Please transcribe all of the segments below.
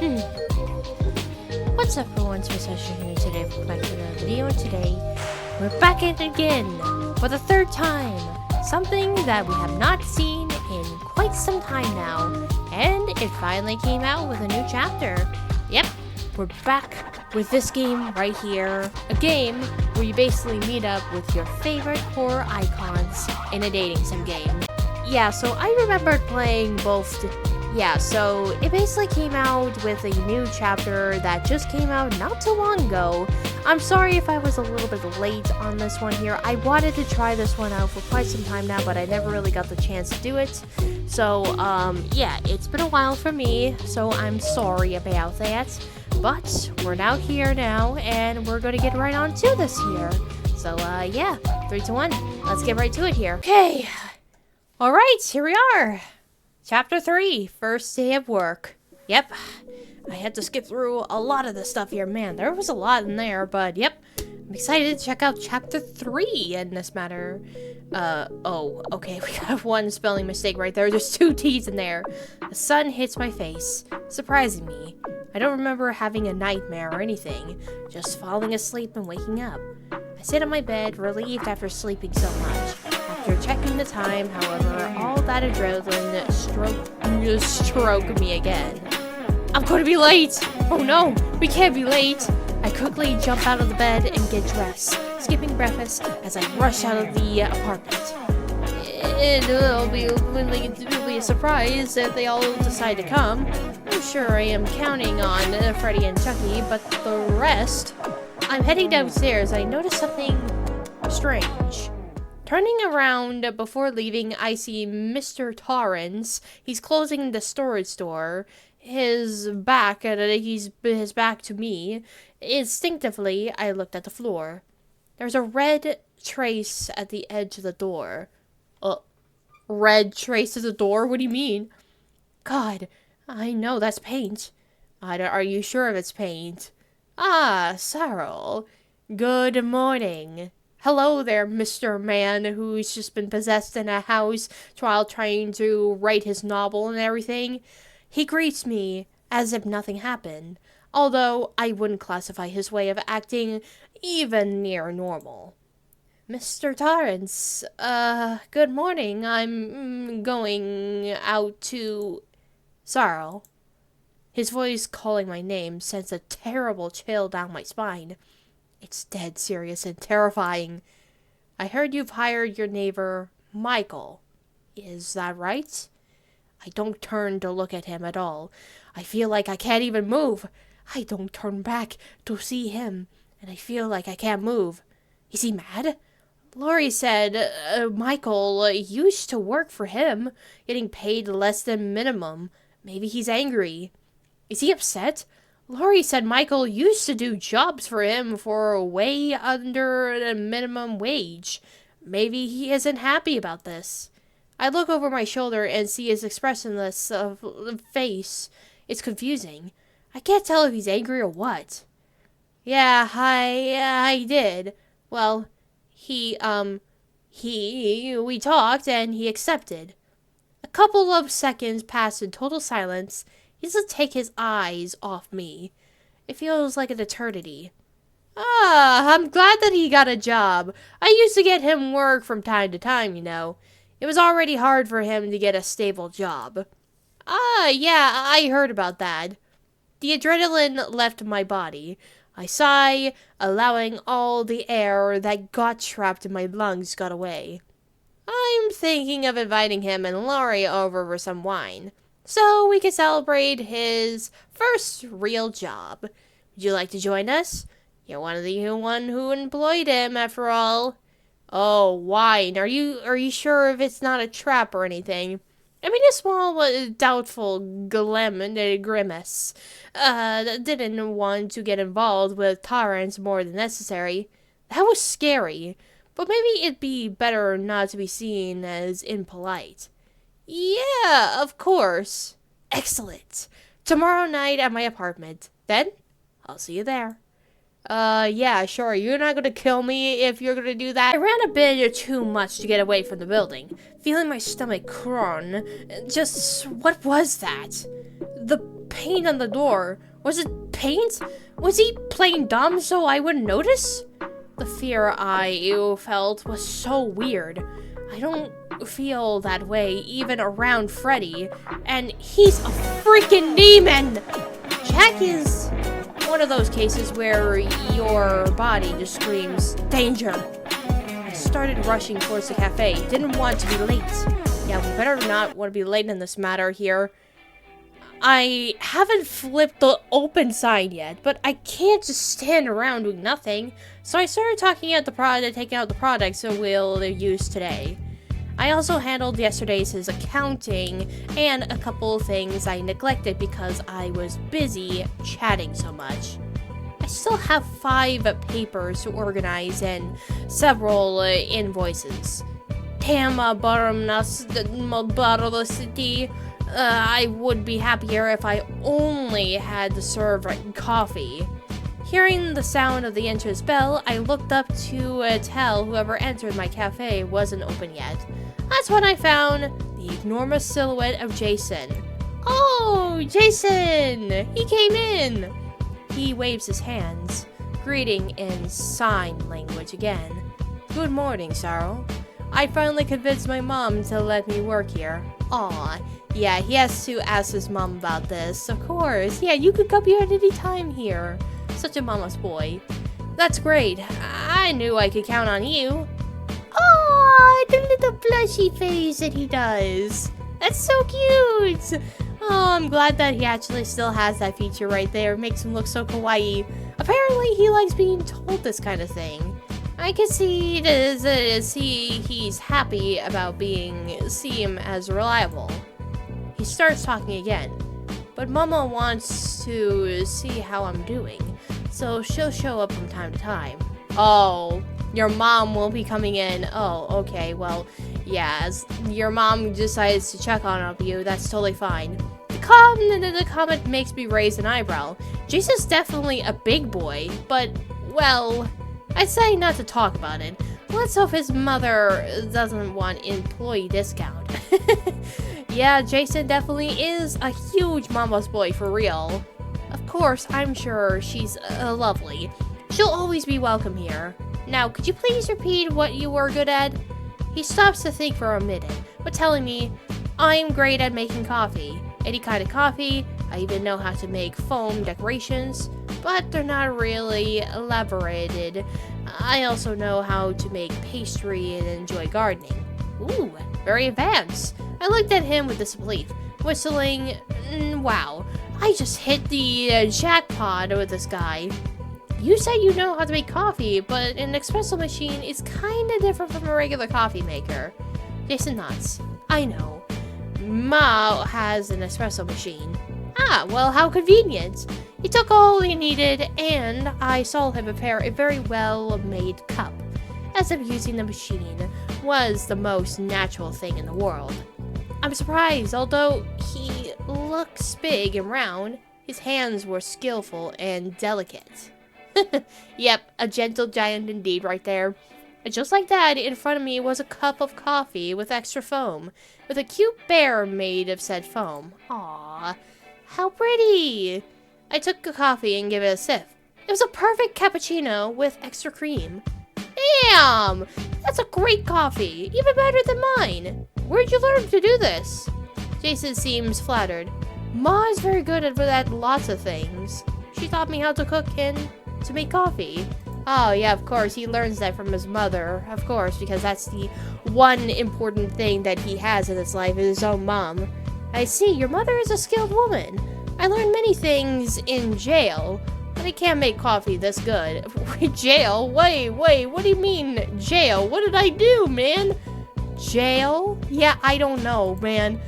What's up everyone, Session here today for back to another video, and today we're back at it again for the third time. Something that we have not seen in quite some time now, and it finally came out with a new chapter. Yep, we're back with this game right here. A game where you basically meet up with your favorite horror icons in a dating sim game. Yeah, so I remembered playing both. Yeah, so it basically came out with a new chapter that just came out not too long ago. I'm sorry if I was a little bit late on this one here. I wanted to try this one out for quite some time now, but I never really got the chance to do it. So, yeah, it's been a while for me, so I'm sorry about that. But we're now here now, and we're gonna get right on to this here. So, yeah, 3, 2, 1, let's get right to it here. Okay, alright, here we are. Chapter 3, first day of work. Yep, I had to skip through a lot of the stuff here. Man, there was a lot in there, but yep. I'm excited to check out Chapter 3 in this matter. Oh, okay, we got one spelling mistake right there. There's 2 T's in there. The sun hits my face, surprising me. I don't remember having a nightmare or anything, just falling asleep and waking up. I sit on my bed, relieved after sleeping so much. After checking the time, however, all that adrenaline stroke me again. I'm going to be late! Oh no, we can't be late! I quickly jump out of the bed and get dressed, skipping breakfast as I rush out of the apartment. It'll be a surprise if they all decide to come. I'm sure I am counting on Freddy and Chucky, but the rest... I'm heading downstairs. I notice something strange. Turning around before leaving, I see Mr. Torrance. He's closing the storage door. His back to me. Instinctively, I looked at the floor. There's a red trace at the edge of the door. Red trace at the door? What do you mean? God, I know that's paint. Are you sure if it's paint? Ah, Cyril. Good morning. Hello there, Mr. Man who's just been possessed in a house while trying to write his novel and everything. He greets me as if nothing happened, although I wouldn't classify his way of acting even near normal. Mr. Torrance, good morning. I'm going out to... Cyril. His voice calling my name sends a terrible chill down my spine. It's dead serious and terrifying. I heard you've hired your neighbor, Michael. Is that right? I don't turn to look at him at all. I feel like I can't even move. I don't turn back to see him, and I feel like I can't move. Is he mad? Laurie said Michael used to work for him, getting paid less than minimum. Maybe he's angry. Is he upset? Laurie said Michael used to do jobs for him for way under the minimum wage. Maybe he isn't happy about this. I look over my shoulder and see his expressionless face. It's confusing. I can't tell if he's angry or what. Yeah, I did. Well, we talked and he accepted. A couple of seconds passed in total silence. He doesn't take his eyes off me. It feels like an eternity. Ah, I'm glad that he got a job. I used to get him work from time to time, you know. It was already hard for him to get a stable job. Ah, yeah, I heard about that. The adrenaline left my body. I sigh, allowing all the air that got trapped in my lungs got away. I'm thinking of inviting him and Laurie over for some wine, so we can celebrate his first real job. Would you like to join us? You're one of the one who employed him, after all. Oh, wine. Are you sure if it's not a trap or anything? I mean, a small, doubtful grimace. Didn't want to get involved with Torrance more than necessary. That was scary, but maybe it'd be better not to be seen as impolite. Yeah, of course. Excellent. Tomorrow night at my apartment. Then, I'll see you there. Yeah, sure. You're not gonna kill me if you're gonna do that. I ran a bit too much to get away from the building, feeling my stomach crawl. Just, what was that? The paint on the door. Was it paint? Was he playing dumb so I wouldn't notice? The fear I felt was so weird. I don't feel that way even around Freddy, and he's a freaking demon! Jack is one of those cases where your body just screams, danger. I started rushing towards the cafe, didn't want to be late. Yeah, we better not want to be late in this matter here. I haven't flipped the open sign yet, but I can't just stand around doing nothing. So I started taking out the products that we'll use today. I also handled yesterday's accounting and a couple of things I neglected because I was busy chatting so much. I still have 5 papers to organize and several invoices. Damn, city. I would be happier if I only had to serve coffee. Hearing the sound of the entrance bell, I looked up to tell whoever entered my cafe wasn't open yet. That's when I found the enormous silhouette of Jason. Oh, Jason! He came in! He waves his hands, greeting in sign language again. Good morning, Sarah. I finally convinced my mom to let me work here. Aw, yeah, he has to ask his mom about this, of course. Yeah, you could come here at any time here. Such a mama's boy. That's great. I knew I could count on you. Aw, the little blushy face that he does. That's so cute. Oh, I'm glad that he actually still has that feature right there. It makes him look so kawaii. Apparently, he likes being told this kind of thing. I can see he's happy about seem as reliable. He starts talking again, but Mama wants to see how I'm doing, so she'll show up from time to time. Oh, your mom will be coming in. Oh, okay, well, yeah, as your mom decides to check on you, that's totally fine. The comment makes me raise an eyebrow. Jason's definitely a big boy, but, well, I'd say not to talk about it. Let's hope his mother doesn't want employee discount. Yeah, Jason definitely is a huge mama's boy for real. Of course, I'm sure she's lovely. She'll always be welcome here. Now, could you please repeat what you were good at? He stops to think for a minute, but telling me, I'm great at making coffee. Any kind of coffee. I even know how to make foam decorations, but they're not really elaborated. I also know how to make pastry and enjoy gardening. Ooh, very advanced. I looked at him with disbelief, whistling, wow, I just hit the jackpot with this guy. You said you know how to make coffee, but an espresso machine is kinda different from a regular coffee maker. Jason nods. I know. Ma has an espresso machine. Ah, well, how convenient. He took all he needed, and I saw him prepare a very well-made cup, as if using the machine was the most natural thing in the world. I'm surprised, although he looks big and round, his hands were skillful and delicate. Yep, a gentle giant indeed right there. And just like that, in front of me was a cup of coffee with extra foam, with a cute bear made of said foam. Aww, how pretty! I took the coffee and gave it a sip. It was a perfect cappuccino with extra cream. Damn! That's a great coffee, even better than mine. Where'd you learn to do this? Jason seems flattered. Ma is very good at lots of things. She taught me how to cook and to make coffee. Oh, yeah, of course, he learns that from his mother, of course, because that's the one important thing that he has in his life, is his own mom. I see, your mother is a skilled woman. I learned many things in jail, but I can't make coffee this good. Jail? Wait, what do you mean, jail? What did I do, man? Jail? Yeah, I don't know, man.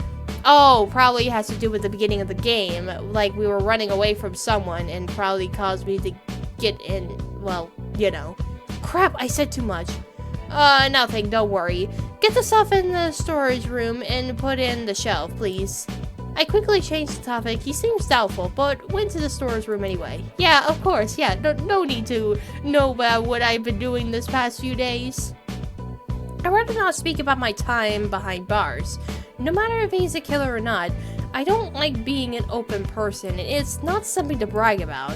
Oh, probably has to do with the beginning of the game, like we were running away from someone and probably caused me to get in, well, you know. Crap, I said too much. Nothing, don't worry. Get the stuff in the storage room and put in the shelf, please. I quickly changed the topic. He seems doubtful, but went to the storage room anyway. Yeah, of course, yeah, no need to know about what I've been doing this past few days. I'd rather not speak about my time behind bars. No matter if he's a killer or not, I don't like being an open person. It's not something to brag about.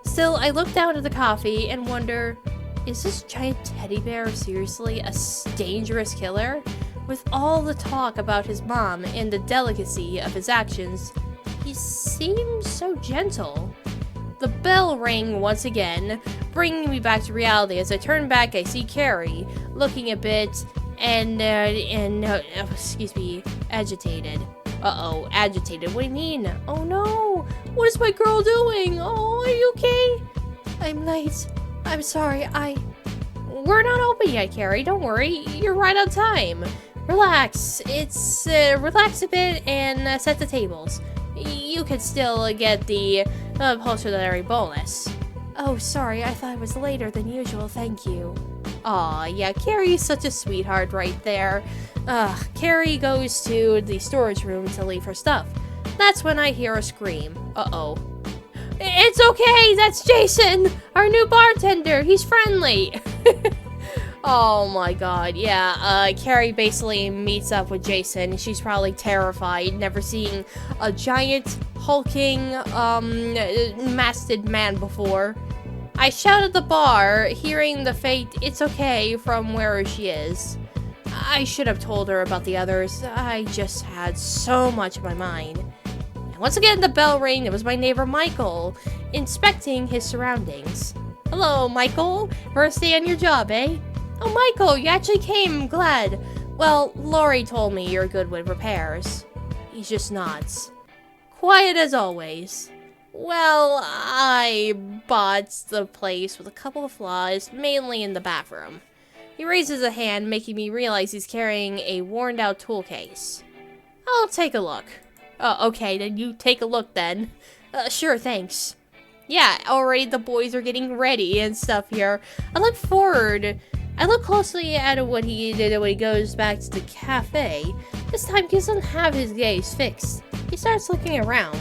Still, I look down at the coffee and wonder, is this giant teddy bear seriously a dangerous killer? With all the talk about his mom and the delicacy of his actions, he seems so gentle. The bell rang once again, bringing me back to reality. As I turn back, I see Carrie, looking a bit agitated. Uh-oh, agitated. What do you mean? Oh no! What is my girl doing? Oh, are you okay? I'm late. I'm sorry, We're not open yet, Carrie. Don't worry. You're right on time. Relax. Relax a bit and set the tables. You could still get the upholstery bonus. Oh, sorry. I thought it was later than usual. Thank you. Aw, yeah, Carrie's such a sweetheart right there. Carrie goes to the storage room to leave her stuff. That's when I hear a scream. Uh-oh. It's okay! That's Jason! Our new bartender! He's friendly! Oh my god, yeah, Carrie basically meets up with Jason. She's probably terrified, never seeing a giant, hulking, masted man before. I shout at the bar, hearing the fate "it's okay" from where she is. I should have told her about the others. I just had so much on my mind. And once again, the bell rang. It was my neighbor Michael, inspecting his surroundings. Hello, Michael. First day on your job, eh? Oh, Michael, you actually came. I'm glad. Well, Lori told me you're good with repairs. He just nods. Quiet as always. Well, I bought the place with a couple of flaws, mainly in the bathroom. He raises a hand, making me realize he's carrying a worn-out tool case. I'll take a look. Oh, okay, then you take a look then. Sure, thanks. Yeah, already the boys are getting ready and stuff here. I look closely at what he did when he goes back to the cafe. This time he doesn't have his gaze fixed. He starts looking around.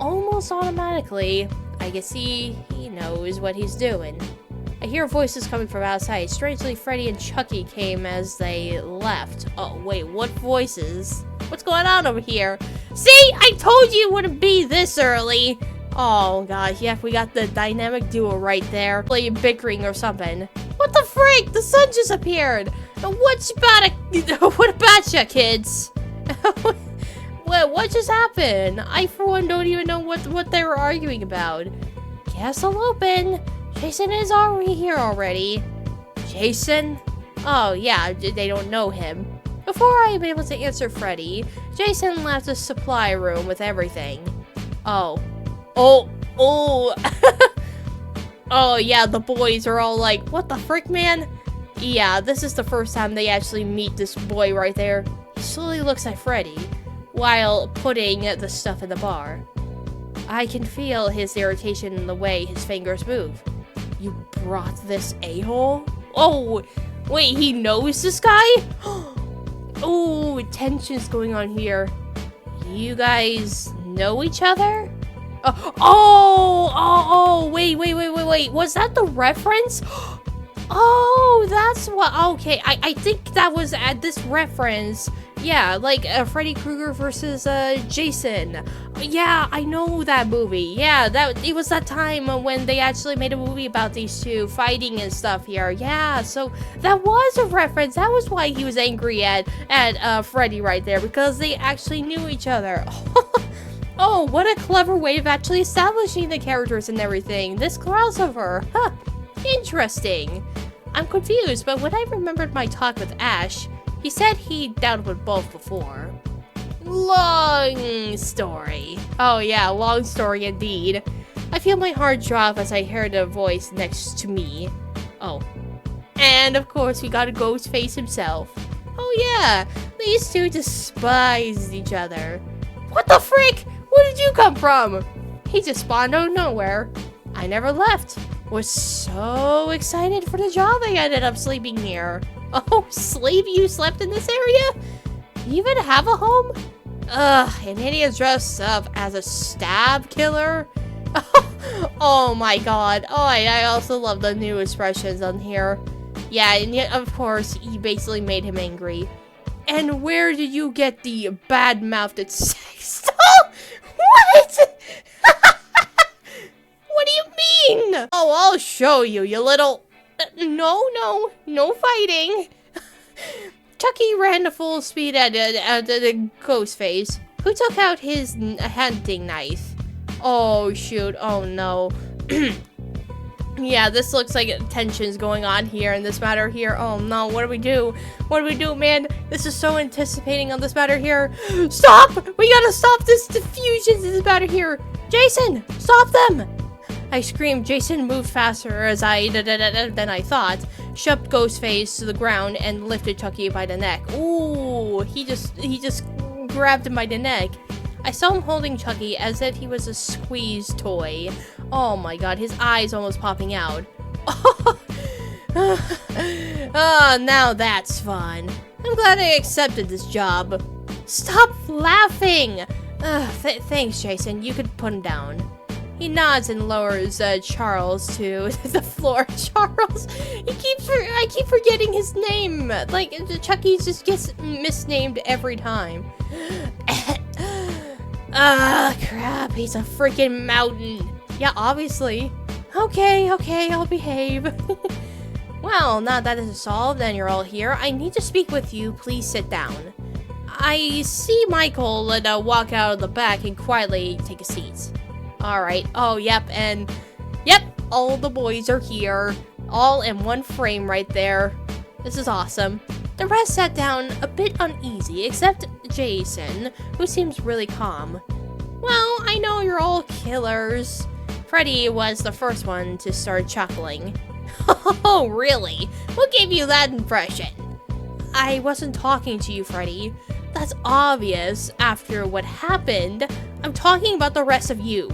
Almost automatically, I can see he knows what he's doing. I hear voices coming from outside. Strangely, Freddy and Chucky came as they left. Oh, wait, what voices? What's going on over here? See, I told you it wouldn't be this early. Oh, gosh, yeah, we got the dynamic duo right there. Playing bickering or something. What the freak? The sun just appeared. What about ya, kids? What just happened? I, for one, don't even know what they were arguing about. Guess I'll open. Jason is already here already. Jason? Oh, yeah, they don't know him. Before I am able to answer Freddy, Jason left the supply room with everything. Oh, oh, yeah, the boys are all like, what the frick, man? Yeah, this is the first time they actually meet this boy right there. He slowly looks at Freddy while putting the stuff in the bar. I can feel his irritation in the way his fingers move. You brought this a-hole? Oh, wait, he knows this guy? Oh, tension's going on here. You guys know each other? Wait. Was that the reference? Oh, that's what. Okay, I think that was at this reference. Yeah, like Freddy Krueger versus Jason. Yeah, I know that movie. Yeah, it was that time when they actually made a movie about these two fighting and stuff here. Yeah, so that was a reference. That was why he was angry at Freddy right there, because they actually knew each other. Oh, what a clever way of actually establishing the characters and everything. This crossover. Huh. Interesting. I'm confused, but when I remembered my talk with Ash, he said he'd dealt with both before. Long story. Oh yeah, long story indeed. I feel my heart drop as I hear the voice next to me. Oh. And of course we got a Ghostface himself. Oh yeah, these two despised each other. What the frick? Where did you come from? He just spawned out of nowhere. I never left. Was so excited for the job I ended up sleeping here. Oh, sleep? You slept in this area? You even have a home? Ugh, an idiot dressed up as a stab killer? Oh my god. Oh, I also love the new expressions on here. Yeah, and yet, of course, he basically made him angry. And where did you get the bad-mouthed sex doll? Oh, I'll show you, you little... No fighting. Chucky ran to full speed at the Ghostface, who took out his hunting knife. Oh, shoot. Oh, no. Yeah, this looks like tension's going on here in this matter here. Oh, no. What do we do? What do we do, man? This is so anticipating on this matter here. Stop! We gotta stop this diffusion in this matter here. Jason, stop them! I screamed. Jason moved faster than I thought, shoved Ghostface to the ground, and lifted Chucky by the neck. Ooh, he just grabbed him by the neck. I saw him holding Chucky as if he was a squeeze toy. Oh my god, his eyes almost popping out. Oh, now that's fun. I'm glad I accepted this job. Stop laughing! Thanks, Jason. You could put him down. He nods and lowers Charles to the floor. Charles, I keep forgetting his name. Like, Chucky just gets misnamed every time. Ah, crap, he's a freaking mountain. Yeah, obviously. Okay, I'll behave. Well, now that is solved and you're all here, I need to speak with you. Please sit down. I see Michael walk out of the back and quietly take a seat. Alright, oh, yep, and yep, all the boys are here, all in one frame right there. This is awesome. The rest sat down a bit uneasy, except Jason, who seems really calm. Well, I know you're all killers. Freddy was the first one to start chuckling. Oh, really? What gave you that impression? I wasn't talking to you, Freddy. That's obvious after what happened. I'm talking about the rest of you.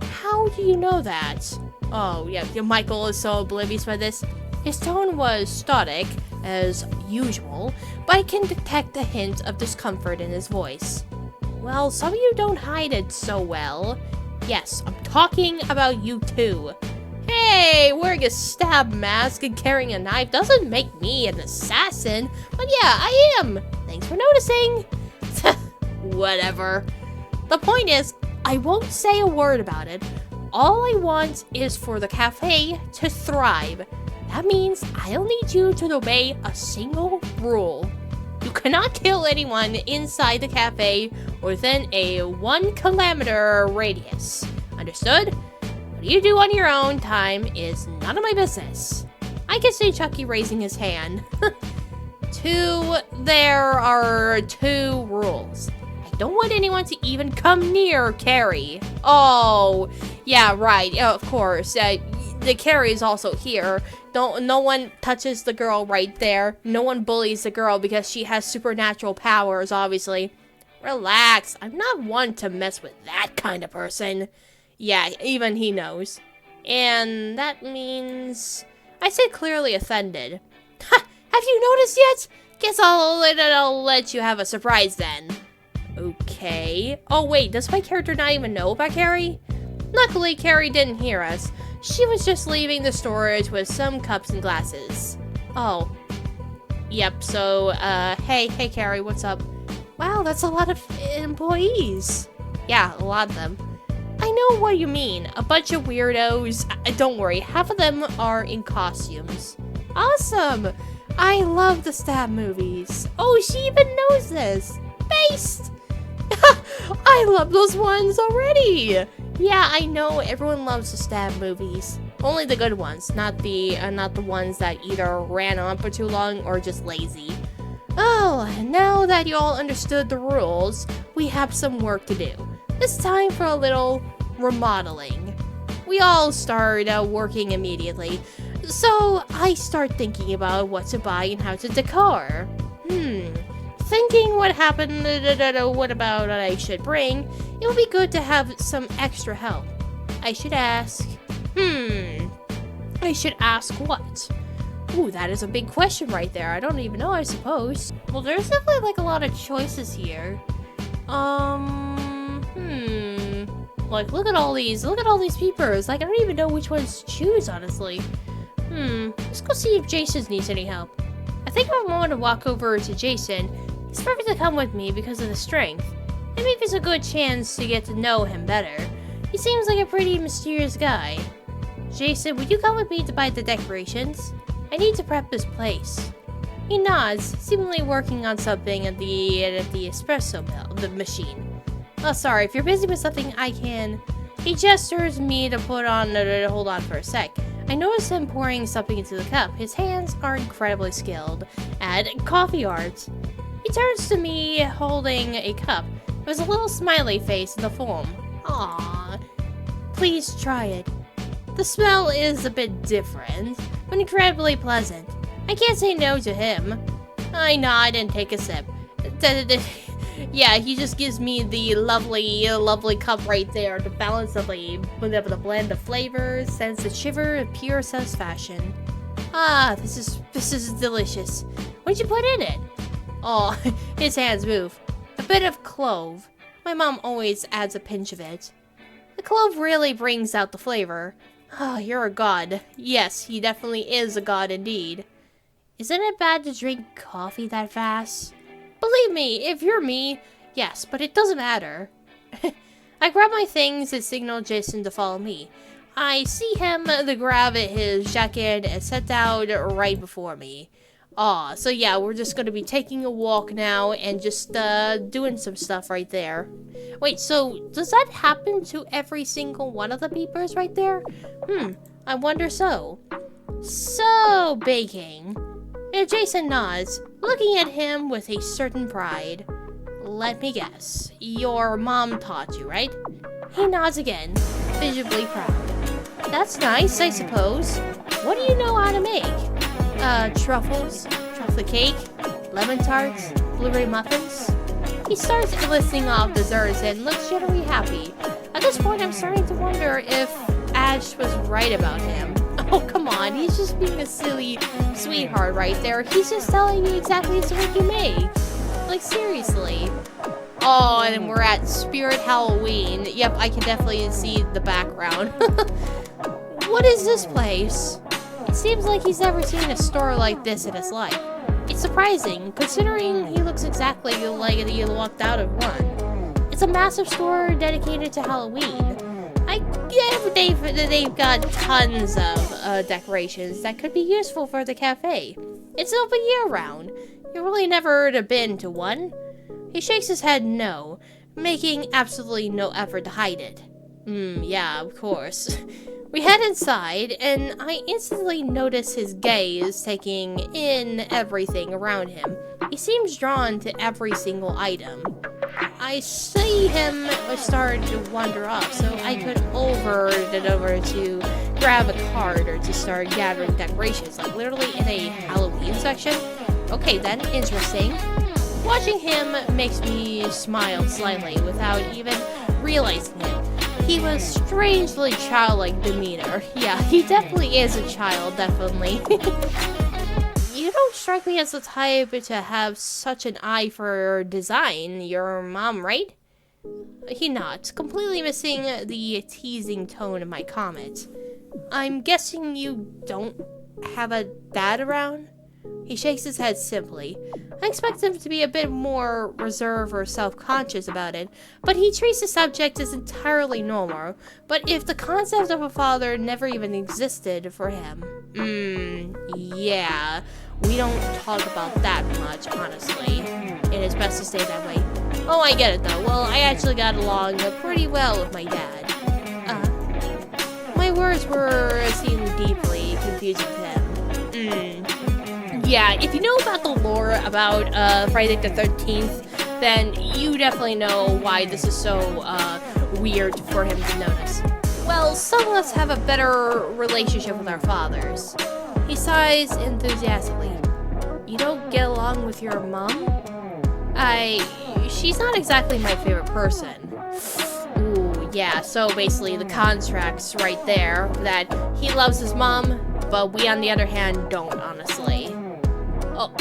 How do you know that? Oh, yeah, Michael is so oblivious by this. His tone was static, as usual, but I can detect a hint of discomfort in his voice. Well, some of you don't hide it so well. Yes, I'm talking about you too. Hey, wearing a stab mask and carrying a knife doesn't make me an assassin, but yeah, I am. Thanks for noticing. Whatever. The point is, I won't say a word about it. All I want is for the cafe to thrive. That means I'll need you to obey a single rule. You cannot kill anyone inside the cafe within a 1 kilometer radius. Understood? What you do on your own time is none of my business. I can see Chucky raising his hand. There are 2 rules. I don't want anyone to even come near Carrie. Oh, yeah, right. Yeah, of course. The Carrie is also here. No one touches the girl right there. No one bullies the girl because she has supernatural powers, obviously. Relax. I'm not one to mess with that kind of person. Yeah, even he knows. And that means... I said clearly offended. Ha! Have you noticed yet? Guess I'll let you have a surprise then. Okay. Oh, wait. Does my character not even know about Carrie? Luckily, Carrie didn't hear us. She was just leaving the storage with some cups and glasses. Oh. Yep, so, hey, Carrie, what's up? Wow, that's a lot of employees. Yeah, a lot of them. I know what you mean. A bunch of weirdos. Don't worry, half of them are in costumes. Awesome! I love the stab movies. Oh, she even knows this. Based! I love those ones already! Yeah, I know everyone loves the stab movies. Only the good ones, not the ones that either ran on for too long or just lazy. Oh, now that you all understood the rules, we have some work to do. It's time for a little remodeling. We all start working immediately, so I start thinking about what to buy and how to decor. Thinking what happened, what about what I should bring, it would be good to have some extra help. I should ask, I should ask what? Ooh, that is a big question right there. I don't even know, I suppose. Well, there's definitely like a lot of choices here. Like, look at all these peepers. Like, I don't even know which ones to choose, honestly. Let's go see if Jason needs any help. I think I want to walk over to Jason. He's perfect to come with me because of the strength. Maybe if it's a good chance to get to know him better. He seems like a pretty mysterious guy. Jason, would you come with me to buy the decorations? I need to prep this place. He nods, seemingly working on something at the espresso mill, the machine. Oh, sorry, if you're busy with something, I can... He gestures me to hold on for a sec. I notice him pouring something into the cup. His hands are incredibly skilled at coffee art. He turns to me holding a cup. There's a little smiley face in the foam. Aww. Please try it. The smell is a bit different, but incredibly pleasant. I can't say no to him. I nod and take a sip. Yeah, he just gives me the lovely cup right there to balance the blend of flavors, sends a shiver of pure satisfaction. Ah, this is delicious. What'd you put in it? Oh, his hands move. A bit of clove. My mom always adds a pinch of it. The clove really brings out the flavor. Oh, you're a god. Yes, he definitely is a god indeed. Isn't it bad to drink coffee that fast? Believe me, if you're me, yes, but it doesn't matter. I grab my things and signal Jason to follow me. I see him grab his jacket and set down right before me. Aw, so yeah, we're just gonna be taking a walk now and just doing some stuff right there. Wait, so does that happen to every single one of the beepers right there? I wonder so. So, baking. And Jason nods, looking at him with a certain pride. Let me guess, your mom taught you, right? He nods again, visibly proud. That's nice, I suppose. What do you know how to make? Truffles, chocolate cake, lemon tarts, blueberry muffins. He starts listing off desserts and looks generally happy. At this point, I'm starting to wonder if Ash was right about him. Oh, come on, he's just being a silly sweetheart right there. He's just telling you exactly what he makes. Like, seriously. Oh, and we're at Spirit Halloween. Yep, I can definitely see the background. What is this place? It seems like he's never seen a store like this in his life. It's surprising, considering he looks exactly like he walked out of one. It's a massive store dedicated to Halloween. They've got tons of decorations that could be useful for the cafe. It's open year-round. You really never been to one? He shakes his head no, making absolutely no effort to hide it. Yeah, of course. We head inside, and I instantly notice his gaze taking in everything around him. He seems drawn to every single item. I see him start to wander off, so I could over to grab a card or to start gathering decorations, like literally in a Halloween section. Okay then, interesting. Watching him makes me smile slightly without even realizing it. He was strangely childlike demeanor. Yeah, he definitely is a child, definitely. You don't strike me as the type to have such an eye for design. Your mom, right? He nods, completely missing the teasing tone of my comment. I'm guessing you don't have a dad around? He shakes his head simply. I expect him to be a bit more reserved or self-conscious about it, but he treats the subject as entirely normal. But if the concept of a father never even existed for him, yeah, we don't talk about that much, honestly. It is best to stay that way. Oh, I get it though. Well, I actually got along pretty well with my dad. My words seemed deeply confusing to him. Yeah, if you know about the lore about Friday the 13th, then you definitely know why this is so weird for him to notice. Well, some of us have a better relationship with our fathers. He sighs enthusiastically. You don't get along with your mom? She's not exactly my favorite person. Ooh, yeah, so basically the contract's right there, that he loves his mom, but we on the other hand don't, honestly. Oh.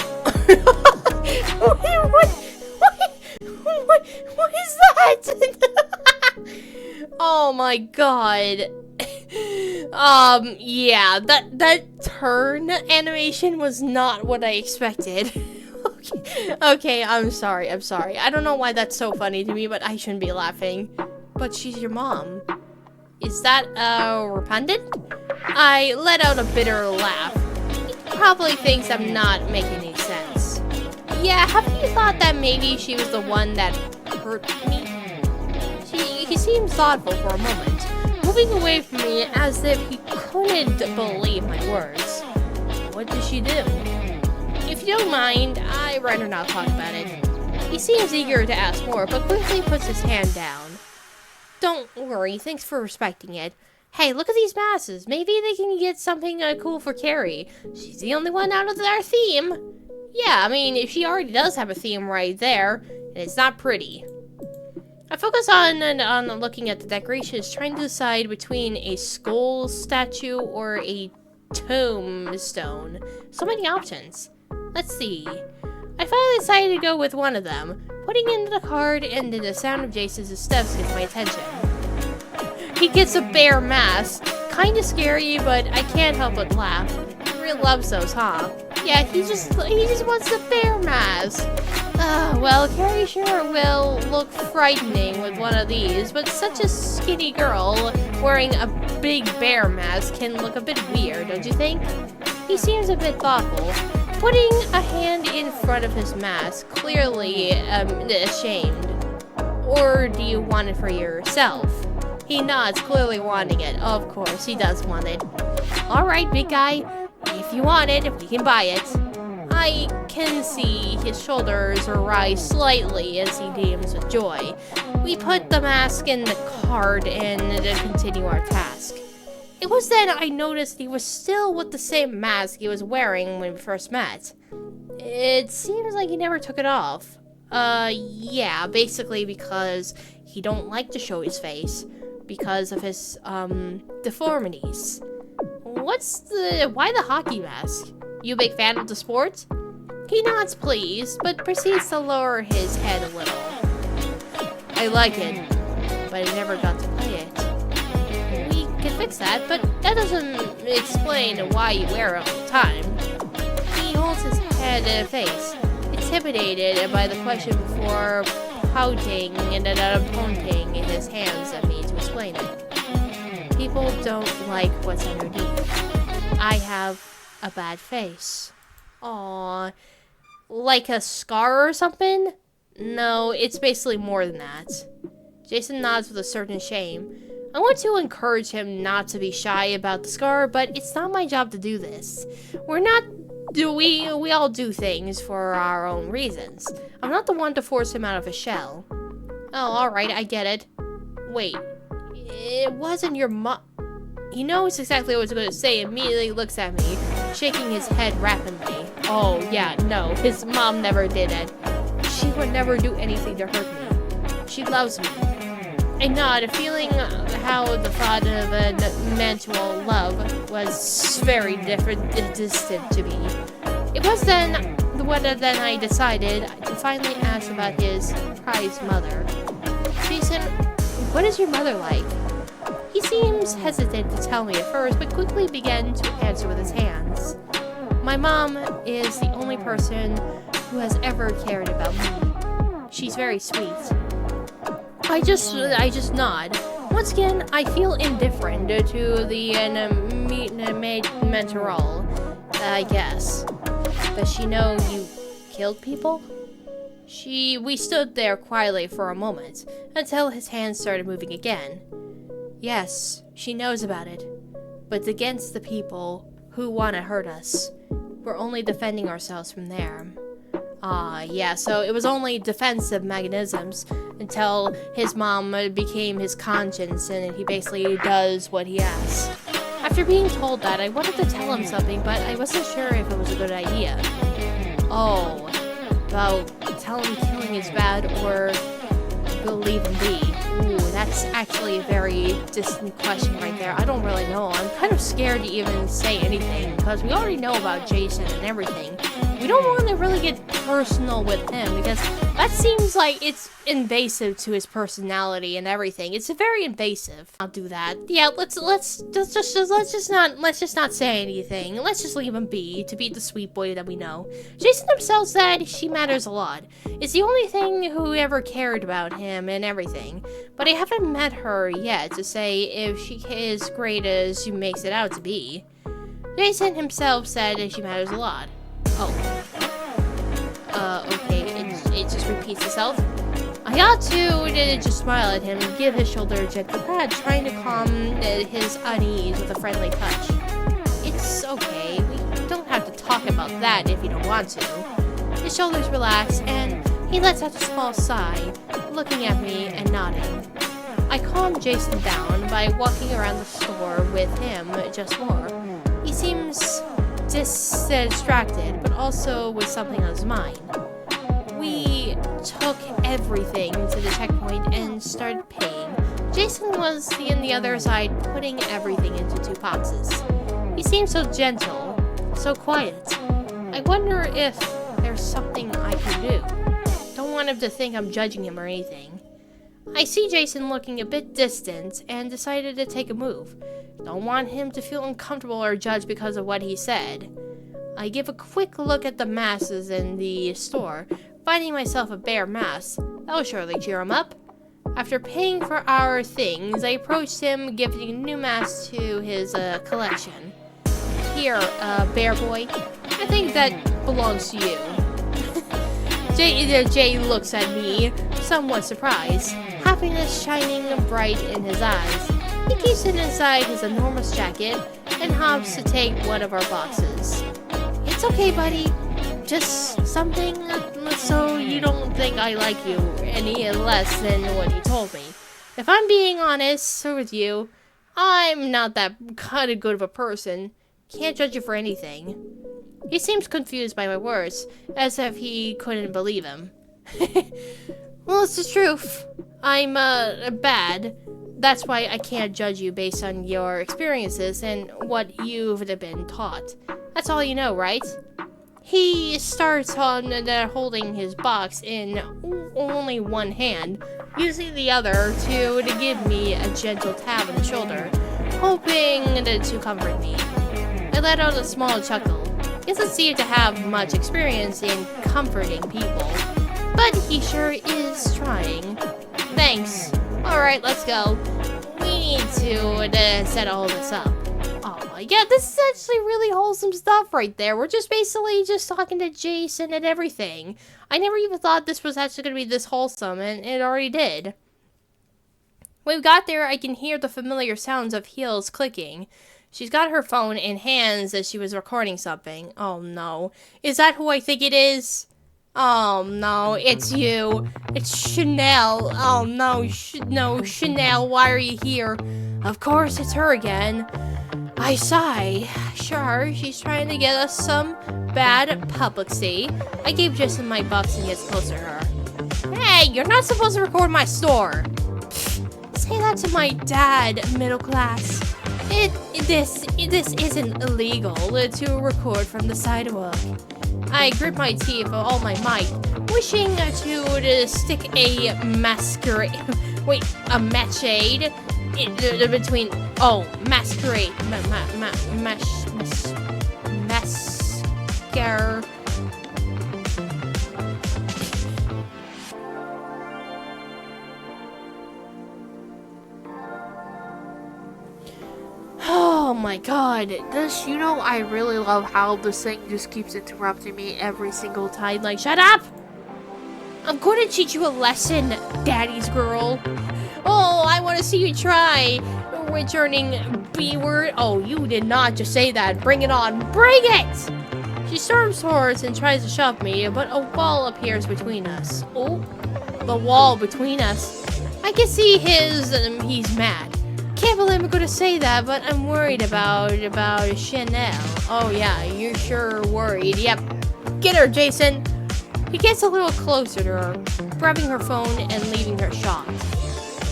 What is that? Oh my god. Yeah, that turn animation was not what I expected. Okay, I'm sorry. I don't know why that's so funny to me, but I shouldn't be laughing. But she's your mom. Is that, repugnant? I let out a bitter laugh. He probably thinks I'm not making any sense. Yeah, haven't you thought that maybe she was the one that hurt me? He seemed thoughtful for a moment, moving away from me as if he couldn't believe my words. What did she do? If you don't mind, I'd rather not talk about it. He seems eager to ask more, but quickly puts his hand down. Don't worry, thanks for respecting it. Hey, look at these masses. Maybe they can get something cool for Carrie. She's the only one out of our theme. Yeah, I mean, if she already does have a theme right there, and it's not pretty. I focus on looking at the decorations, trying to decide between a skull statue or a tombstone. So many options. Let's see. I finally decided to go with one of them, putting in the card, and then the sound of Jason's steps gets my attention. He gets a bear mask. Kinda scary, but I can't help but laugh. He really loves those, huh? Yeah, he just wants a bear mask. Well, Carrie sure will look frightening with one of these, but such a skinny girl wearing a big bear mask can look a bit weird, don't you think? He seems a bit thoughtful, putting a hand in front of his mask, clearly ashamed. Or do you want it for yourself? He nods, clearly wanting it. Of course, he does want it. Alright, big guy, if you want it, we can buy it. I can see his shoulders rise slightly as he beams with joy. We put the mask in the cart and continue our task. It was then I noticed he was still with the same mask he was wearing when we first met. It seems like he never took it off. Yeah, basically because he don't like to show his face because of his, deformities. Why the hockey mask? You a big fan of the sport? He nods pleased, but proceeds to lower his head a little. I like it, but I never got to play it. We can fix that, but that doesn't explain why you wear it all the time. He holds his head in face, intimidated by the question before pouting and then pointing his hands at me to explain it. People don't like what's underneath. I have a bad face. Aww. Like a scar or something? No, it's basically more than that. Jason nods with a certain shame. I want to encourage him not to be shy about the scar, but it's not my job to do this. We all do things for our own reasons. I'm not the one to force him out of his shell. Oh, alright, I get it. Wait, it wasn't your mom. He knows exactly what I was going to say, immediately looks at me, shaking his head rapidly. Oh, yeah, no, his mom never did it. She would never do anything to hurt me. She loves me. I nod, feeling how the thought of a mutual love was very distant to me. It was then I decided to finally ask about his prized mother. Jason, what is your mother like? He seems hesitant to tell me at first, but quickly began to answer with his hands. My mom is the only person who has ever cared about me. She's very sweet. I just nod. Once again, I feel indifferent to the mental, I guess. Does she know you killed people? We stood there quietly for a moment, until his hands started moving again. Yes, she knows about it, but against the people who want to hurt us. We're only defending ourselves from there. Yeah, so it was only defensive mechanisms until his mom became his conscience and he basically does what he asks. After being told that, I wanted to tell him something, but I wasn't sure if it was a good idea. Oh, about tell him killing is bad or believe him be. Ooh, that's actually a very distant question right there. I don't really know. I'm kind of scared to even say anything because we already know about Jason and everything. We don't want to really get personal with him because that seems like it's invasive to his personality and everything. It's very invasive. I'll do that. Yeah, let's just not say anything. Let's just leave him be to be the sweet boy that we know. Jason himself said she matters a lot. It's the only thing who ever cared about him and everything. But I have to haven't met her yet to say if she is great as she makes it out to be. Jason himself said that she matters a lot. Oh. Okay, it just repeats itself. I ought to just smile at him and give his shoulder a gentle pat, trying to calm his unease with a friendly touch. It's okay, we don't have to talk about that if you don't want to. His shoulders relax, and he lets out a small sigh, looking at me and nodding. I calm Jason down by walking around the store with him just more. He seems distracted, but also with something on his mind. We took everything to the checkpoint and started paying. Jason was on the other side, putting everything into 2 boxes. He seemed so gentle, so quiet. I wonder if there's something I can do. Don't want him to think I'm judging him or anything. I see Jason looking a bit distant and decided to take a move. Don't want him to feel uncomfortable or judged because of what he said. I give a quick look at the masks in the store, finding myself a bear mask. That'll surely cheer him up. After paying for our things, I approached him, giving a new mask to his collection. Here, bear boy, I think that belongs to you. Jay looks at me, somewhat surprised, happiness shining bright in his eyes. He keeps it inside his enormous jacket and hops to take one of our boxes. It's okay, buddy. Just something so you don't think I like you any less than what you told me. If I'm being honest with you, I'm not that kind of good of a person. Can't judge you for anything. He seems confused by my words, as if he couldn't believe him. Well, it's the truth. I'm, bad. That's why I can't judge you based on your experiences and what you've been taught. That's all you know, right? He starts on holding his box in only one hand, using the other to give me a gentle tap on the shoulder, hoping to comfort me. I let out a small chuckle. He doesn't seem to have much experience in comforting people, but he sure is trying. Thanks. Alright, let's go. We need to set all this up. Oh, yeah, this is actually really wholesome stuff right there. We're just basically just talking to Jason and everything. I never even thought this was actually going to be this wholesome, and it already did. When we got there, I can hear the familiar sounds of heels clicking. She's got her phone in hands as she was recording something. Oh no. Is that who I think it is? Oh no, it's you. It's Chanel. Oh no, no, Chanel, why are you here? Of course, it's her again. I sigh. Sure, she's trying to get us some bad publicity. I gave Jason my bucks and gets closer to her. Hey, you're not supposed to record my store. Pfft, say that to my dad, middle class. This isn't illegal to record from the sidewalk. I grit my teeth with all my might, wishing to stick a masquerade. Wait, a matchade between. Oh, masquerade. Mascar. Oh my god, this, I really love how this thing just keeps interrupting me every single time. Like, shut up! I'm going to teach you a lesson, daddy's girl. Oh, I want to see you try returning B-word. Oh, you did not just say that. Bring it on. Bring it! She storms towards and tries to shove me, but a wall appears between us. Oh, the wall between us. I can see he's mad. Can't believe I'm gonna say that, but I'm worried about Chanel. Oh yeah, you're sure worried. Yep. Get her, Jason. He gets a little closer to her, grabbing her phone and leaving her shocked.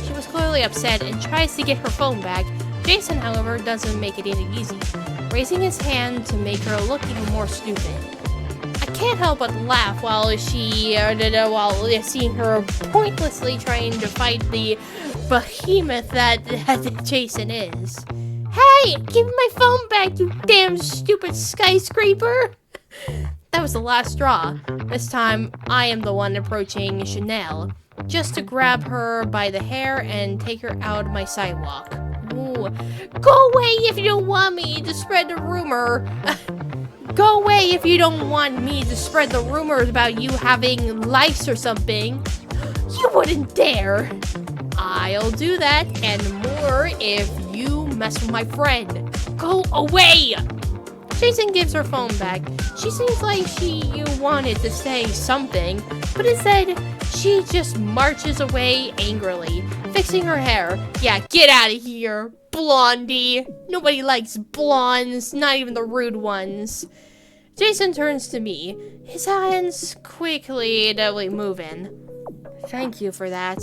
She was clearly upset and tries to get her phone back. Jason, however, doesn't make it any easy, raising his hand to make her look even more stupid. I can't help but laugh while seeing her pointlessly trying to fight the behemoth that Jason is. Hey, give me my phone back, you damn stupid skyscraper! That was the last straw. This time, I am the one approaching Chanel. just to grab her by the hair and take her out of my sidewalk. Ooh. Go away if you don't want me to spread the rumor. Go away if you don't want me to spread the rumors about you having lice or something. You wouldn't dare. I'll do that and more if you mess with my friend. Go away! Jason gives her phone back. She seems like she wanted to say something, but instead, she just marches away angrily, fixing her hair. Yeah, get out of here, blondie. Nobody likes blondes, not even the rude ones. Jason turns to me, his hands quickly moving. Thank you for that.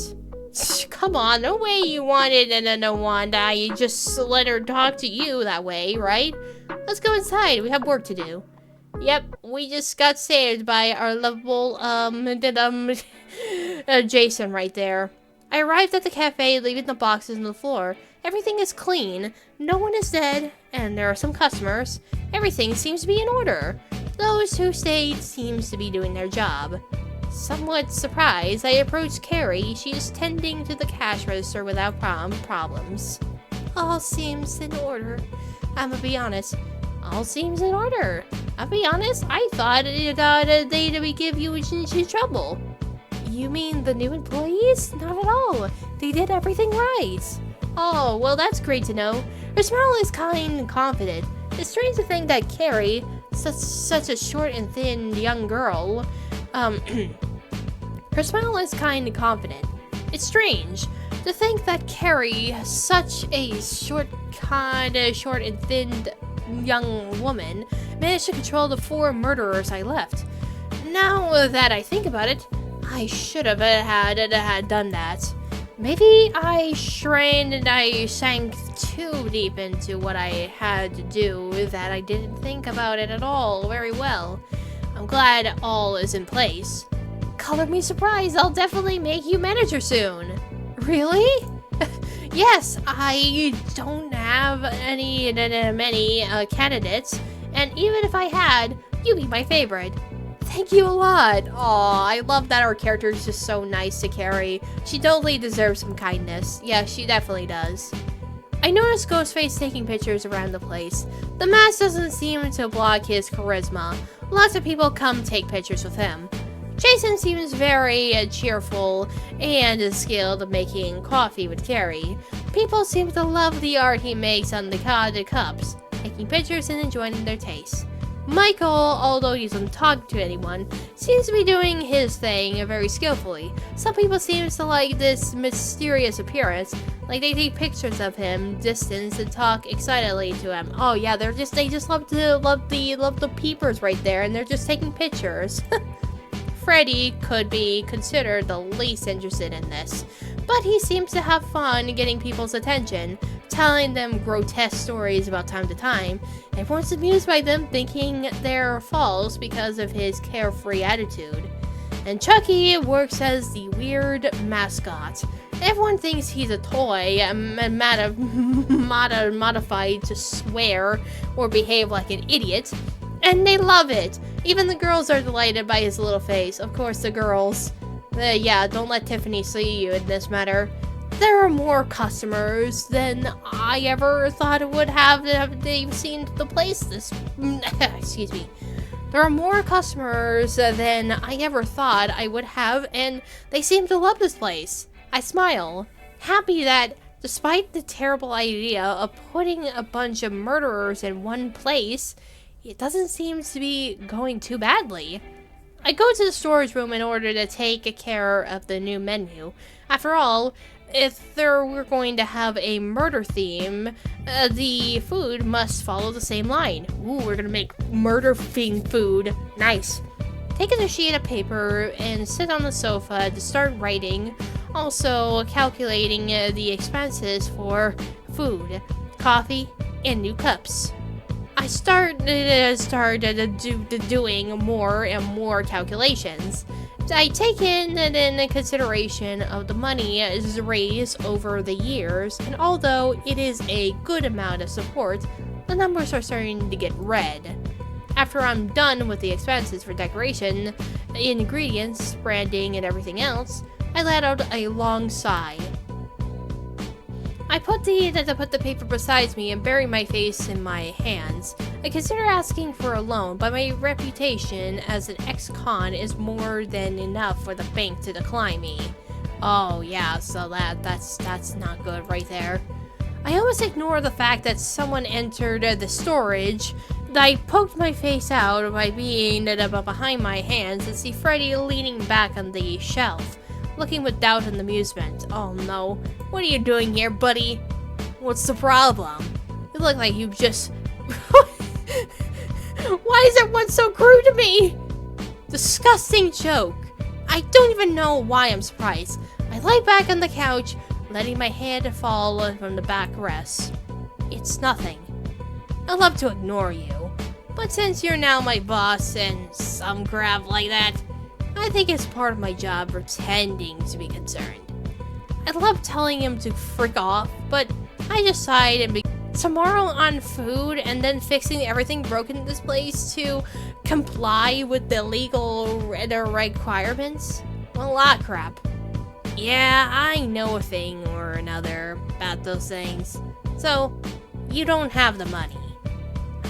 Come on, no way you wanted Wanda. You just let her talk to you that way, right? Let's go inside. We have work to do. Yep, we just got saved by our lovable, Jason right there. I arrived at the cafe, leaving the boxes on the floor. Everything is clean. No one is dead, and there are some customers. Everything seems to be in order. Those who stayed seems to be doing their job. Somewhat surprised, I approached Carrie. She is tending to the cash register without problems. All seems in order. I'ma be honest. All seems in order. I'll be honest, I thought they'd give you in trouble. You mean the new employees? Not at all. They did everything right. Oh, well that's great to know. Her smile is kind and confident. It's strange to think that Carrie, such a short and thin young girl, her smile is kind and confident. It's strange to think that Carrie, such a short and thin young woman, managed to control the 4 murderers I left. Now that I think about it, I should have had done that. Maybe I strained and I sank too deep into what I had to do that I didn't think about it at all very well. I'm glad all is in place. Color me surprised, I'll definitely make you manager soon. Really? Yes, I don't have many candidates, and even if I had, you'd be my favorite. Thank you a lot. Aw, I love that our character is just so nice to Carrie. She totally deserves some kindness. Yeah, she definitely does. I noticed Ghostface taking pictures around the place. The mask doesn't seem to block his charisma. Lots of people come take pictures with him. Jason seems very cheerful and skilled at making coffee with Carrie. People seem to love the art he makes on the cups, taking pictures and enjoying their taste. Michael, although he doesn't talk to anyone, seems to be doing his thing very skillfully. Some people seem to like this mysterious appearance, like they take pictures of him distance and talk excitedly to him. Oh yeah, they just love the peepers right there, and they're just taking pictures. Freddy could be considered the least interested in this, but he seems to have fun getting people's attention, telling them grotesque stories about time to time. Everyone's amused by them, thinking they're false because of his carefree attitude. And Chucky works as the weird mascot. Everyone thinks he's a toy, modified to swear or behave like an idiot, and they love it. Even the girls are delighted by his little face. Of course, the girls. Yeah, don't let Tiffany see you in this matter. There are more customers than I ever thought it would have they've seen the place this excuse me. There are more customers than I ever thought I would have, and they seem to love this place. I smile, happy that despite the terrible idea of putting a bunch of murderers in one place, it doesn't seem to be going too badly. I go to the storage room in order to take care of the new menu. After all, if we're going to have a murder theme, the food must follow the same line. Ooh, we're gonna make murder-themed food. Nice. Taking a sheet of paper and sit on the sofa to start writing, also calculating the expenses for food, coffee, and new cups. I started doing more and more calculations. I take in consideration of the money is raised over the years, and although it is a good amount of support, the numbers are starting to get red. After I'm done with the expenses for decoration, ingredients, branding, and everything else, I let out a long sigh. I put the paper beside me and buried my face in my hands. I consider asking for a loan, but my reputation as an ex-con is more than enough for the bank to decline me. Oh yeah, so that's not good right there. I almost ignore the fact that someone entered the storage. I poked my face out by being behind my hands and see Freddy leaning back on the shelf, looking with doubt and amusement. Oh no, what are you doing here, buddy? What's the problem? You look like you've just... Why is everyone so crude to me? Disgusting joke. I don't even know why I'm surprised. I lie back on the couch, letting my head fall from the backrest. It's nothing. I love to ignore you, but since you're now my boss and some crap like that, I think it's part of my job pretending to be concerned. I love telling him to frick off, but I just sighed and tomorrow on food and then fixing everything broken in this place to comply with the legal requirements. A lot of crap. Yeah, I know a thing or another about those things. So, you don't have the money.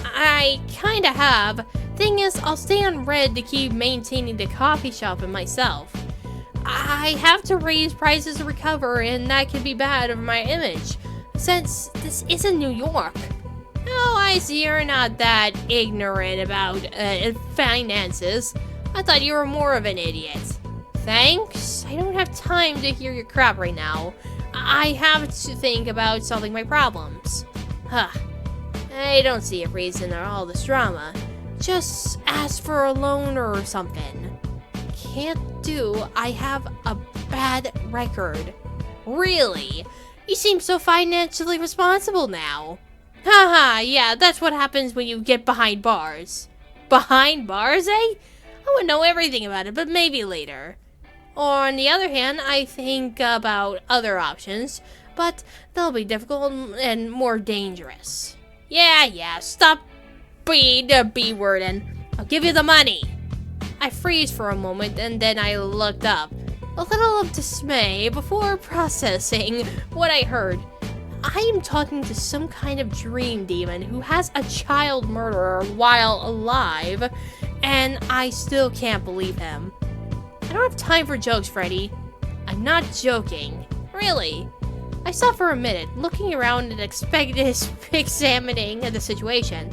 I kinda have. Thing is, I'll stay on red to keep maintaining the coffee shop and myself. I have to raise prices to recover, and that could be bad for my image, since this isn't New York. Oh, I see you're not that ignorant about finances. I thought you were more of an idiot. Thanks. I don't have time to hear your crap right now. I have to think about solving my problems. Huh. I don't see a reason for all this drama. Just ask for a loan or something. Can't do. I have a bad record. Really? You seem so financially responsible now. Haha, yeah, that's what happens when you get behind bars. Behind bars, eh? I wouldn't know everything about it, but maybe later. Or on the other hand, I think about other options, but they'll be difficult and more dangerous. Yeah, stop being the B word and I'll give you the money. I freeze for a moment and then I looked up, a little of dismay before processing what I heard. I am talking to some kind of dream demon who has a child murderer while alive, and I still can't believe him. I don't have time for jokes, Freddy. I'm not joking. Really. I stopped for a minute, looking around and examining the situation.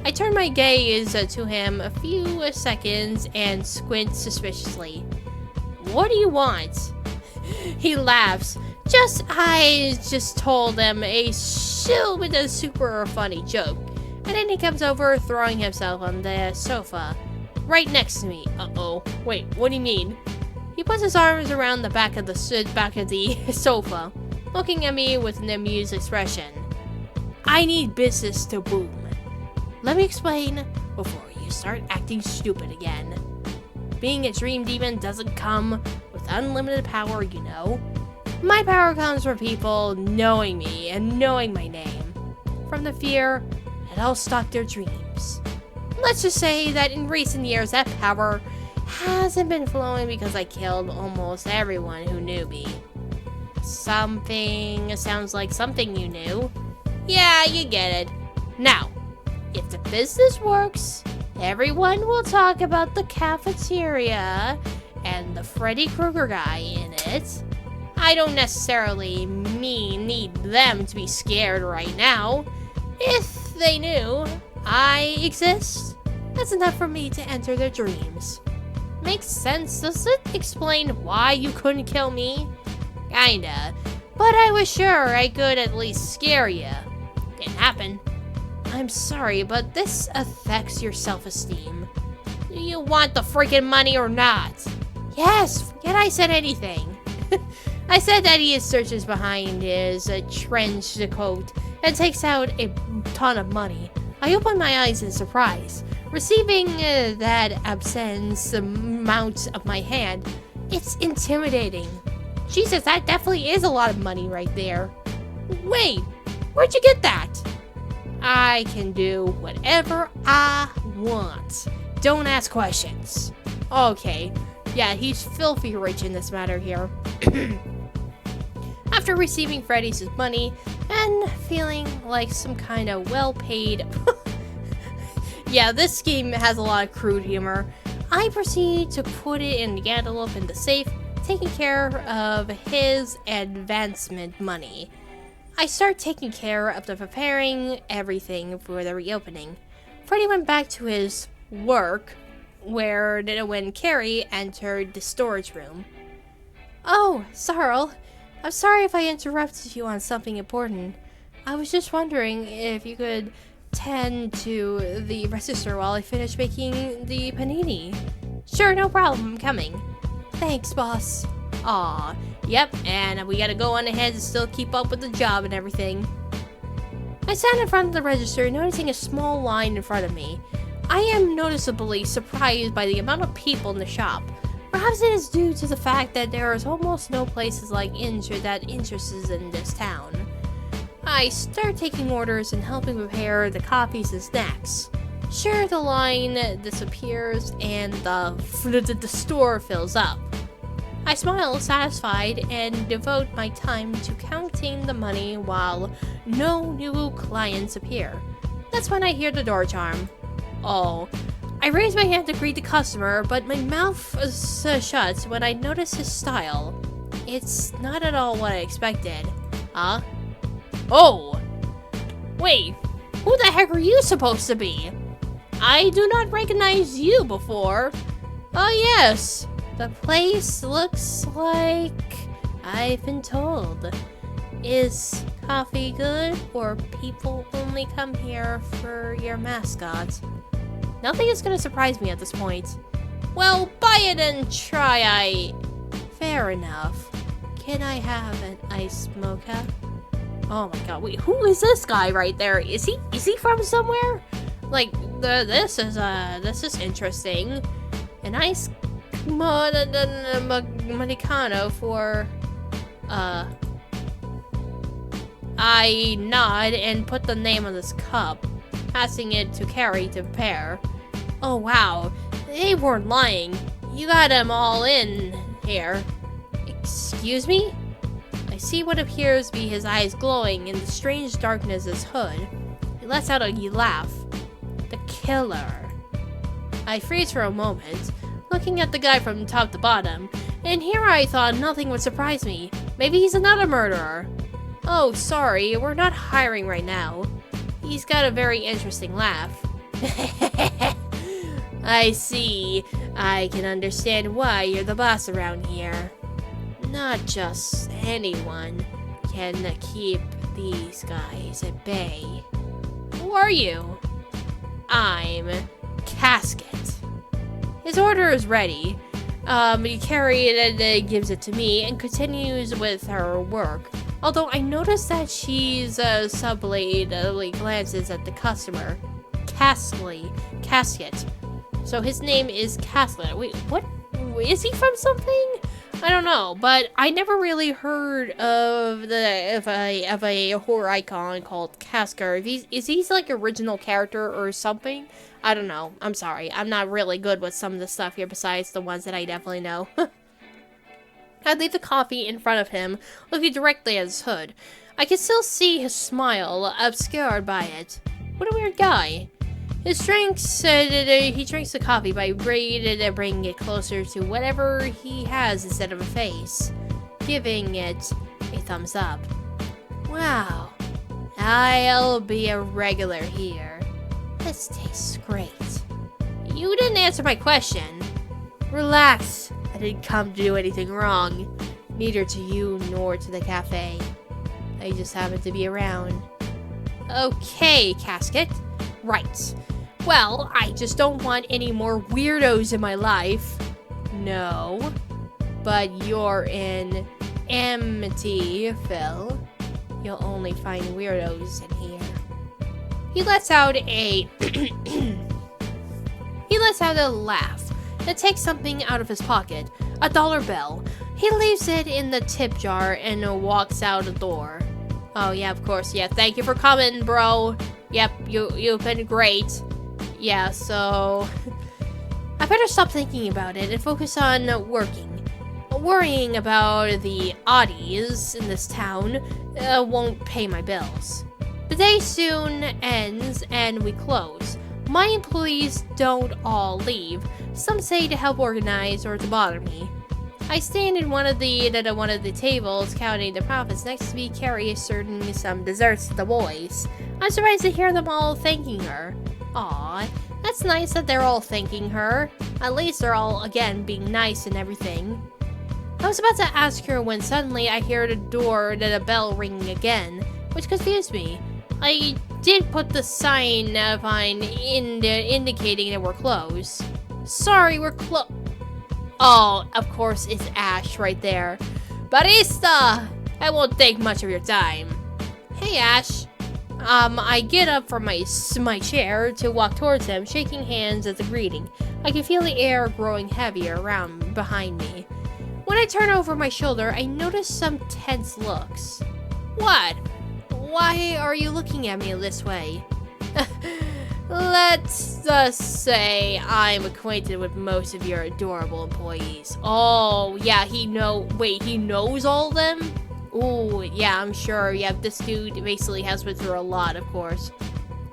I turned my gaze to him a few seconds and squint suspiciously. What do you want? He laughs. I just told him a super funny joke. And then he comes over, throwing himself on the sofa, right next to me. Uh-oh. Wait, what do you mean? He puts his arms around the back of the sofa, looking at me with an amused expression. I need business to boom. Let me explain before you start acting stupid again. Being a dream demon doesn't come with unlimited power, you know. My power comes from people knowing me and knowing my name. From the fear that I'll stalk their dreams. Let's just say that in recent years that power hasn't been flowing because I killed almost everyone who knew me. Something sounds like something you knew. Yeah, you get it. Now, if the business works, everyone will talk about the cafeteria and the Freddy Krueger guy in it. I don't necessarily need them to be scared right now. If they knew I exist, that's enough for me to enter their dreams. Makes sense, does it? Explain why you couldn't kill me? Kinda. But I was sure I could at least scare you. Didn't happen. I'm sorry, but this affects your self-esteem. Do you want the freaking money or not? Yes, forget I said anything. I said that he searches behind his trench coat and takes out a ton of money. I open my eyes in surprise, receiving that absence amount of my hand. It's intimidating. Jesus, that definitely is a lot of money right there. Wait, where'd you get that? I can do whatever I want. Don't ask questions. Okay, Yeah, he's filthy rich in this matter here. After receiving Freddy's money and feeling like some kind of well-paid... Yeah, this game has a lot of crude humor. I proceed to put it in the envelope in the safe, taking care of his advancement money. I start taking care of the preparing everything for the reopening. Freddy went back to his work, when Carrie entered the storage room. Oh, Sarl, I'm sorry if I interrupted you on something important. I was just wondering if you could tend to the register while I finish making the panini. Sure, no problem, I'm coming. Thanks, boss. Aw, yep, and we gotta go on ahead and still keep up with the job and everything. I stand in front of the register, noticing a small line in front of me. I am noticeably surprised by the amount of people in the shop. Perhaps it is due to the fact that there is almost no places like that interests in this town. I start taking orders and helping prepare the coffees and snacks. Sure, the line disappears and the store fills up. I smile satisfied and devote my time to counting the money while no new clients appear. That's when I hear the door charm. Oh, I raise my hand to greet the customer, but my mouth shuts when I notice his style. It's not at all what I expected. Huh? Oh! Wait, who the heck are you supposed to be? I do not recognize you before. Oh yes, the place looks like I've been told. Is coffee good, or people only come here for your mascot? Nothing is gonna surprise me at this point. Well, buy it and try. Fair enough. Can I have an iced mocha? Oh my god, wait, who is this guy right there? Is he from somewhere? Like, this is interesting. An iced Americano for, I nod and put the name on this cup, passing it to Carrie to prepare. Oh wow, they weren't lying. You got them all in here. Excuse me? I see what appears to be his eyes glowing in the strange darkness of his hood. He lets out a laugh. The killer. I freeze for a moment, looking at the guy from top to bottom, and here I thought nothing would surprise me. Maybe he's another murderer. Oh, sorry, we're not hiring right now. He's got a very interesting laugh. I see. I can understand why you're the boss around here. Not just anyone can keep these guys at bay. Who are you? I'm Casket. His order is ready. He carries it and gives it to me and continues with her work. Although I notice that she's subtly glances at the customer. Casket. So his name is Casket. Wait, what? Is he from something? I don't know, but I never really heard of a horror icon called Casket. Is he like original character or something? I don't know. I'm sorry. I'm not really good with some of the stuff here besides the ones that I definitely know. I leave the coffee in front of him, looking directly at his hood. I can still see his smile, obscured by it. What a weird guy. He drinks the coffee by bringing it closer to whatever he has instead of a face, giving it a thumbs up. Wow, I'll be a regular here. This tastes great. You didn't answer my question. Relax, I didn't come to do anything wrong. Neither to you nor to the cafe. I just happened to be around. Okay, Casket. Right. Well, I just don't want any more weirdos in my life. No. But you're in Amityville. You'll only find weirdos in here. He lets out a laugh and takes something out of his pocket, a dollar bill. He leaves it in the tip jar and walks out the door. Oh yeah, of course. Yeah, thank you for coming, bro. Yep, you've been great. Yeah, so I better stop thinking about it and focus on working. Worrying about the oddies in this town won't pay my bills. The day soon ends and we close. My employees don't all leave. Some say to help organize or to bother me. I stand in one of the tables counting the profits. Next to me, Carrie is serving some desserts to the boys. I'm surprised to hear them all thanking her. Aw, that's nice that they're all thanking her. At least they're all, again, being nice and everything. I was about to ask her when suddenly I hear the bell ringing again, which confused me. I did put the sign indicating that we're closed. Sorry, we're closed. Oh, of course, it's Ash right there. Barista! I won't take much of your time. Hey, Ash. I get up from my chair to walk towards him, shaking hands as a greeting. I can feel the air growing heavier around behind me. When I turn over my shoulder, I notice some tense looks. What? Why are you looking at me this way? Let's just say I'm acquainted with most of your adorable employees. Oh, yeah, he knows all of them? Ooh, yeah, I'm sure. Yeah, this dude basically has been through a lot, of course.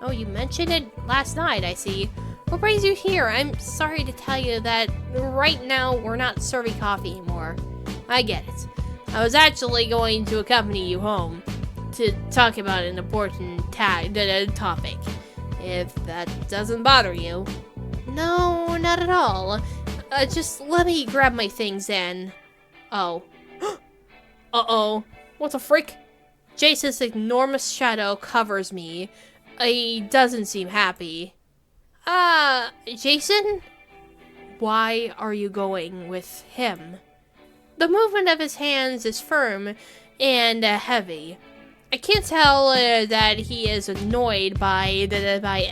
Oh, you mentioned it last night, I see. What brings you here? I'm sorry to tell you that right now we're not serving coffee anymore. I get it. I was actually going to accompany you home to talk about an important topic. If that doesn't bother you. No, not at all. Just let me grab my things and... Oh. Uh-oh. What the frick? Jason's enormous shadow covers me. He doesn't seem happy. Jason? Why are you going with him? The movement of his hands is firm and heavy. I can't tell that he is annoyed by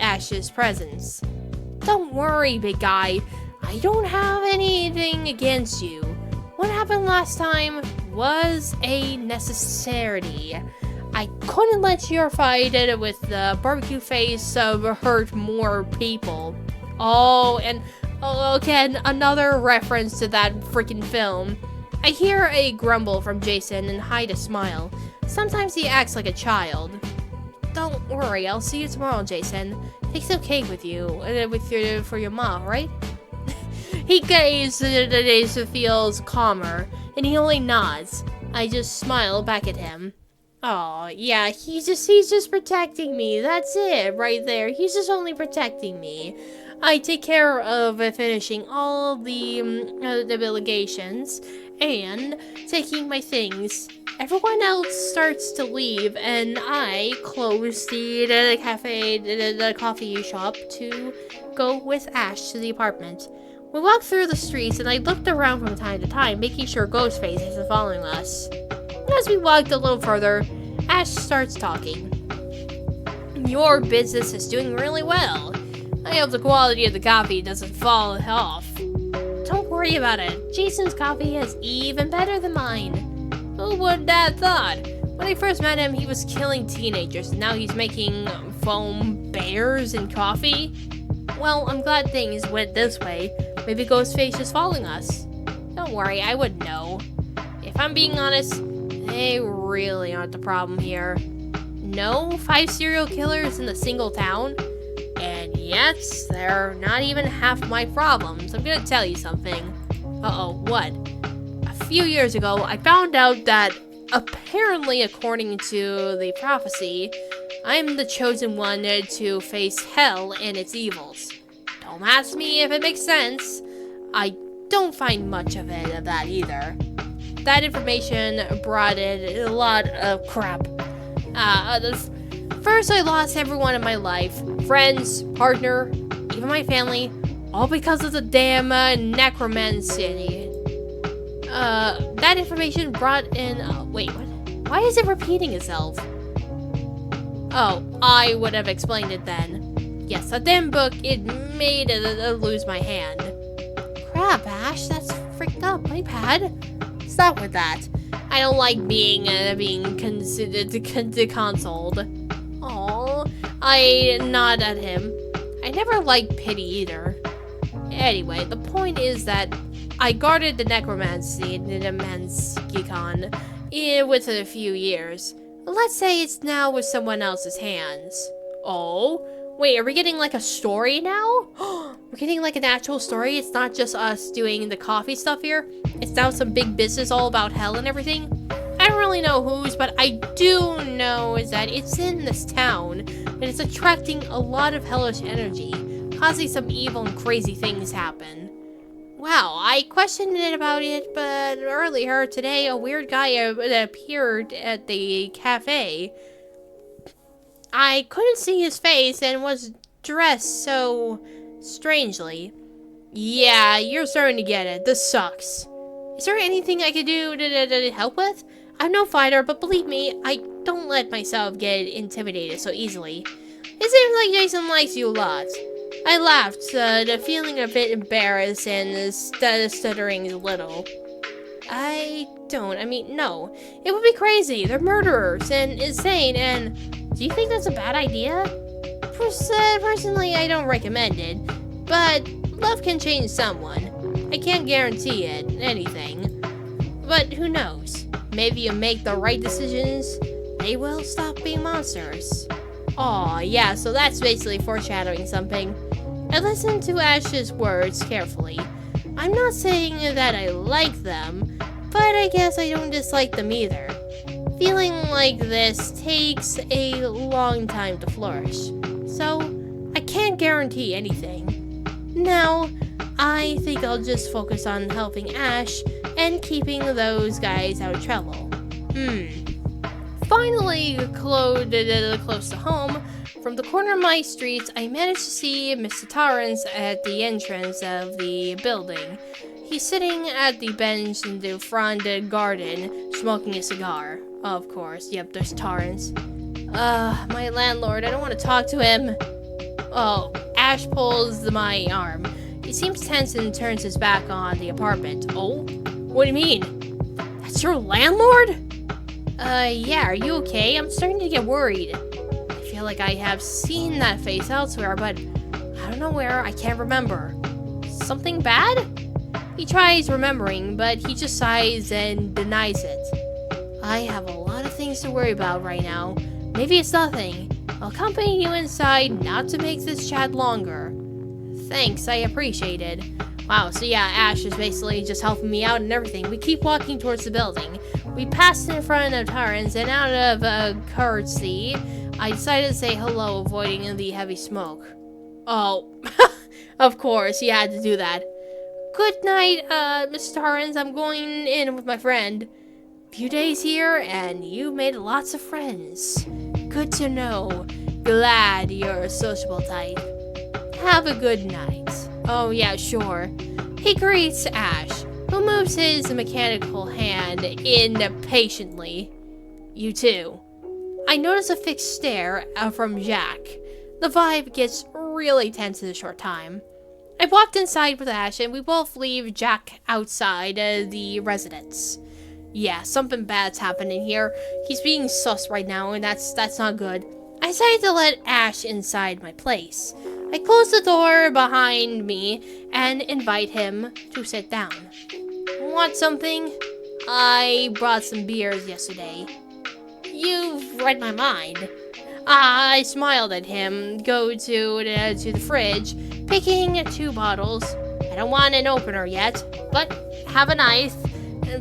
Ash's presence. Don't worry, big guy. I don't have anything against you. What happened last time was a necessity. I couldn't let your fight with the barbecue face hurt more people. Oh, and again, another reference to that freaking film. I hear a grumble from Jason and hide a smile. Sometimes he acts like a child. Don't worry, I'll see you tomorrow, Jason. Take some cake with you, for your mom, right? He feels calmer, and he only nods. I just smile back at him. Oh, yeah, he's just protecting me. That's it, right there. He's just only protecting me. I take care of finishing all the obligations and taking my things. Everyone else starts to leave, and I close the cafe, the coffee shop to go with Ash to the apartment. We walked through the streets, and I looked around from time to time, making sure Ghostface isn't following us. As we walked a little further, Ash starts talking. Your business is doing really well. I hope the quality of the coffee doesn't fall off. Don't worry about it. Jason's coffee is even better than mine. Who would have thought? When I first met him, he was killing teenagers, and now he's making foam bears and coffee? Well, I'm glad things went this way. Maybe Ghostface is following us. Don't worry, I would know. If I'm being honest, they really aren't the problem here. No 5 serial killers in a single town? And yet, they're not even half my problems. I'm gonna tell you something. Uh-oh, what? A few years ago, I found out that, apparently according to the prophecy, I'm the chosen one to face hell and its evils. Don't ask me if it makes sense. I don't find much of that either. That information brought in a lot of crap. First, I lost everyone in my life. Friends, partner, even my family. All because of the damn necromancy. That information brought in... wait, what? Why is it repeating itself? Oh, I would have explained it then. Yes, that damn book, it made it lose my hand. Crap, Ash, that's freaked up. My bad. Stop with that. I don't like being considered consoled. Aw, I nod at him. I never liked pity either. Anyway, the point is that I guarded the necromancy with a few years. Let's say it's now with someone else's hands. Oh? Wait, are we getting like a story now? We're getting like an actual story? It's not just us doing the coffee stuff here? It's now some big business all about hell and everything? I don't really know whose, but I do know is that it's in this town, and it's attracting a lot of hellish energy, causing some evil and crazy things happen. Wow, I questioned it about it, but earlier today a weird guy appeared at the cafe. I couldn't see his face and was dressed so strangely. Yeah, you're starting to get it. This sucks. Is there anything I could do to help with? I'm no fighter, but believe me, I don't let myself get intimidated so easily. It seems like Jason likes you a lot. I laughed, feeling a bit embarrassed and stuttering a little. No. It would be crazy. They're murderers and insane, and do you think that's a bad idea? Personally, I don't recommend it, but love can change someone. I can't guarantee anything, but who knows? Maybe you make the right decisions, they will stop being monsters. Aw, yeah, so that's basically foreshadowing something. I listened to Ash's words carefully. I'm not saying that I like them, but I guess I don't dislike them either. Feeling like this takes a long time to flourish, so I can't guarantee anything. Now, I think I'll just focus on helping Ash and keeping those guys out of trouble. Finally, close to home, from the corner of my street, I managed to see Mr. Torrance at the entrance of the building. He's sitting at the bench in the front garden, smoking a cigar. Of course, yep, there's Torrance. My landlord, I don't want to talk to him. Oh, Ash pulls my arm. He seems tense and turns his back on the apartment. Oh? What do you mean? That's your landlord? Yeah, are you okay? I'm starting to get worried. I feel like I have seen that face elsewhere, but I don't know where. I can't remember. Something bad? He tries remembering, but he just sighs and denies it. I have a lot of things to worry about right now. Maybe it's nothing. I'll accompany you inside, not to make this chat longer. Thanks, I appreciate it. Wow, so yeah, Ash is basically just helping me out and everything. We keep walking towards the building. We passed in front of Torrance, and out of courtesy, I decided to say hello, avoiding the heavy smoke. Oh, of course, you had to do that. Good night, Mr. Torrance. I'm going in with my friend. Few days here, and you made lots of friends. Good to know. Glad you're a sociable type. Have a good night. Oh, yeah, sure. He greets Ash, who moves his mechanical hand impatiently. You too. I notice a fixed stare from Jack. The vibe gets really tense in a short time. I walked inside with Ash, and we both leave Jack outside the residence. Yeah, something bad's happening here. He's being sus right now, and that's not good. I decided to let Ash inside my place. I close the door behind me and invite him to sit down. Want something? I brought some beers yesterday. You've read my mind. I smiled at him, go to the fridge, picking 2 bottles. I don't want an opener yet, but have a knife.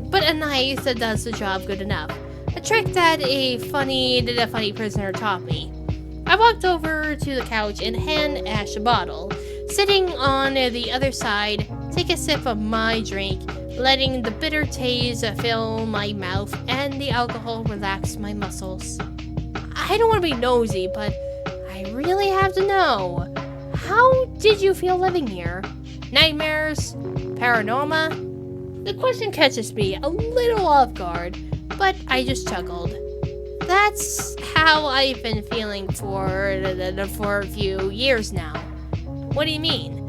But a knife that does the job good enough. A trick that a funny prisoner taught me. I walked over to the couch and hand Ash a bottle. Sitting on the other side, take a sip of my drink, letting the bitter taste fill my mouth and the alcohol relax my muscles. I don't want to be nosy, but I really have to know. How did you feel living here? Nightmares? Paranorma? The question catches me a little off guard, but I just chuckled. That's how I've been feeling for a few years now. What do you mean?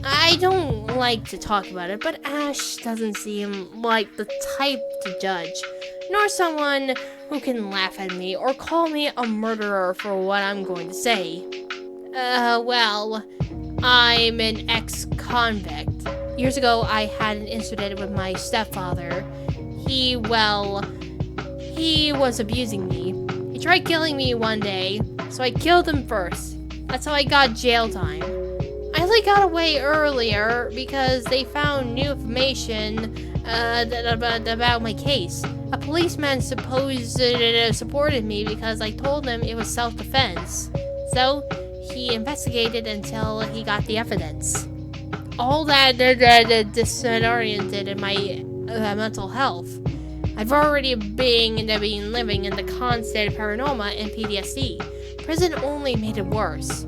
I don't like to talk about it, but Ash doesn't seem like the type to judge, nor someone who can laugh at me or call me a murderer for what I'm going to say. Well, I'm an ex-convict. Years ago, I had an incident with my stepfather. He was abusing me. He tried killing me one day, so I killed him first. That's how I got jail time. I only got away earlier because they found new information about my case. A policeman supported me because I told him it was self-defense. So, he investigated until he got the evidence. All that disoriented in my mental health. I've already been living in the constant paranoia and PTSD. Prison only made it worse.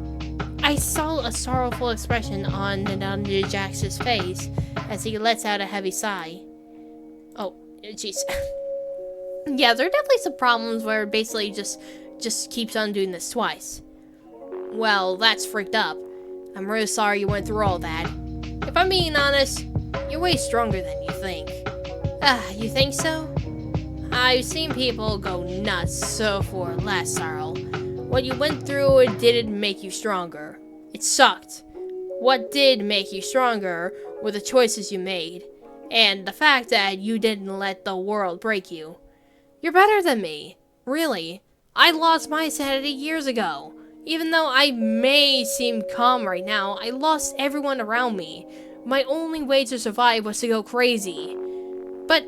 I saw a sorrowful expression on Jax's face as he lets out a heavy sigh. Oh, jeez. Yeah, there are definitely some problems where it basically just keeps on doing this twice. Well, that's freaked up. I'm really sorry you went through all that. If I'm being honest, you're way stronger than you think. You think so? I've seen people go nuts so for less, Sarl. What you went through didn't make you stronger. It sucked. What did make you stronger were the choices you made, and the fact that you didn't let the world break you. You're better than me. Really. I lost my sanity years ago. Even though I may seem calm right now, I lost everyone around me. My only way to survive was to go crazy. But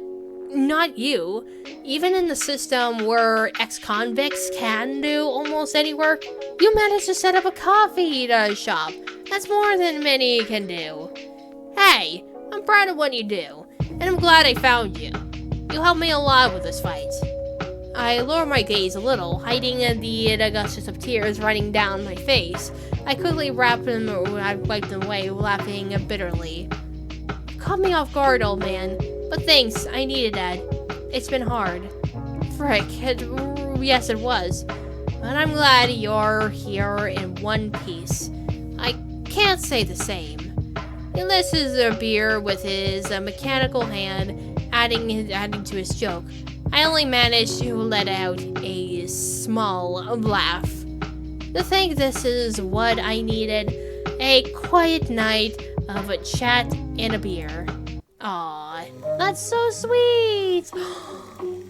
not you. Even in the system where ex-convicts can do almost any work, you managed to set up a coffee shop. That's more than many can do. Hey, I'm proud of what you do, and I'm glad I found you. You helped me a lot with this fight. I lower my gaze a little, hiding the gushers of tears running down my face. I quickly wiped them away, laughing bitterly. You caught me off guard, old man. But thanks, I needed that. It's been hard. Frick, yes it was. But I'm glad you're here in one piece. I can't say the same. He lists his beer with his mechanical hand, adding to his joke. I only managed to let out a small laugh. To think this is what I needed, a quiet night of a chat and a beer. Aw, that's so sweet!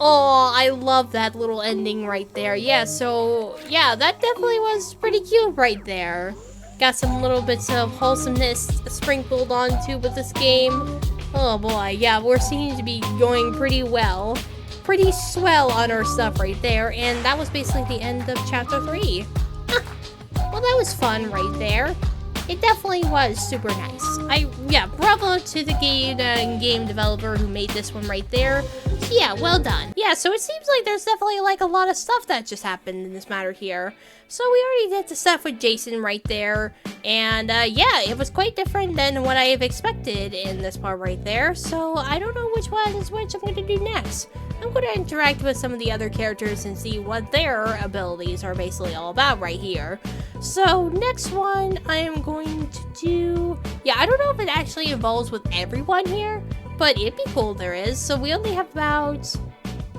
Oh, I love that little ending right there. Yeah, that definitely was pretty cute right there. Got some little bits of wholesomeness sprinkled onto with this game. Oh boy, yeah, we're seeming to be going pretty well. Pretty swell on our stuff right there, and that was basically the end of Chapter 3. Well, that was fun right there. It definitely was super nice. Bravo to the game developer who made this one right there. So yeah, well done. Yeah, so it seems like there's definitely like a lot of stuff that just happened in this matter here. So we already did the stuff with Jason right there. And yeah, it was quite different than what I have expected in this part right there. So I don't know which one is which I'm going to do next. I'm going to interact with some of the other characters and see what their abilities are basically all about right here. So next one I am going to do... Yeah, I don't know if it actually involves with everyone here, but it'd be cool if there is. So we only have about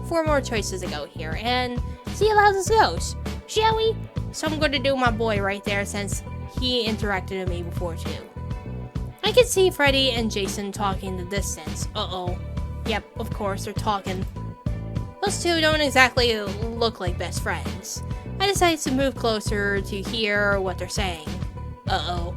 4 more choices to go here, and see how this goes, shall we? So I'm going to do my boy right there since he interacted with me before too. I can see Freddy and Jason talking in the distance. Uh-oh. Yep, of course, they're talking. Those two don't exactly look like best friends. I decided to move closer to hear what they're saying. Uh-oh.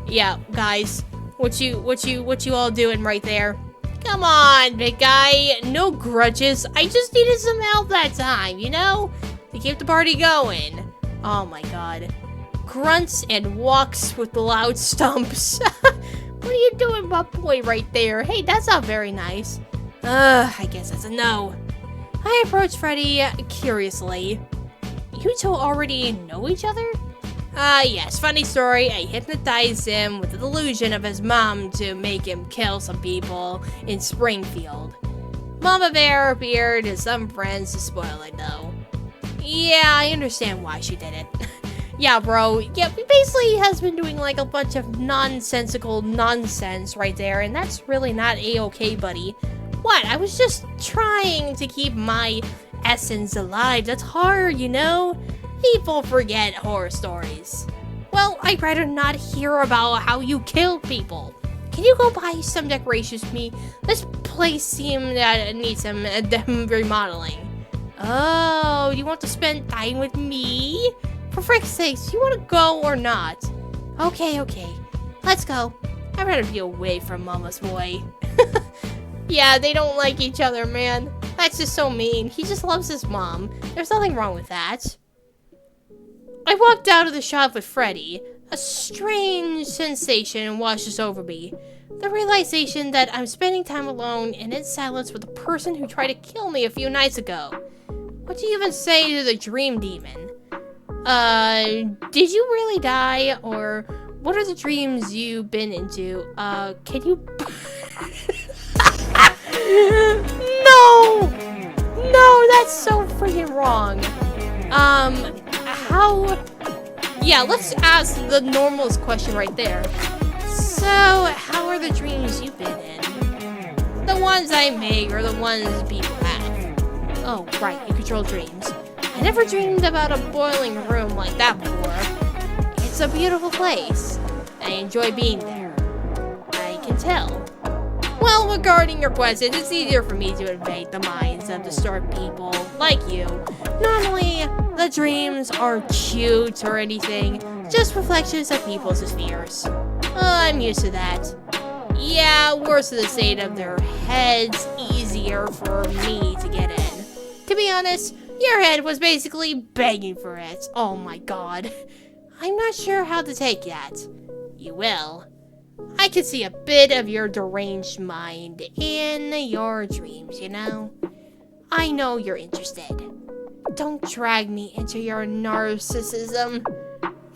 Yeah, guys, what you all doing right there? Come on, big guy. No grudges. I just needed some help that time, you know? To keep the party going. Oh my god. Grunts and walks with loud stumps. What are you doing, my boy, right there? Hey, that's not very nice. I guess that's a no. I approached Freddy curiously. You two already know each other? Yes, funny story. I hypnotized him with the delusion of his mom to make him kill some people in Springfield. Mama Bear appeared as some friends to spoil it, though. Yeah, I understand why she did it. Yeah, bro. Yeah, he basically has been doing like a bunch of nonsensical nonsense right there, and that's really not a-okay, buddy. What? I was just trying to keep my essence alive. That's hard, you know? People forget horror stories. Well, I'd rather not hear about how you killed people. Can you go buy some decorations for me? This place seems that it needs some remodeling. Oh, you want to spend time with me? For frick's sakes, you want to go or not? Okay. Let's go. I'd rather be away from Mama's boy. Yeah, they don't like each other, man. That's just so mean. He just loves his mom. There's nothing wrong with that. I walked out of the shop with Freddy. A strange sensation washes over me. The realization that I'm spending time alone and in silence with the person who tried to kill me a few nights ago. What do you even say to the dream demon? Did you really die? Or what are the dreams you've been into? Can you... No, that's so freaking wrong. Yeah, let's ask the normalest question right there. So, how are the dreams you've been in? The ones I make or the ones people have? Oh, right, you control dreams. I never dreamed about a boiling room like that before. It's a beautiful place. I enjoy being there. I can tell. Well, regarding your question, it's easier for me to invade the minds of disturbed people like you. Normally, the dreams aren't cute or anything, just reflections of people's fears. I'm used to that. Yeah, worse of the state of their heads, easier for me to get in. To be honest, your head was basically begging for it. Oh my god. I'm not sure how to take that. You will. I can see a bit of your deranged mind in your dreams, you know? I know you're interested. Don't drag me into your narcissism.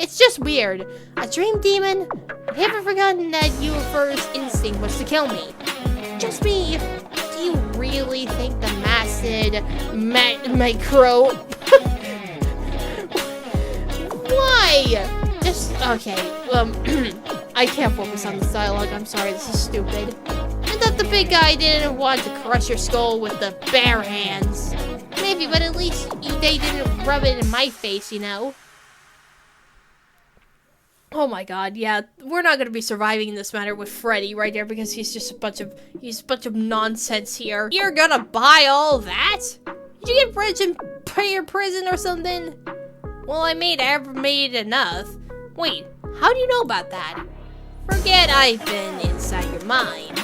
It's just weird. A dream demon? I haven't forgotten that your first instinct was to kill me. Just me. Do you really think the micro... Why? Just, okay, I can't focus on this dialogue, I'm sorry, this is stupid. I thought the big guy didn't want to crush your skull with the bare hands. Maybe, but at least they didn't rub it in my face, you know? Oh my god, yeah, we're not gonna be surviving in this matter with Freddy right there because he's just a bunch of nonsense here. You're gonna buy all that? Did you get rich and pay your prison or something? Well, I ever made enough. Wait, how do you know about that? Forget I've been inside your mind.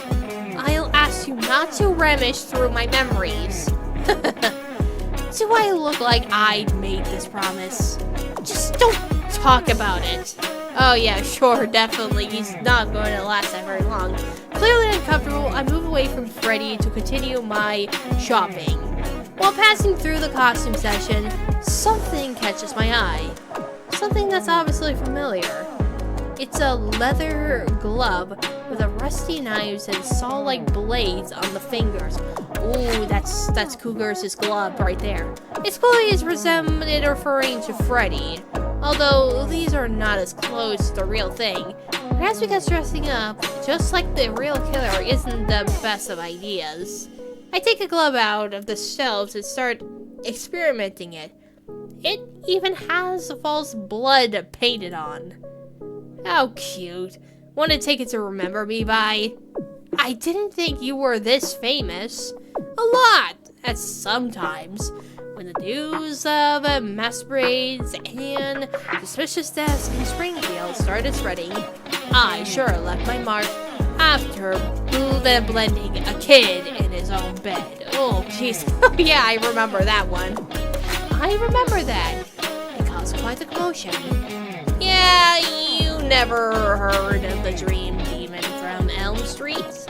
I'll ask you not to rummage through my memories. Do I look like I made this promise? Just don't talk about it. Oh yeah, sure, definitely. He's not going to last that very long. Clearly uncomfortable, I move away from Freddy to continue my shopping. While passing through the costume section, something catches my eye. Something that's obviously familiar. It's a leather glove with a rusty knives and saw-like blades on the fingers. Ooh, that's Cougar's glove right there. Its quality is resembling referring to Freddy, although these are not as close to the real thing. Perhaps because dressing up just like the real killer isn't the best of ideas. I take a glove out of the shelves and start experimenting it. It even has false blood painted on. How cute. Want to take it to remember me by? I didn't think you were this famous. A lot, at sometimes. When the news of masquerades and suspicious deaths in Springfield started spreading, I sure left my mark after blending a kid in his own bed. Oh, jeez. Yeah, I remember that one. I remember that. It caused quite a commotion. Yeah, you never heard of the dream demon from Elm Street?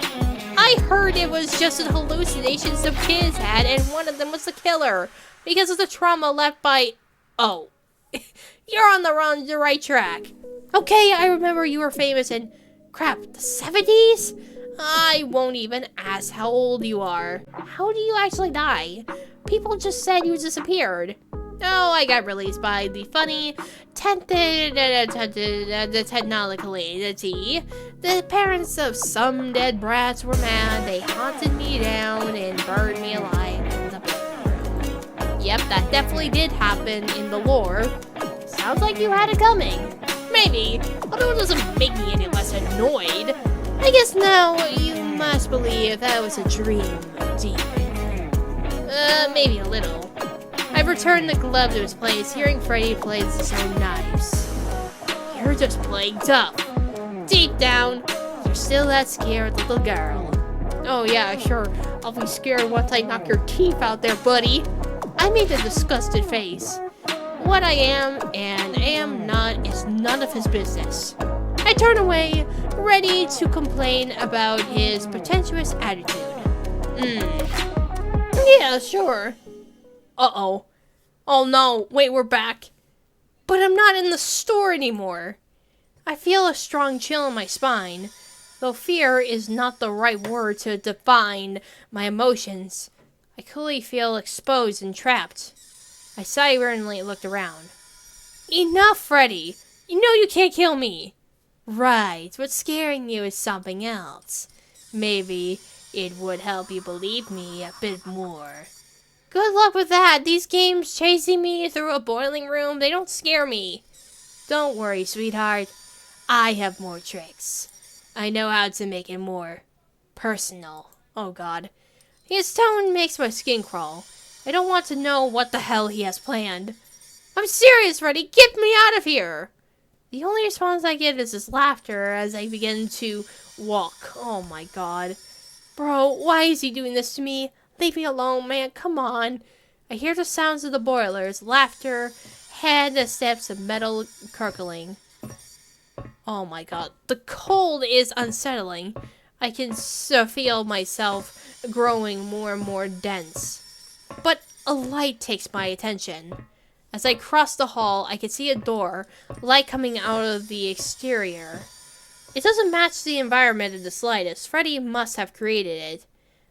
I heard it was just a hallucination some kids had, and one of them was the killer because of the trauma left by... Oh, you're on the right track. Okay, I remember you were famous in... Crap, the 70s? I won't even ask how old you are. How do you actually die? People just said you disappeared. Oh, I got released by the funny technicality. The parents of some dead brats were mad. They hunted me down and burned me alive in the bedroom. Yep, that definitely did happen in the lore. Sounds like you had it coming. maybe, although it doesn't make me any less annoyed. I guess now you must believe that was a dream, demon. Maybe a little. I've returned the glove to its place, hearing Freddy play with his own knives. You're just playing tough. Deep down, you're still that scared little girl. Oh yeah, sure. I'll be scared once I knock your teeth out there, buddy. I made a disgusted face. What I am and am not is none of his business. I turn away, ready to complain about his pretentious attitude. Yeah, sure. Uh-oh. Oh no, wait, we're back. But I'm not in the store anymore. I feel a strong chill in my spine. Though fear is not the right word to define my emotions, I clearly feel exposed and trapped. I silently looked around. Enough, Freddy! You know you can't kill me! Right, what's scaring you is something else. Maybe it would help you believe me a bit more. Good luck with that! These games chasing me through a boiling room, they don't scare me. Don't worry, sweetheart. I have more tricks. I know how to make it more personal. Oh god. His tone makes my skin crawl. I don't want to know what the hell he has planned. I'm serious, Freddy! Get me out of here! The only response I get is his laughter as I begin to walk. Oh my god. Bro, why is he doing this to me? Leave me alone, man. Come on. I hear the sounds of the boilers, laughter, and the steps of metal crackling. Oh my god. The cold is unsettling. I can feel myself growing more and more dense. But a light takes my attention. As I cross the hall, I can see a door, light coming out of the exterior. It doesn't match the environment in the slightest. Freddy must have created it.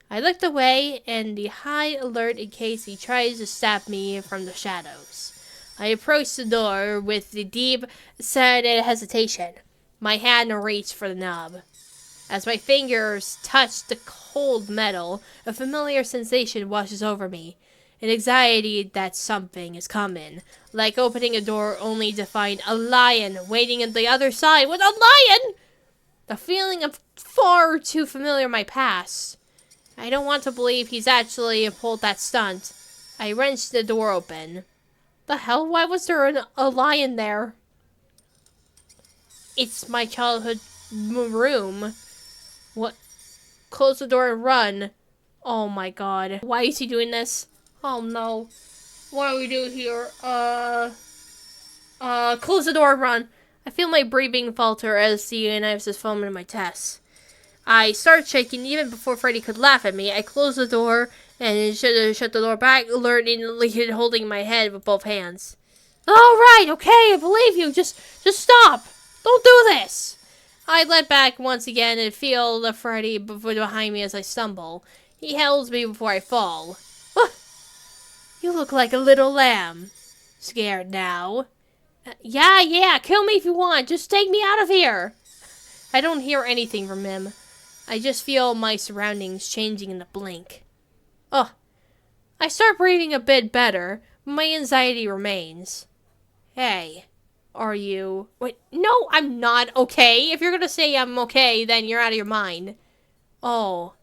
I looked away, and the high alert in case he tries to stab me from the shadows. I approached the door with the deep, sad hesitation. My hand reached for the knob. As my fingers touch the cold metal, a familiar sensation washes over me. An anxiety that something is coming. Like opening a door only to find a lion waiting on the other side with a lion! The feeling of far too familiar in my past. I don't want to believe he's actually pulled that stunt. I wrenched the door open. The hell? Why was there a lion there? It's my childhood room. What? Close the door and run. Oh my god. Why is he doing this? Oh no. What do we do here? Close the door and run. I feel my breathing falter as the knives is foaming in my chest. I start shaking even before Freddy could laugh at me. I close the door and shut the door back, alertingly holding my head with both hands. Alright, okay, I believe you. Just stop. Don't do this. I let back once again and feel the Freddy behind me as I stumble. He holds me before I fall. You look like a little lamb. Scared now? Yeah, kill me if you want. Just take me out of here. I don't hear anything from him. I just feel my surroundings changing in a blink. I start breathing a bit better, but my anxiety remains. Hey, are you... Wait, no, I'm not okay. If you're gonna say I'm okay, then you're out of your mind. Oh,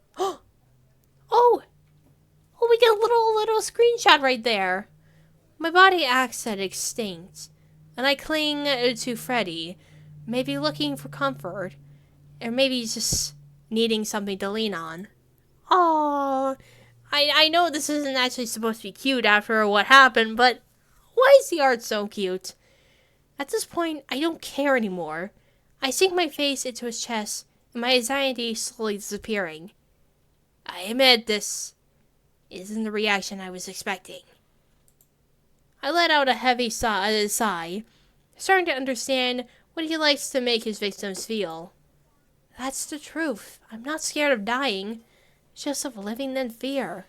we get a little screenshot right there. My body acts at extinct, and I cling to Freddy, maybe looking for comfort, or maybe just needing something to lean on. Oh, I know this isn't actually supposed to be cute after what happened, but why is the art so cute? At this point, I don't care anymore. I sink my face into his chest, and my anxiety slowly disappearing. I admit this isn't the reaction I was expecting. I let out a heavy sigh, starting to understand what he likes to make his victims feel. That's the truth. I'm not scared of dying, just of living in fear.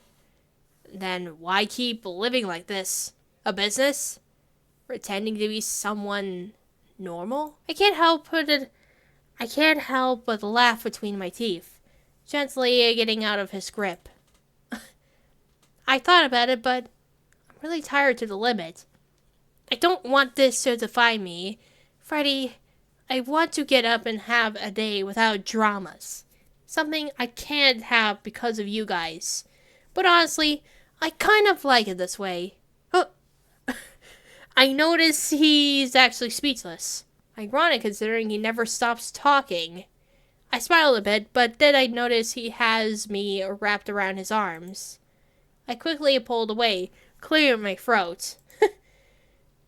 Then why keep living like this? A business? Pretending to be someone normal? I can't help but laugh between my teeth, gently getting out of his grip. I thought about it, but I'm really tired to the limit. I don't want this to define me. Freddy, I want to get up and have a day without dramas. Something I can't have because of you guys. But honestly, I kind of like it this way. Oh, I notice he's actually speechless. Ironic considering he never stops talking. I smiled a bit, but then I notice he has me wrapped around his arms. I quickly pulled away, clearing my throat.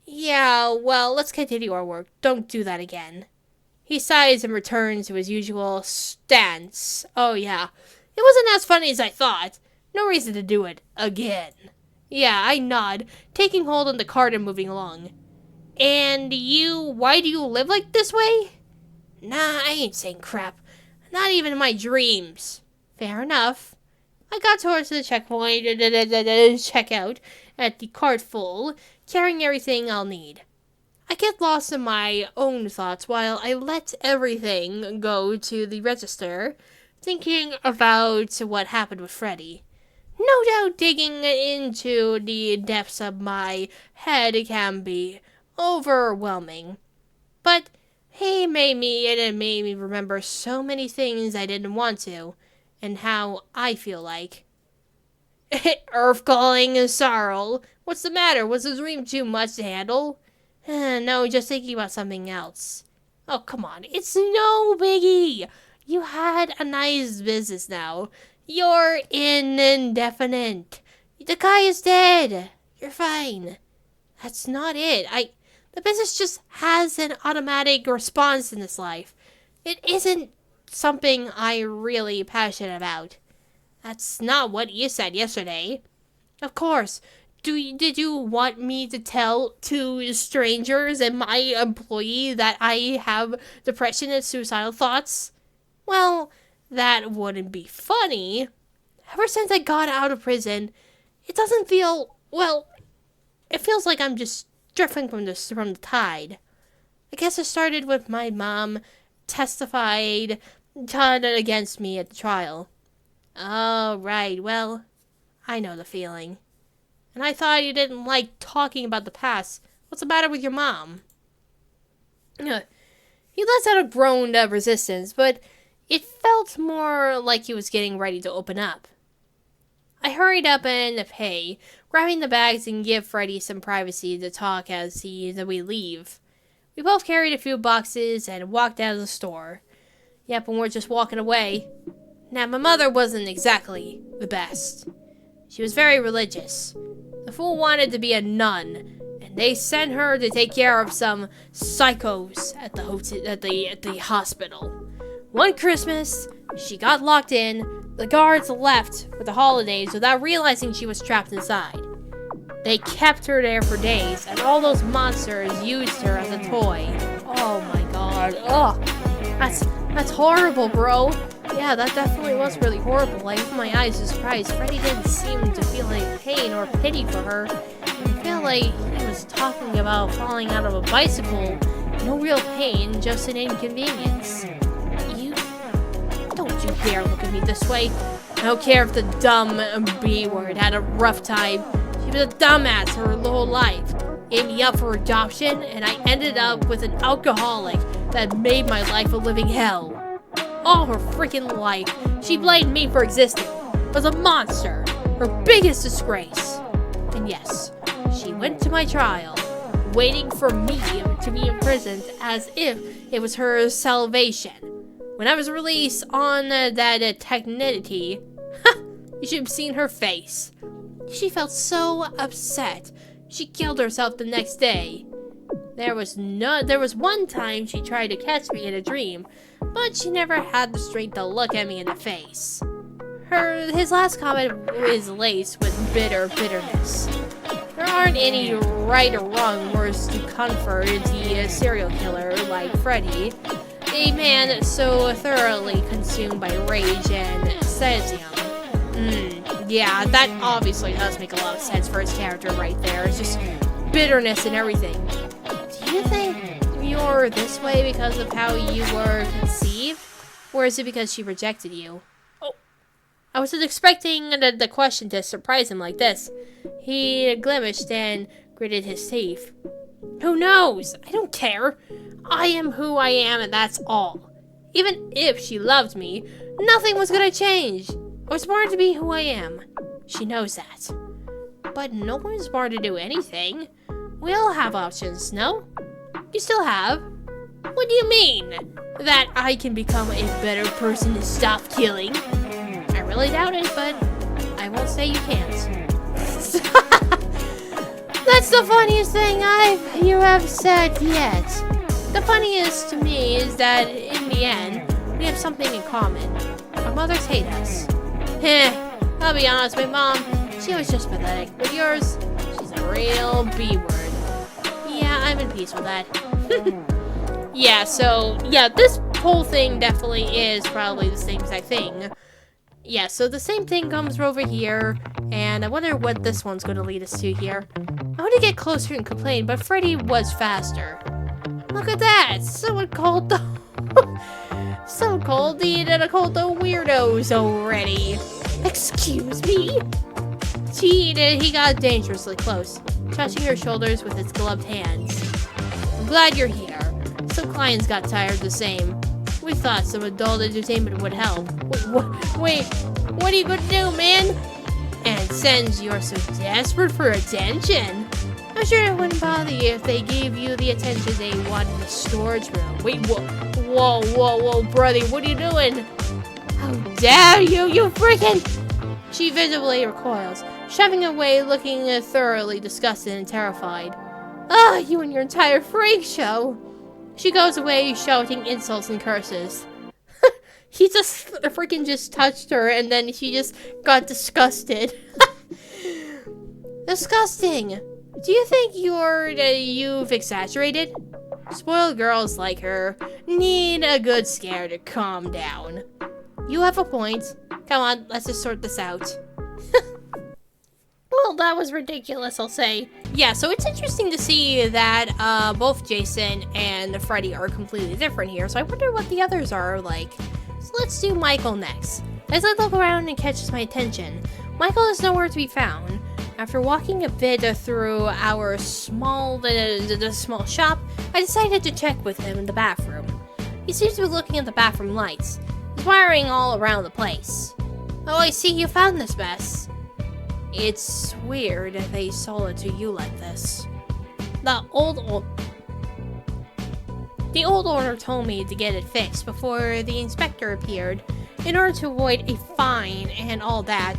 Yeah, well, let's continue our work. Don't do that again. He sighs and returns to his usual stance. Oh yeah, it wasn't as funny as I thought. No reason to do it again. Yeah, I nod, taking hold on the cart and moving along. And why do you live like this way? Nah, I ain't saying crap. Not even in my dreams. Fair enough. I got towards the checkpoint, checkout, at the cart full, carrying everything I'll need. I get lost in my own thoughts while I let everything go to the register, thinking about what happened with Freddy. No doubt digging into the depths of my head can be overwhelming. But it made me remember so many things I didn't want to, and how I feel like. Earth calling sorrow. What's the matter? Was the dream too much to handle? No, just thinking about something else. Oh, come on. It's no biggie. You had a nice business now. You're indefinite. The guy is dead. You're fine. That's not it. The business just has an automatic response in this life. It isn't something I'm really passionate about. That's not what you said yesterday. Of course. Did you want me to tell two strangers and my employee that I have depression and suicidal thoughts? Well, that wouldn't be funny. Ever since I got out of prison, it doesn't feel, well, it feels like I'm just drifting from the tide. I guess it started with my mom testified against me at the trial. Oh, right, well, I know the feeling. And I thought you didn't like talking about the past. What's the matter with your mom? He lets out a groan of resistance, but it felt more like he was getting ready to open up. I hurried up and pay, grabbing the bags and give Freddy some privacy to talk as we leave. We both carried a few boxes and walked out of the store. Yep, and we're just walking away. Now, my mother wasn't exactly the best. She was very religious. The fool wanted to be a nun, and they sent her to take care of some psychos at the hospital. One Christmas, she got locked in. The guards left for the holidays without realizing she was trapped inside. They kept her there for days, and all those monsters used her as a toy. Oh my god. Ugh. That's horrible, bro. Yeah, that definitely was really horrible. I opened my eyes in surprise. Freddy didn't seem to feel any pain or pity for her. I feel like he was talking about falling out of a bicycle. No real pain, just an inconvenience. Don't you dare look at me this way. I don't care if the dumb B-word had a rough time. She was a dumbass her whole life. Gave me up for adoption, and I ended up with an alcoholic that made my life a living hell. All her freaking life, she blamed me for existing. Was a monster. Her biggest disgrace. And yes, she went to my trial, waiting for me to be imprisoned as if it was her salvation. When I was released on that technicality, you should have seen her face. She felt so upset. She killed herself the next day. There was one time she tried to catch me in a dream, but she never had the strength to look at me in the face. His last comment is laced with bitterness. There aren't any right or wrong words to comfort the serial killer like Freddy, a man so thoroughly consumed by rage and sadism. Yeah, that obviously does make a lot of sense for his character right there. It's just bitterness and everything. Do you think you're this way because of how you were conceived? Or is it because she rejected you? Oh, I wasn't expecting the question to surprise him like this. He grimaced and gritted his teeth. Who knows? I don't care. I am who I am and that's all. Even if she loved me, nothing was gonna change. I was born to be who I am. She knows that. But no one's born to do anything. We all have options, no? You still have. What do you mean? That I can become a better person and stop killing? I really doubt it, but I won't say you can't. That's the funniest thing you have said yet. The funniest to me is that in the end, we have something in common. Our mothers hate us. I'll be honest, my mom, she was just pathetic, but yours, she's a real B-word. Yeah, I'm in peace with that. Yeah, so, yeah, this whole thing definitely is probably the same exact thing. Yeah, so the same thing comes over here, and I wonder what this one's going to lead us to here. I want to get closer and complain, but Freddy was faster. Look at that! Someone called the weirdos already. Excuse me? He got dangerously close, touching her shoulders with his gloved hands. I'm glad you're here. Some clients got tired the same. We thought some adult entertainment would help. Wait, what are you gonna do, man? And since you're so desperate for attention, I'm sure it wouldn't bother you if they gave you the attention they want in the storage room. Wait, whoa, brother, what are you doing? How dare you, you freaking... She visibly recoils, shoving away, looking thoroughly disgusted and terrified. You and your entire freak show. She goes away, shouting insults and curses. He just freaking just touched her, and then she just got disgusted. Disgusting. Do you think you've exaggerated? Spoiled girls like her need a good scare to calm down. You have a point. Come on, let's just sort this out. Well, that was ridiculous, I'll say. Yeah, so it's interesting to see that both Jason and Freddy are completely different here, so I wonder what the others are like. So let's do Michael next. As I look around and catches my attention, Michael is nowhere to be found. After walking a bit through our small shop, I decided to check with him in the bathroom. He seems to be looking at the bathroom lights. He's wiring all around the place. Oh, I see you found this mess. It's weird if they sold it to you like this. The old owner told me to get it fixed before the inspector appeared in order to avoid a fine and all that.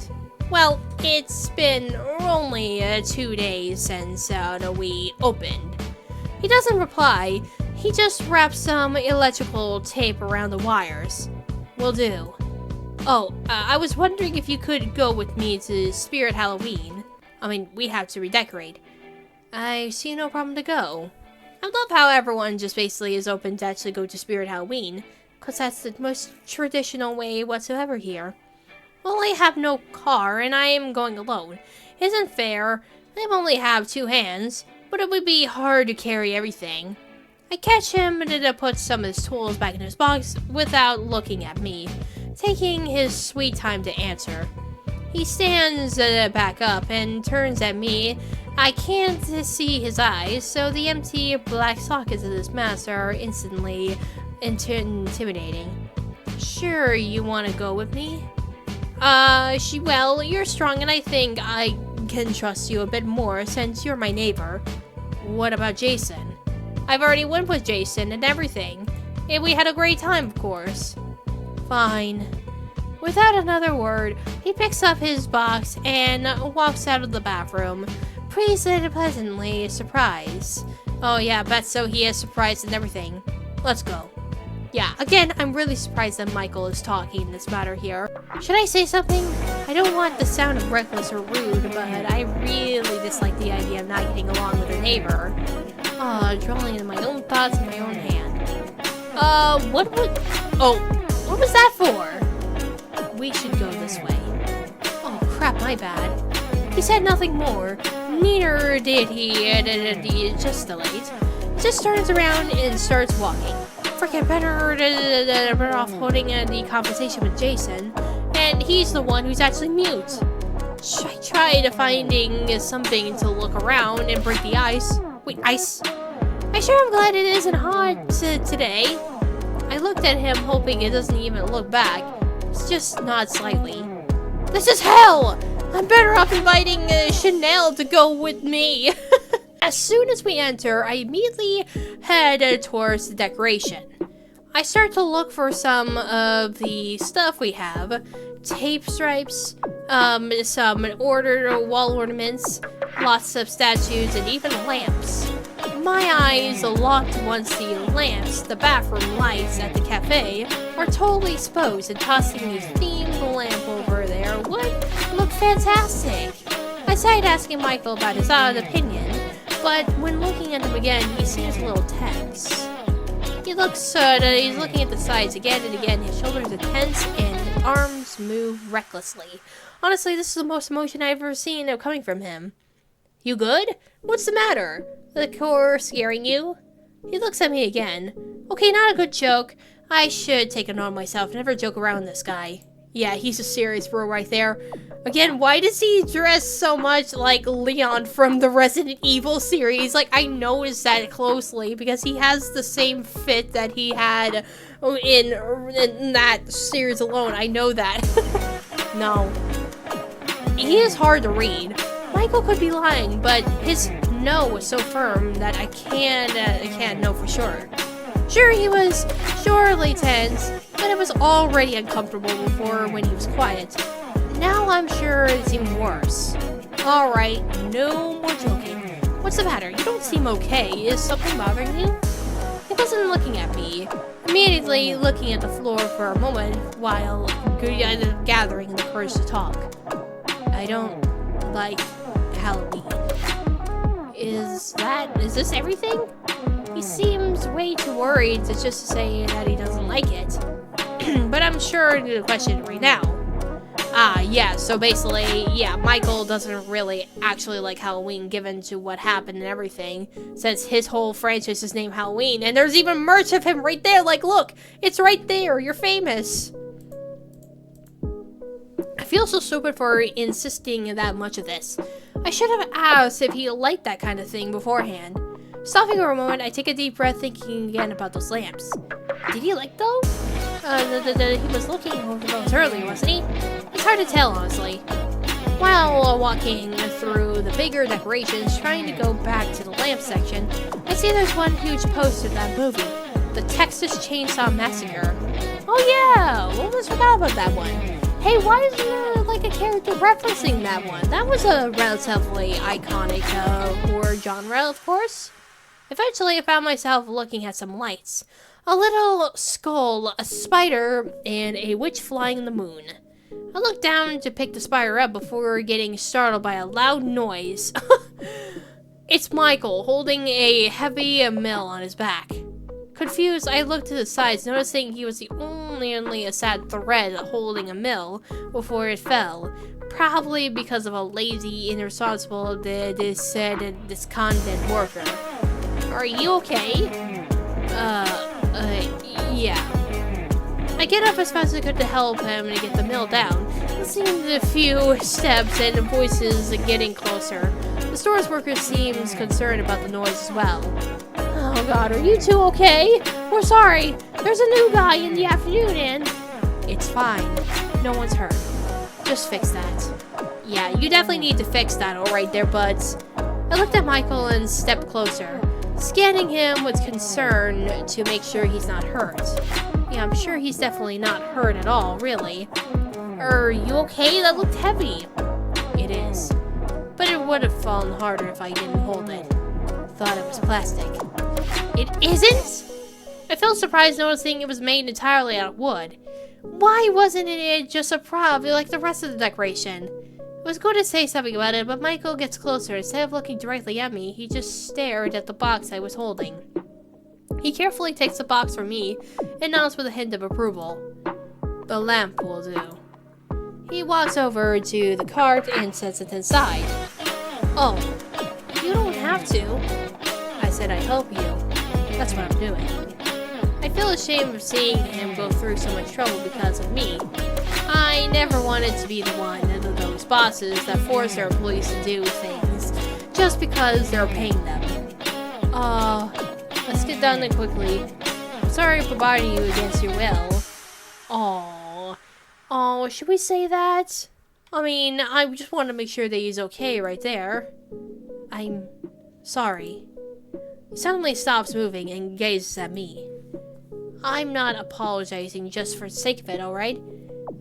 Well, it's been only 2 days since we opened. He doesn't reply. He just wraps some electrical tape around the wires. Will do. Oh, I was wondering if you could go with me to Spirit Halloween. I mean, we have to redecorate. I see no problem to go. I love how everyone just basically is open to actually go to Spirit Halloween, because that's the most traditional way whatsoever here. Well, I have no car, and I am going alone. Isn't fair. I only have 2 hands, but it would be hard to carry everything. I catch him and then put some of his tools back in his box without looking at me, taking his sweet time to answer. He stands back up and turns at me. I can't see his eyes, so the empty black sockets of his mask are instantly intimidating. Sure, you want to go with me? Well, you're strong and I think I can trust you a bit more since you're my neighbor. What about Jason? I've already went with Jason and everything. And we had a great time, of course. Fine. Without another word, he picks up his box and walks out of the bathroom, pleasantly surprised. Oh yeah, bet so he is surprised and everything. Let's go. Yeah, again, I'm really surprised that Michael is talking in this matter here. Should I say something? I don't want the sound of reckless or rude, but I really dislike the idea of not getting along with a neighbor. Drawing in my own thoughts in my own hand. What was that for? We should go this way. Oh, crap, my bad. He said nothing more. Neither did he gesticulate. He just turns around and starts walking. Freaking better off holding the conversation with Jason, and he's the one who's actually mute. I tried finding something to look around and break the ice. Wait, I sure am glad it isn't hot today. I looked at him, hoping it doesn't even look back. It's just not slightly. This is hell! I'm better off inviting Chanel to go with me. As soon as we enter, I immediately head towards the decoration. I start to look for some of the stuff we have. Tape stripes, some ordered wall ornaments, lots of statues, and even lamps. My eyes locked once the lamps, the bathroom lights at the cafe, are totally exposed, and tossing the themed lamp over there would look fantastic. I started asking Michael about his odd opinion, but when looking at him again, he seems a little tense. He's looking at the sides again and again. His shoulders are tense and his arms move recklessly. Honestly, this is the most emotion I've ever seen coming from him. You good? What's the matter? The core scaring you? He looks at me again. Okay, not a good joke. I should take it on myself. Never joke around this guy. Yeah, he's a serious bro right there. Again, why does he dress so much like Leon from the Resident Evil series? Like, I noticed that closely because he has the same fit that he had in that series alone. I know that. No. He is hard to read. Michael could be lying, but his no was so firm that I can't know for sure. Sure, he was surely tense, but it was already uncomfortable before when he was quiet. Now I'm sure it's even worse. Alright, no more joking. What's the matter? You don't seem okay. Is something bothering you? He wasn't looking at me, immediately looking at the floor for a moment while gathering the courage to talk. I don't like Halloween. Is this everything? He seems way too worried to just say that he doesn't like it. But I'm sure the question right now. Yeah, so basically, yeah, Michael doesn't really actually like Halloween given to what happened and everything, since his whole franchise is named Halloween, and there's even merch of him right there, like, look, it's right there, you're famous. I feel so stupid for insisting that much of this. I should have asked if he liked that kind of thing beforehand. Stopping for a moment, I take a deep breath, thinking again about those lamps. Did he like those? He was looking over those earlier, wasn't he? It's hard to tell, honestly. While walking through the bigger decorations, trying to go back to the lamp section, I see there's one huge poster of that movie, the Texas Chainsaw Massacre. Oh yeah, almost forgot about that one. Hey, why is there like a character referencing that one? That was a relatively iconic horror genre, of course. Eventually, I found myself looking at some lights. A little skull, a spider, and a witch flying in the moon. I looked down to pick the spider up before getting startled by a loud noise. It's Michael, holding a heavy mill on his back. Confused, I looked to the sides, noticing he was the only a sad thread holding a mill before it fell. Probably because of a lazy, irresponsible, discontent worker. Are you okay? Yeah. I get up as fast as I could to help him to get the mill down, listening to a few steps and voices getting closer. The store's worker seems concerned about the noise as well. Oh god, are you two okay? We're sorry. There's a new guy in the afternoon and... It's fine. No one's hurt. Just fix that. Yeah, you definitely need to fix that alright there, buds. I looked at Michael and stepped closer, scanning him with concern to make sure he's not hurt. Yeah, I'm sure he's definitely not hurt at all, really. Are you okay? That looked heavy. It is. But it would have fallen harder if I didn't hold it. Thought it was plastic. It isn't? I felt surprised noticing it was made entirely out of wood. Why wasn't it just a prop like the rest of the decoration? I was going to say something about it, but Michael gets closer. Instead of looking directly at me, he just stared at the box I was holding. He carefully takes the box from me and nods with a hint of approval. The lamp will do. He walks over to the cart and sets it inside. Oh, you don't have to. I said I'd help you. That's what I'm doing. I feel ashamed of seeing him go through so much trouble because of me. I never wanted to be the one of those bosses that force their employees to do things just because they're paying them. Let's get done quickly. Sorry for bothering you against your will. Oh, should we say that? I mean, I just want to make sure that he's okay right there. I'm sorry. He suddenly stops moving and gazes at me. I'm not apologizing just for the sake of it, alright?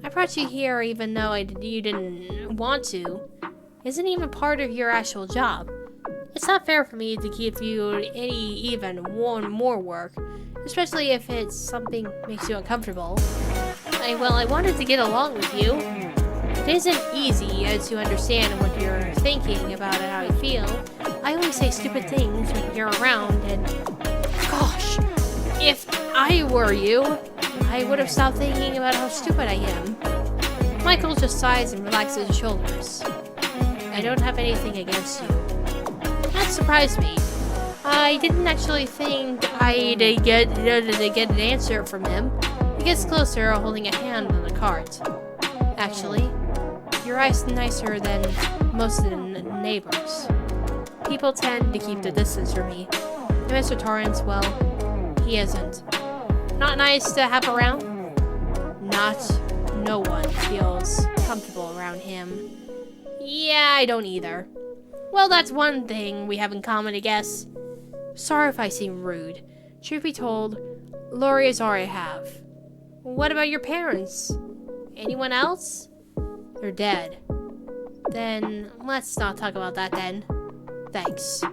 I brought you here even though you didn't want to. It isn't even part of your actual job. It's not fair for me to give you even one more work, especially if it's something makes you uncomfortable. I wanted to get along with you. It isn't easy to understand what you're thinking about and how you feel. I always say stupid things when you're around, and gosh, if I were you, I would have stopped thinking about how stupid I am. Michael just sighs and relaxes his shoulders. I don't have anything against you. That surprised me. I didn't actually think I'd get an answer from him. He gets closer, holding a hand on the cart. Actually, your eyes nicer than most of the neighbors. People tend to keep the distance from me. And Mr. Torrance, well, he isn't. Not nice to have around. No one feels comfortable around him. Yeah, I don't either. Well, that's one thing we have in common, I guess. Sorry if I seem rude. Truth be told, Lori is all I have. What about your parents? Anyone else? They're dead. Then, let's not talk about that then. Thanks.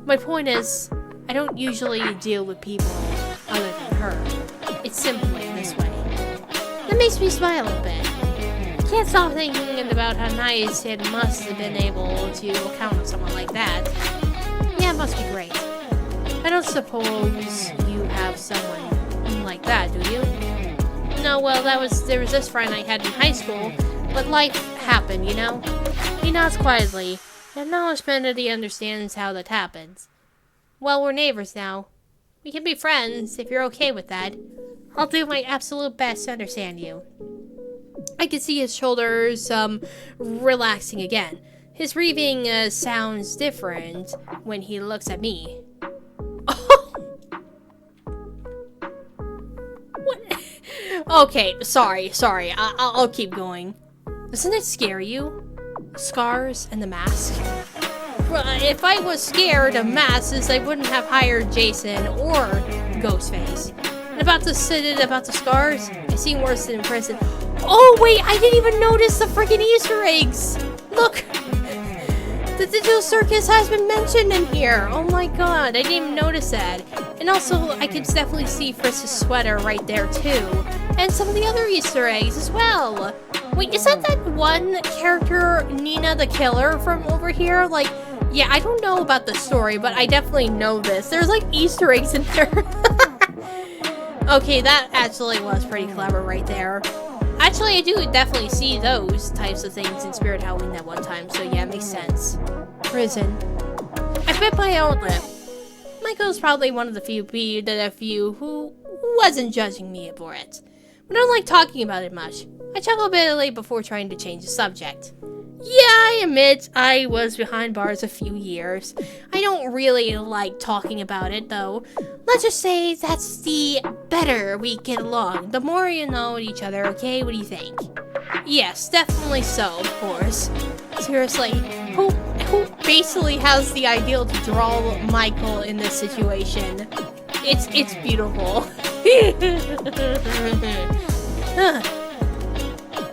My point is, I don't usually deal with people other than her. It's simply this way. That makes me smile a bit. Can't stop thinking about how nice it must have been able to count on someone like that. Yeah, it must be great. I don't suppose you have someone like that, do you? No, well, there was this friend I had in high school, but life happened, you know? He nods quietly, and acknowledgement that he understands how that happens. Well, we're neighbors now. We can be friends, if you're okay with that. I'll do my absolute best to understand you. I can see his shoulders, relaxing again. His breathing, sounds different when he looks at me. What? Okay, sorry. I'll keep going. Doesn't it scare you? Scars and the mask? If I was scared of masks, I wouldn't have hired Jason or Ghostface. And about the scars, it seemed worse than in prison. Oh wait, I didn't even notice the freaking Easter eggs! Look! The digital circus has been mentioned in here! Oh my god, I didn't even notice that. And also, I could definitely see Fritz's sweater right there too. And some of the other Easter eggs as well. Wait, is that one character, Nina the Killer, from over here? Like, yeah, I don't know about the story, but I definitely know this. There's like Easter eggs in there. Okay, that actually was pretty clever right there. Actually, I do definitely see those types of things in Spirit Halloween that one time, so yeah, it makes sense. Prison. I bit my own lip. Michael's probably one of the few who wasn't judging me for it. But I don't like talking about it much. I chuckle bitterly before trying to change the subject. Yeah, I admit I was behind bars a few years. I don't really like talking about it, though. Let's just say that's the better we get along. The more you know each other, okay? What do you think? Yes, definitely so, of course. Seriously, who basically has the ideal to draw Michael in this situation? It's beautiful.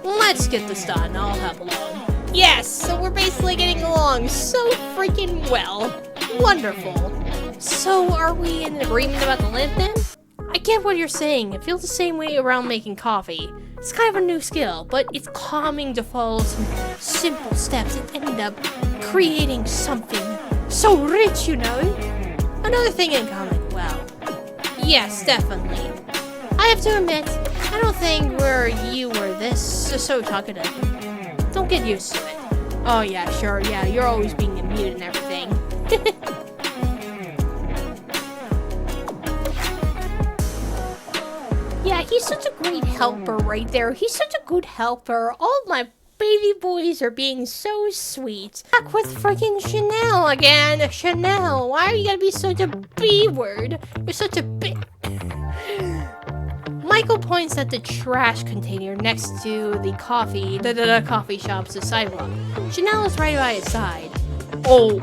Let's get this done. I'll help along. Yes, so we're basically getting along so freaking well. Wonderful. So, are we in agreement about the lamp then? I get what you're saying. It feels the same way around making coffee. It's kind of a new skill, but it's calming to follow some simple steps and end up creating something so rich, you know? Another thing in common, well, yes, definitely. I have to admit, I don't think you were this so talkative. Don't get used to it. Oh yeah, sure, yeah, you're always being mute and everything. Yeah, he's such a great helper right there. He's such a good helper. All my baby boys are being so sweet. Back with freaking Chanel again. Chanel, why are you gonna be such a B-word? You're such a B... Michael points at the trash container next to the coffee shop's sidewalk. Chanel is right by his side. Oh,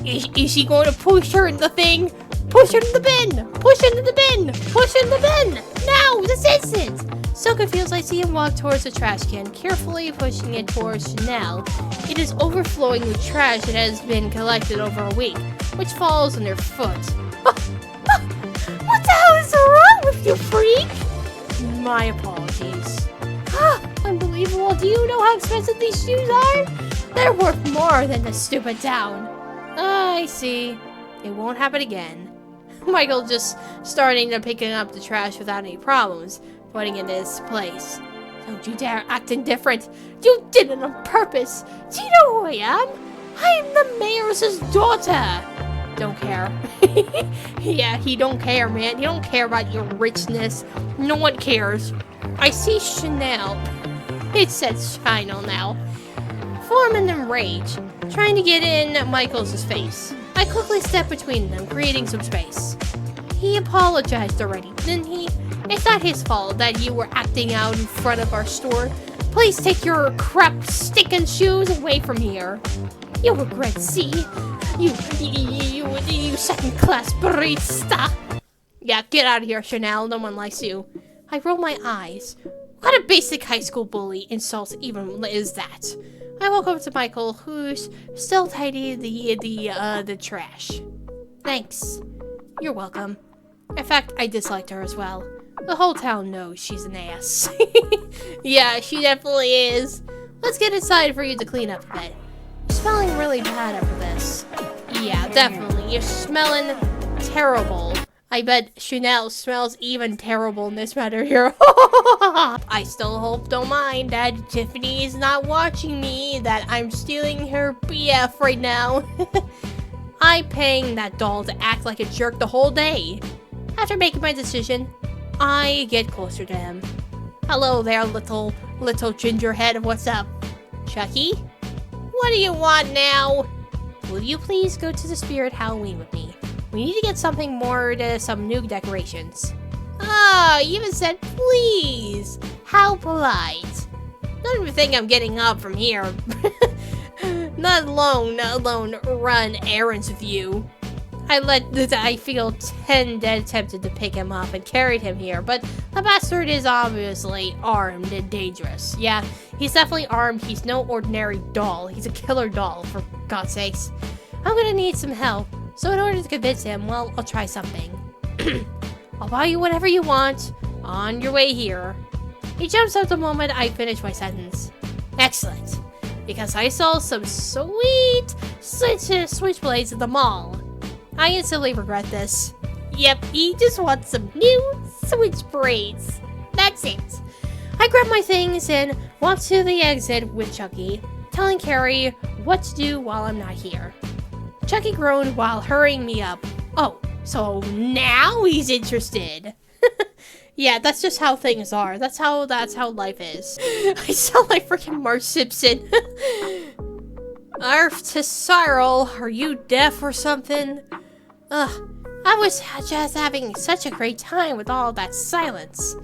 is he going to push her in the thing? Push her in the bin! Push her in the bin! Push her in the bin! Now, this instant! So confused, I see him walk towards the trash can, carefully pushing it towards Chanel. It is overflowing with trash that has been collected over a week, which falls underfoot. What the hell is wrong with you, freak? My apologies. Unbelievable. Do you know how expensive these shoes are? They're worth more than the stupid down. I see. It won't happen again. Michael just starting to picking up the trash without any problems, putting it in its place. Don't you dare act indifferent. You did it on purpose. Do you know who I am? I am the mayor's daughter. Don't care. Yeah, he don't care, man. He don't care about your richness. No one cares. I see Chanel. It says Chanel now. Form in rage, trying to get in Michael's face. I quickly step between them, creating some space. He apologized already, didn't he? It's not his fault that you were acting out in front of our store. Please take your crap stinking shoes away from here. You'll regret, see? You second-class barista. Yeah, get out of here, Chanel. No one likes you. I roll my eyes. What a basic high school bully insult even is that? I walk over to Michael, who's still tidying the trash. Thanks. You're welcome. In fact, I disliked her as well. The whole town knows she's an ass. Yeah, she definitely is. Let's get inside for you to clean up a bit. You're smelling really bad after this. Yeah, definitely. You're smelling terrible. I bet Chanel smells even terrible in this matter here. I still hope don't mind that Tiffany is not watching me, that I'm stealing her BF right now. I'm paying that doll to act like a jerk the whole day. After making my decision, I get closer to him. Hello there, little gingerhead. What's up? Chucky? What do you want now? Will you please go to the Spirit Halloween with me? We need to get something more to some new decorations. Oh, you even said please. How polite. Don't even think I'm getting up from here. Not alone run errands with you. I feel 10 dead attempted to pick him up and carried him here, but the bastard is obviously armed and dangerous. Yeah, he's definitely armed. He's no ordinary doll. He's a killer doll, for God's sakes. I'm gonna need some help. So in order to convince him, well, I'll try something. I'll buy you whatever you want on your way here. He jumps out the moment I finish my sentence. Excellent. Because I saw some sweet switchblades at the mall. I instantly regret this. Yep, he just wants some new switchblades. That's it. I grab my things and walk to the exit with Chucky, telling Carrie what to do while I'm not here. Chucky groaned while hurrying me up. Oh, so now he's interested. Yeah, that's just how things are. That's how life is. I sound like freaking Marge Simpson. Arf to Cyril, are you deaf or something? Ugh, I was just having such a great time with all that silence.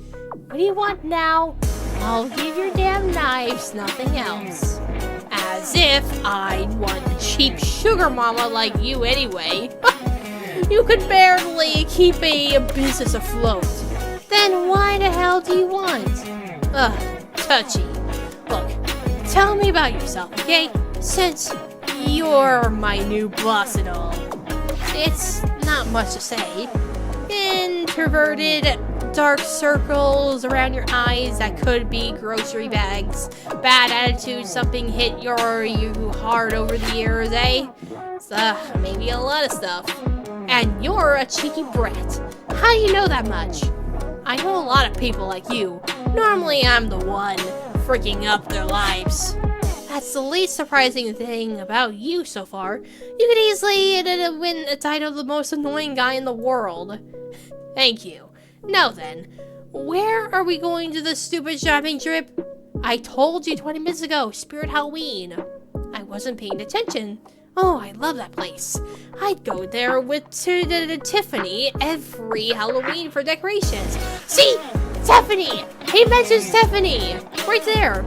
What do you want now? I'll give your damn knives, nothing else. As if I'd want a cheap sugar mama like you anyway. You could barely keep a business afloat. Then why the hell do you want? Ugh, touchy. Look, tell me about yourself, okay? Since you're my new boss and all. It's not much to say. Introverted, dark circles around your eyes that could be grocery bags. Bad attitude, something hit you hard over the years, eh? Maybe a lot of stuff. And you're a cheeky brat. How do you know that much? I know a lot of people like you. Normally I'm the one freaking up their lives. That's the least surprising thing about you so far. You could easily win a title of the most annoying guy in the world. Thank you. Now then, where are we going to this stupid shopping trip? I told you 20 minutes ago, Spirit Halloween. I wasn't paying attention. Oh, I love that place. I'd go there with Tiffany every Halloween for decorations. See? Stephanie! He mentioned Stephanie! Right there.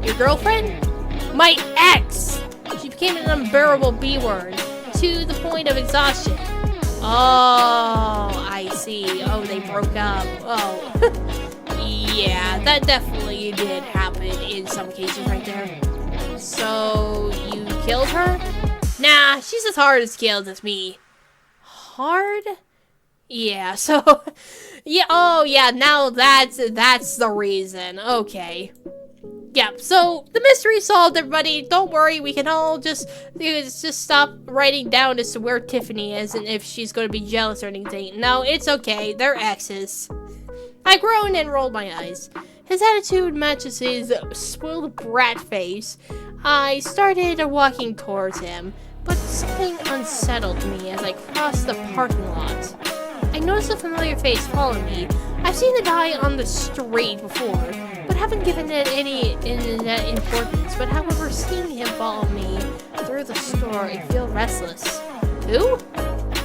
Your girlfriend? My ex! She became an unbearable B-word to the point of exhaustion. Oh, I see. Oh, they broke up. Oh. Yeah, that definitely did happen in some cases right there. So, you killed her? Nah, she's as hard as killed as me. Hard? Yeah, so... Yeah, oh yeah, now that's the reason. Okay. Yeah, so the mystery solved, everybody. Don't worry, we can all just stop writing down as to where Tiffany is and if she's going to be jealous or anything. No, it's okay. They're exes. I groaned and rolled my eyes. His attitude matches his spoiled brat face. I started walking towards him, but something unsettled me as I crossed the parking lot. I noticed a familiar face follow me. I've seen the guy on the street before, but haven't given it any importance. But however, seeing him follow me through the store, I feel restless. Who?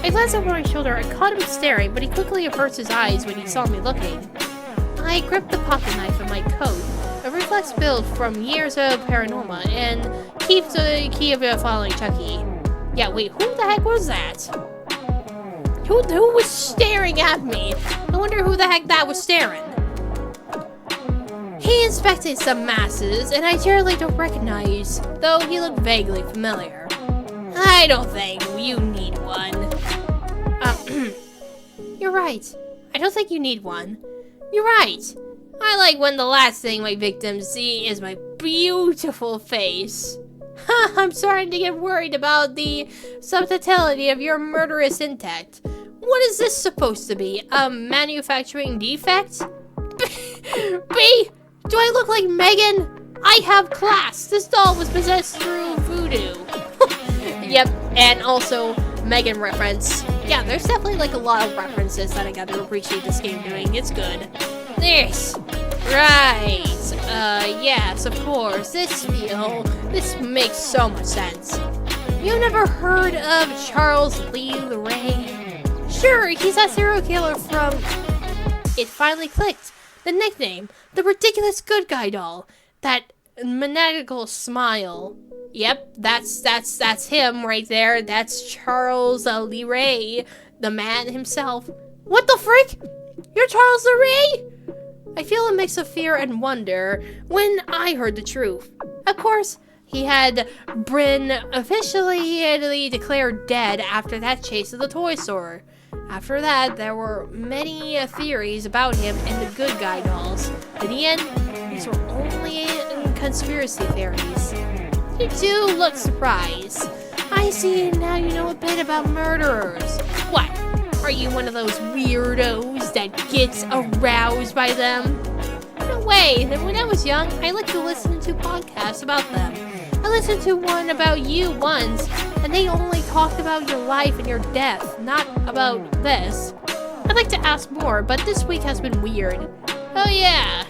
I glanced over my shoulder and caught him staring, but he quickly averts his eyes when he saw me looking. I gripped the pocket knife in my coat, a reflex built from years of paranormal, and kept the key of following Chucky. Yeah, wait, who the heck was that? Who was staring at me? I wonder who the heck that was staring. He inspected some masses, and I generally don't recognize, though he looked vaguely familiar. I don't think you need one. You're right. I don't think you need one. You're right. I like when the last thing my victims see is my beautiful face. I'm starting to get worried about the subtlety of your murderous intent. What is this supposed to be? A manufacturing defect? B? Do I look like Megan? I have class. This doll was possessed through voodoo. Yep, and also Megan reference. Yeah, there's definitely like a lot of references that I got to appreciate this game doing. It's good. This. Right. Yes, of course. This makes so much sense. You never heard of Charles Lee Ray? Sure, he's that serial killer from... It finally clicked. The nickname. The ridiculous good guy doll. That maniacal smile. Yep, that's him right there. That's Charles Lee Ray, the man himself. What the frick? You're Charles Lee Ray? I feel a mix of fear and wonder when I heard the truth. Of course, he had been officially declared dead after that chase at the toy store. After that, there were many theories about him and the good guy dolls. In the end, these were only conspiracy theories. You do look surprised. I see now you know a bit about murderers. What? Are you one of those weirdos that gets aroused by them? No way. When I was young, I liked to listen to podcasts about them. I listened to one about you once, and they only talked about your life and your death, not about this. I'd like to ask more, but this week has been weird. Oh yeah.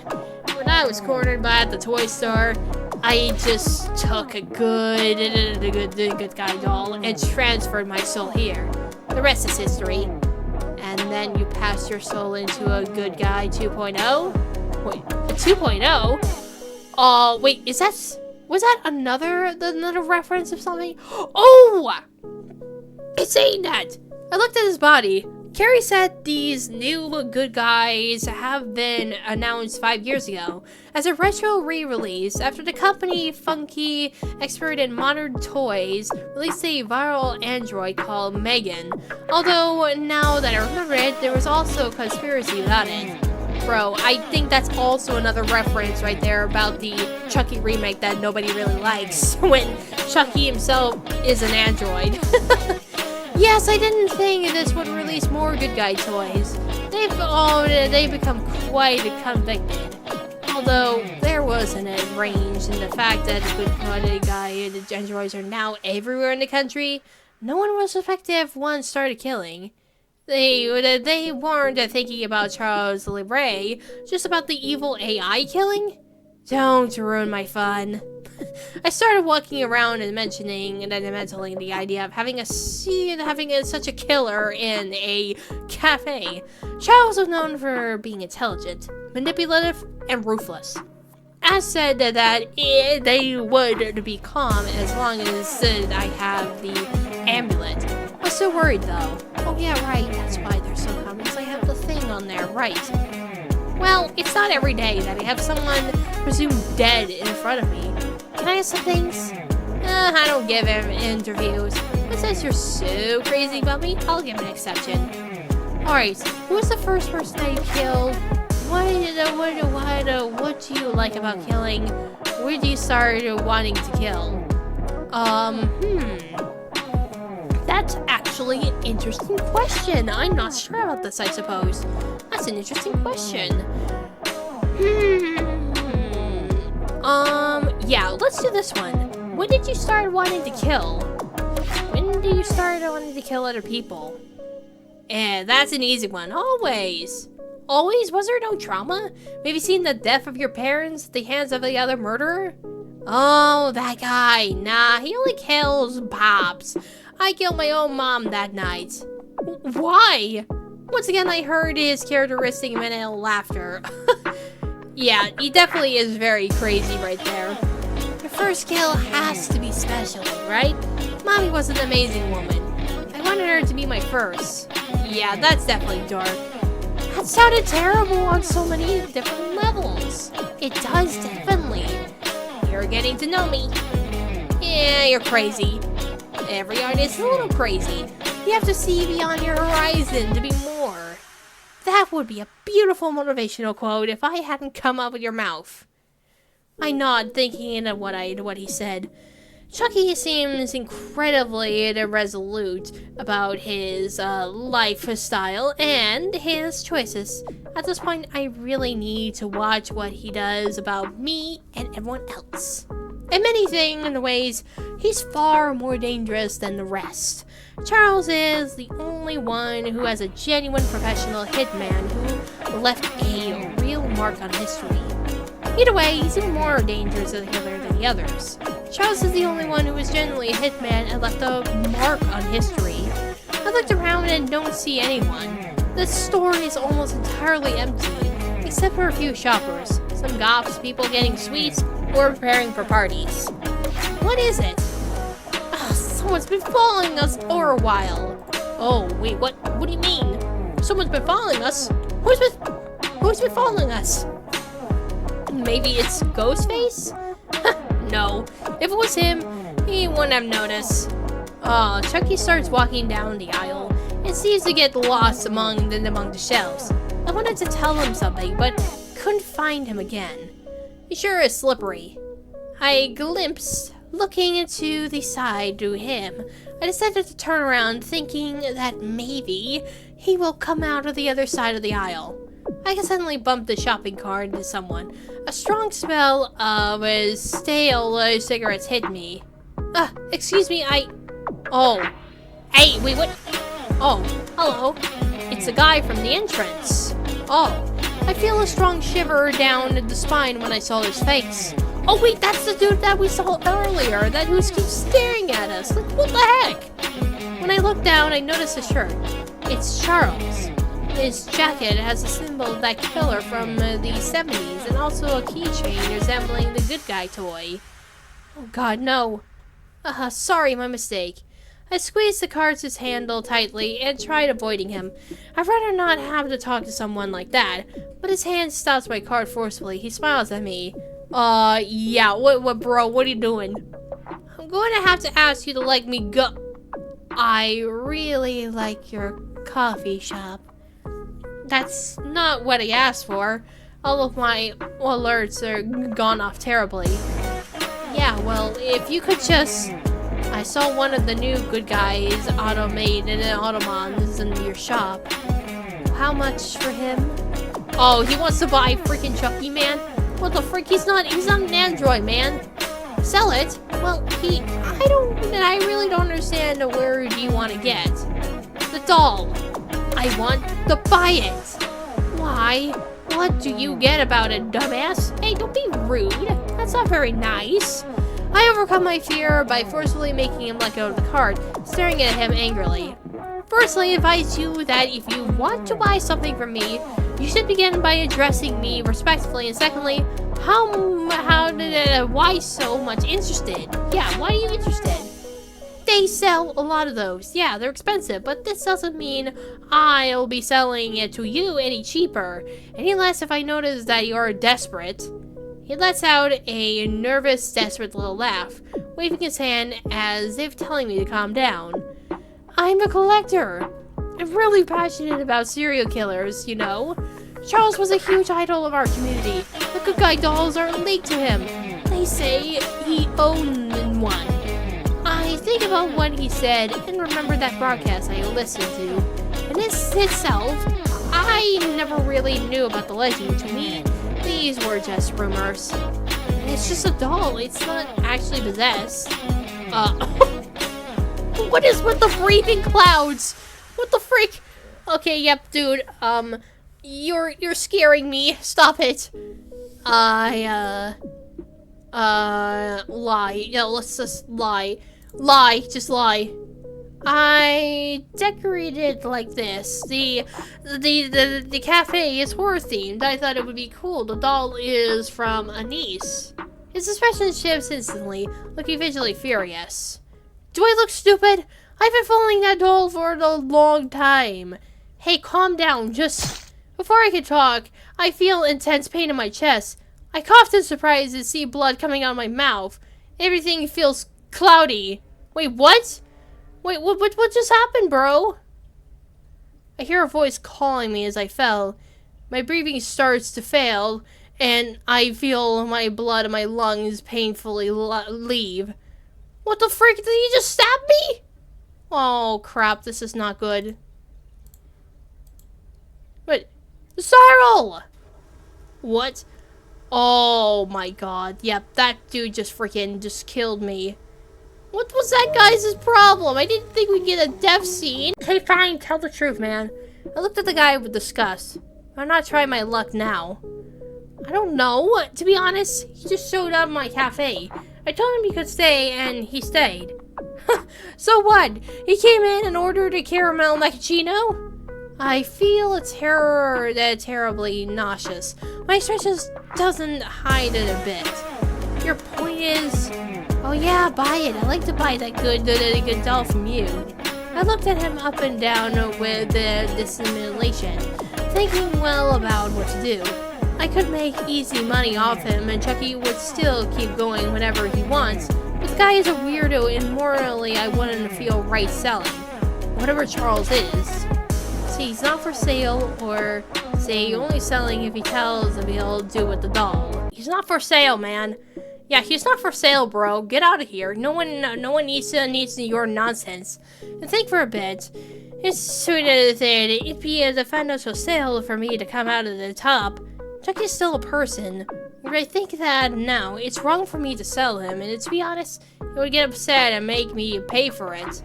When I was cornered by at the toy store, I just took a good guy doll and transferred my soul here. The rest is history. And then you passed your soul into a good guy 2.0? Wait, a 2.0? Wait, was that another reference of something? Oh! It's saying that! I looked at his body. Carrie said these new good guys have been announced 5 years ago as a retro re-release after the company Funky, expert in modern toys, released a viral android called Megan. Although, now that I remember it, there was also a conspiracy about it. Bro, I think that's also another reference right there about the Chucky remake that nobody really likes, when Chucky himself is an android. Yes, I didn't think this would release more good guy toys. They've become quite convicted. Although, there wasn't a range in the fact that the good guy and the androids are now everywhere in the country. No one was affected if one started killing. They weren't thinking about Charles Lee Ray, just about the evil AI killing? Don't ruin my fun. I started walking around and mentioning and mentally the idea of having such a killer in a cafe. Charles was known for being intelligent, manipulative, and ruthless. As said that they would be calm as long as I have the amulet. I was so worried though. Oh yeah, right, that's why they're so calm, because I have the thing on there, right. Well, it's not every day that I have someone presumed dead in front of me. Can I have some things? I don't give him interviews. But since you're so crazy about me, I'll give an exception. Alright, who was the first person that you killed? What do you like about killing? Where do you start wanting to kill? That's actually an interesting question. I'm not sure about this, I suppose. That's an interesting question. Yeah, let's do this one. When did you start wanting to kill? When do you start wanting to kill other people? That's an easy one. Always. Always? Was there no trauma? Maybe seeing the death of your parents at the hands of the other murderer? Oh, that guy. Nah, he only kills pops. I killed my own mom that night. Why? Once again, I heard his characteristic mental laughter. Yeah, he definitely is very crazy right there. Your first kill has to be special, right? Mommy was an amazing woman. I wanted her to be my first. Yeah, that's definitely dark. That sounded terrible on so many different levels. It does, definitely. You're getting to know me. Yeah, you're crazy. Every artist is a little crazy. You have to see beyond your horizon to be more. That would be a beautiful motivational quote if I hadn't come up with your mouth. I nod, thinking of what he said. Chucky seems incredibly irresolute about his lifestyle and his choices. At this point, I really need to watch what he does about me and everyone else. In many things and ways, he's far more dangerous than the rest. Charles is the only one who has a genuine professional hitman who left a real mark on history. Either way, he's even more dangerous as a killer than the others. Charles is the only one who is genuinely a hitman and left a mark on history. I looked around and don't see anyone. The store is almost entirely empty, except for a few shoppers, some goths, people getting sweets, or preparing for parties. What is it? Someone's been following us for a while. Oh, wait, what do you mean? Someone's been following us? Who's been following us? Maybe it's Ghostface? No, if it was him, he wouldn't have noticed. Chucky starts walking down the aisle and seems to get lost among the shelves. I wanted to tell him something, but couldn't find him again. He sure is slippery. I glimpsed, looking into the side to him. I decided to turn around, thinking that maybe he will come out of the other side of the aisle. I suddenly bumped the shopping cart into someone. A strong smell of stale cigarettes hit me. Excuse me, Oh. Hey, wait, what? Oh, hello. It's the guy from the entrance. Oh, I feel a strong shiver down the spine when I saw his face. Oh wait, that's the dude that we saw earlier, that who keeps staring at us. Like, what the heck? When I looked down, I noticed a shirt. It's Charles. His jacket has a symbol of that killer from the 70s, and also a keychain resembling the good guy toy. Oh god, no. Sorry, my mistake. I squeezed the cart's handle tightly and tried avoiding him. I'd rather not have to talk to someone like that, but his hand stops my cart forcefully. He smiles at me. Yeah, what, bro, what are you doing? I'm going to have to ask you to let me go. I really like your coffee shop. That's not what I asked for. All of my alerts are gone off terribly. Yeah, well, if you could just... I saw one of the new good guys automated automons in your shop. How much for him? Oh, he wants to buy freaking Chucky, man? What the frick? He's not an android, man. Sell it? Well, I really don't understand where do you want to get. The doll. I want to buy it. Why? What do you get about it, dumbass? Hey, don't be rude. That's not very nice. I overcome my fear by forcefully making him let go of the cart, staring at him angrily. Firstly, I advise you that if you want to buy something from me, you should begin by addressing me respectfully, and secondly, why so much interested? Yeah, why are you interested? They sell a lot of those. Yeah, they're expensive, but this doesn't mean I'll be selling it to you any cheaper. Any less if I notice that you're desperate. He lets out a nervous, desperate little laugh, waving his hand as if telling me to calm down. I'm a collector. I'm really passionate about serial killers, you know. Charles was a huge idol of our community. The Good Guy dolls are linked to him. They say he owned one. I think about what he said and remember that broadcast I listened to. And this itself, I never really knew about the legend. To me, these were just rumors. It's just a doll. It's not actually possessed. What is with the breathing clouds? What the freak? Okay, yep, dude. You're scaring me. Stop it. Lie. Yeah, let's just lie. Lie. Just lie. I decorated like this. The cafe is horror themed. I thought it would be cool. The doll is from a niece. His expression shifts instantly, looking visually furious. Do I look stupid? I've been following that doll for a long time. Hey, calm down. Just... Before I can talk, I feel intense pain in my chest. I coughed in surprise and see blood coming out of my mouth. Everything feels cloudy. Wait, what? Wait, what just happened, bro? I hear a voice calling me as I fell. My breathing starts to fail, and I feel my blood in my lungs painfully leave. What the frick? Did he just stab me? Oh, crap. This is not good. Wait. Cyril! What? Oh my god. Yep, that dude just killed me. What was that guy's problem? I didn't think we'd get a death scene. Okay, fine, tell the truth, man. I looked at the guy with disgust. I'm not trying my luck now. I don't know. To be honest, he just showed up at my cafe. I told him he could stay, and he stayed. So what? He came in and ordered a caramel macchiato? I feel terribly nauseous. My expression doesn't hide it a bit. Your point is... Oh yeah, buy it. I like to buy that good doll from you. I looked at him up and down with dissimulation, thinking well about what to do. I could make easy money off him and Chucky would still keep going whenever he wants, but the guy is a weirdo and morally I wouldn't feel right selling. Whatever Charles is. He's not for sale, or say only selling if he tells him he'll do with the doll. He's not for sale, man. Yeah, he's not for sale, bro. Get out of here. No one needs your nonsense. And think for a bit. It's sweet to say it'd be a financial sale for me to come out of the top. Chucky's still a person. But I think that now it's wrong for me to sell him, and to be honest, he would get upset and make me pay for it.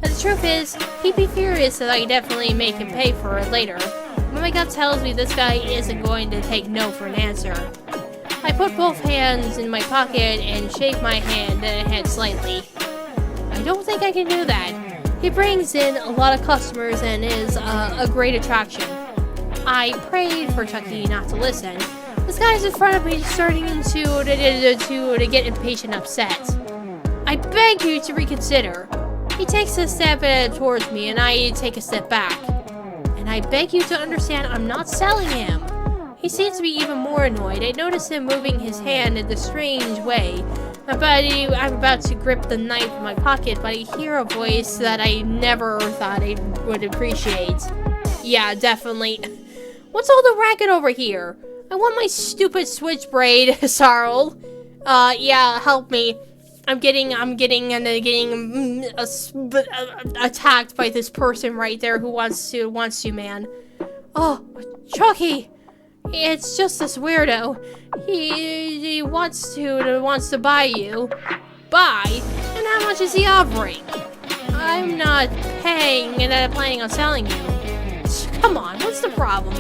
And the truth is, he'd be furious that I definitely make him pay for it later. But my gut tells me this guy isn't going to take no for an answer. I put both hands in my pocket and shake my head slightly. I don't think I can do that. He brings in a lot of customers and is a great attraction. I prayed for Chucky not to listen. This guy's in front of me starting to get impatient and upset. I beg you to reconsider. He takes a step towards me, and I take a step back. And I beg you to understand I'm not selling him. He seems to be even more annoyed. I notice him moving his hand in a strange way. I'm about to grip the knife in my pocket, but I hear a voice that I never thought I would appreciate. Yeah, definitely. What's all the racket over here? I want my stupid switchblade, Sarl. Yeah, help me. I'm getting attacked by this person right there who wants to, man. Oh, Chucky! It's just this weirdo. He wants to buy you. Buy? And how much is he offering? I'm not paying and I'm planning on selling you. Come on, what's the problem?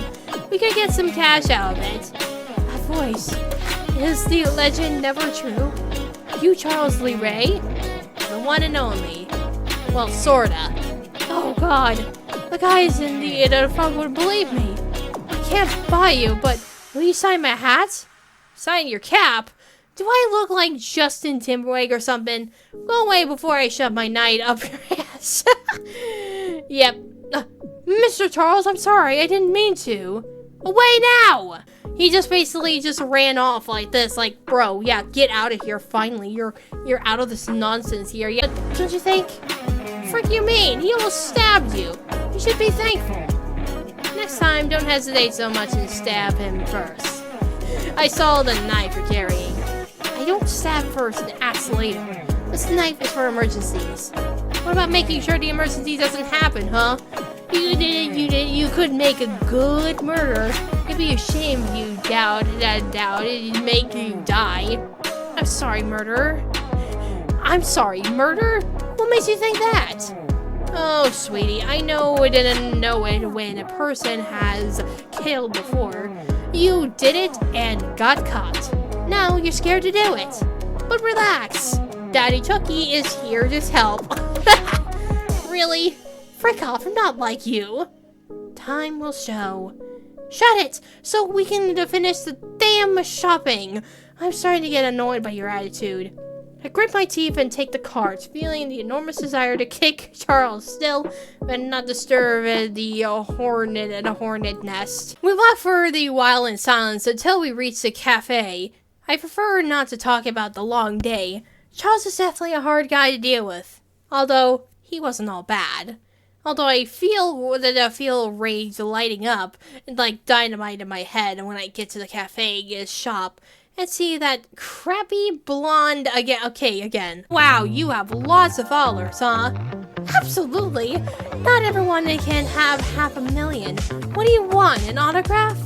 We could get some cash out of it. That voice. Is the legend never true? You Charles Lee Ray? The one and only. Well, sorta. Oh god. The guys in the front would believe me. I can't buy you, but will you sign my hat? Sign your cap? Do I look like Justin Timberlake or something? Go away before I shove my knife up your ass. Yep. Mr. Charles, I'm sorry, I didn't mean to. Away now! He just basically just ran off like this, like, bro, yeah, get out of here, finally. You're out of this nonsense here. Yeah, don't you think? Frick you mean? He almost stabbed you. You should be thankful. Next time, don't hesitate so much and stab him first. I saw the knife you're carrying. I don't stab first and axe later. This knife is for emergencies. What about making sure the emergency doesn't happen, huh? You could make a good murder. It'd be a shame if you it'd make you die. I'm sorry, murderer. I'm sorry, murder? What makes you think that? Oh, sweetie, I know I didn't know it when a person has killed before. You did it and got caught. Now you're scared to do it. But relax. Daddy Chucky is here to help. Really? Frick off, I'm not like you. Time will show. Shut it, so we can finish the damn shopping. I'm starting to get annoyed by your attitude. I grit my teeth and take the cart, feeling the enormous desire to kick Charles still, but not disturb the hornet nest. We walk for the while in silence until we reach the cafe. I prefer not to talk about the long day. Charles is definitely a hard guy to deal with, although he wasn't all bad. Although I feel rage lighting up like dynamite in my head when I get to the cafe shop and see that crappy blonde again. Wow, you have lots of followers, huh? Absolutely. Not everyone can have 500,000. What do you want, an autograph?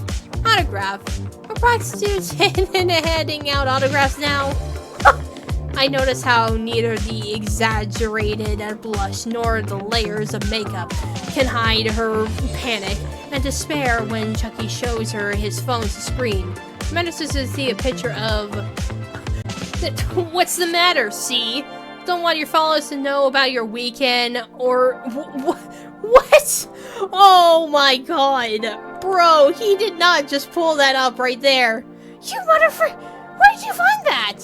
Autograph? Are prostitutes handing out autographs now? I notice how neither the exaggerated blush nor the layers of makeup can hide her panic and despair when Chucky shows her his phone's screen. Manages to see a picture of... What's the matter, see? Don't want your followers to know about your weekend or... What? Oh my god. Bro, he did not just pull that up right there. You motherfucker! Where did you find that?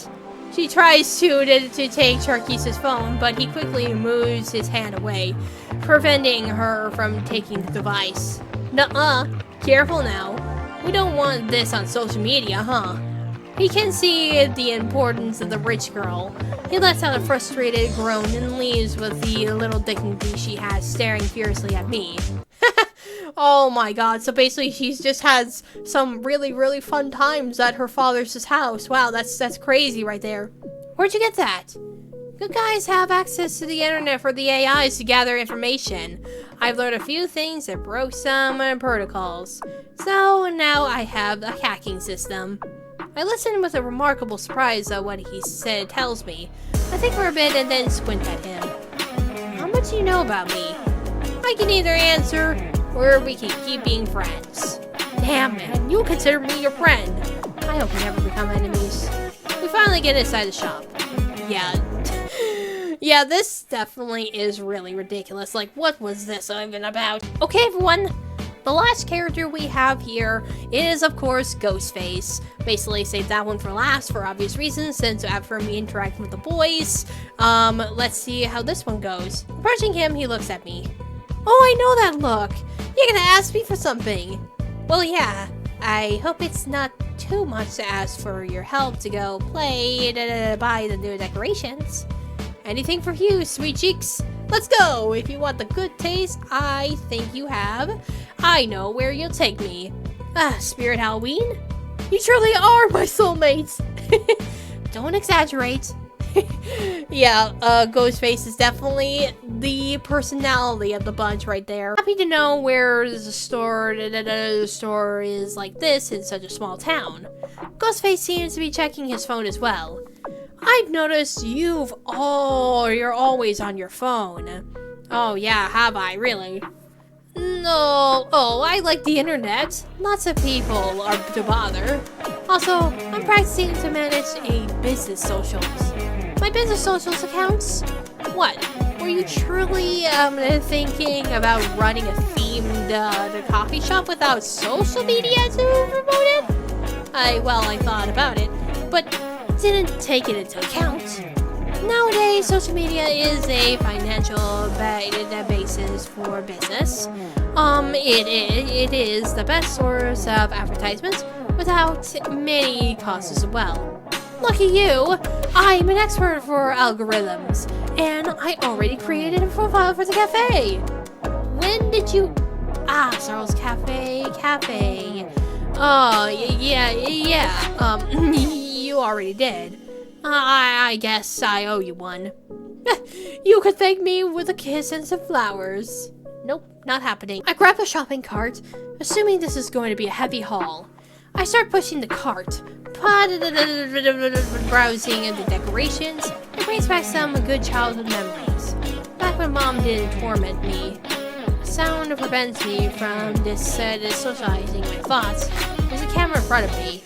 She tries to take Charquis's phone, but he quickly moves his hand away, preventing her from taking the device. Nuh-uh. Careful now. We don't want this on social media, huh? He can see the importance of the rich girl. He lets out a frustrated groan and leaves with the little dignity she has staring fiercely at me. Oh my god, so basically she just has some really, really fun times at her father's house. Wow, that's crazy right there. Where'd you get that? Good guys have access to the internet for the AIs to gather information. I've learned a few things that broke some protocols. So now I have a hacking system. I listen with a remarkable surprise at what he tells me. I think for a bit and then squint at him. How much do you know about me? I can either answer or we can keep being friends. Damn man, you consider me your friend. I hope we never become enemies. We finally get inside the shop. Yeah, this definitely is really ridiculous. Like, what was this even about? Okay, everyone. The last character we have here is, of course, Ghostface. Basically, saved that one for last for obvious reasons, since after me interacting with the boys, let's see how this one goes. Approaching him, he looks at me. Oh, I know that look. You're gonna ask me for something. Well, yeah. I hope it's not too much to ask for your help to go buy the new decorations. Anything for you, sweet cheeks. Let's go. If you want the good taste I think you have, I know where you'll take me. Spirit Halloween? You truly are my soulmates. Don't exaggerate. Yeah, Ghostface is definitely the personality of the bunch right there. Happy to know where the store is like this in such a small town. Ghostface seems to be checking his phone as well. I've noticed you're always on your phone. Oh yeah, have I, really? No, oh, I like the internet. Lots of people are to bother. Also, I'm practicing to manage a business socials. My business socials accounts? What? Were you truly thinking about running a themed coffee shop without social media to promote it? I thought about it, but didn't take it into account. Nowadays, social media is a financial basis for business. It is the best source of advertisements without many costs as well. Lucky you, I'm an expert for algorithms, and I already created a profile for the cafe. When did you... Sarles Cafe. Oh, yeah, you already did. I guess I owe you one. You could thank me with a kiss and some flowers. Nope, not happening. I grab the shopping cart, assuming this is going to be a heavy haul. I start pushing the cart, browsing the decorations. It brings back some good childhood memories. Back when Mom didn't torment me. Sound prevents me from socializing my thoughts. There's a camera in front of me.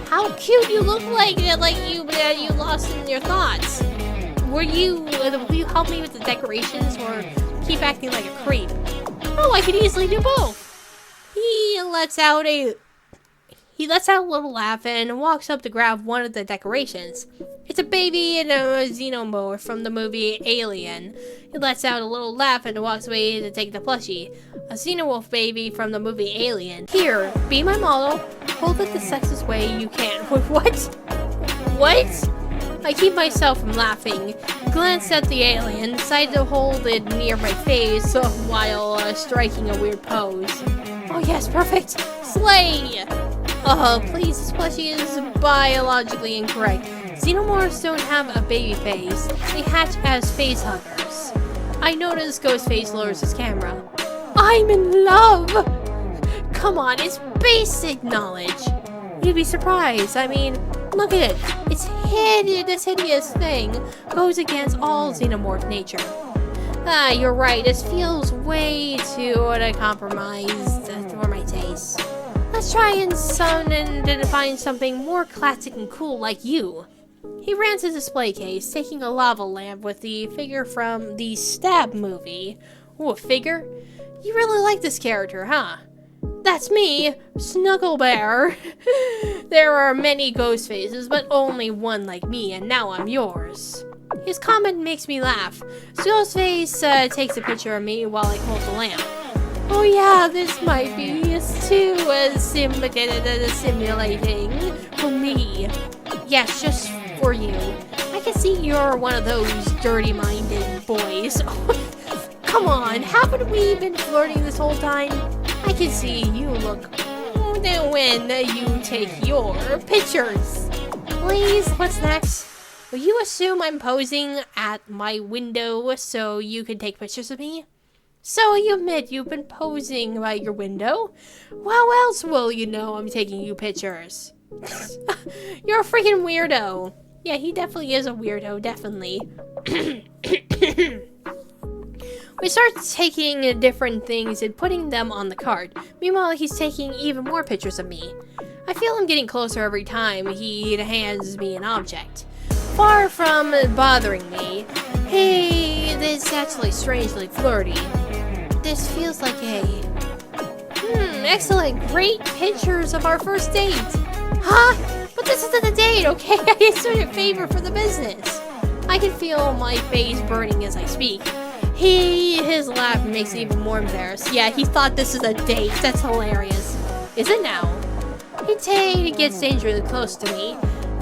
How cute you look like you lost in your thoughts. Will you help me with the decorations or keep acting like a creep? Oh, I could easily do both. He lets out a little laugh and walks up to grab one of the decorations. It's a baby and a xenomorph from the movie Alien. He lets out a little laugh and walks away to take the plushie. A xenomorph baby from the movie Alien. Here, be my model. Hold it the sexist way you can. What? What? I keep myself from laughing. Glance at the alien, decide to hold it near my face while striking a weird pose. Oh yes, perfect! Slay! Oh, please, this plushie is biologically incorrect. Xenomorphs don't have a baby face. They hatch as face huggers. I notice Ghostface lowers his camera. I'm in love! Come on, it's basic knowledge. You'd be surprised. I mean, look at it. It's this hideous thing goes against all xenomorph nature. You're right. This feels way too compromised for my taste. Let's try and find something more classic and cool like you. He ran to the display case, taking a lava lamp with the figure from the Stab movie. Ooh, a figure? You really like this character, huh? That's me, Snuggle Bear. There are many ghost faces, but only one like me, and now I'm yours. His comment makes me laugh. Ghostface takes a picture of me while I hold the lamp. Oh yeah, this might be too simulating for me. Yes, just for you. I can see you're one of those dirty-minded boys. Come on, haven't we been flirting this whole time? I can see you look when you take your pictures. Please, what's next? Will you assume I'm posing at my window so you can take pictures of me? So you admit you've been posing by your window? How else will you know I'm taking you pictures? You're a freaking weirdo. Yeah, he definitely is a weirdo, definitely. We start taking different things and putting them on the cart. Meanwhile, he's taking even more pictures of me. I feel him getting closer every time he hands me an object. Far from bothering me, hey, this is actually strangely flirty. This feels like excellent, great pictures of our first date. Huh? But this isn't a date, okay? I inserted a favor for the business. I can feel my face burning as I speak. His laugh makes me even more embarrassed. Yeah, he thought this is a date. That's hilarious. Is it now? He gets dangerously close to me,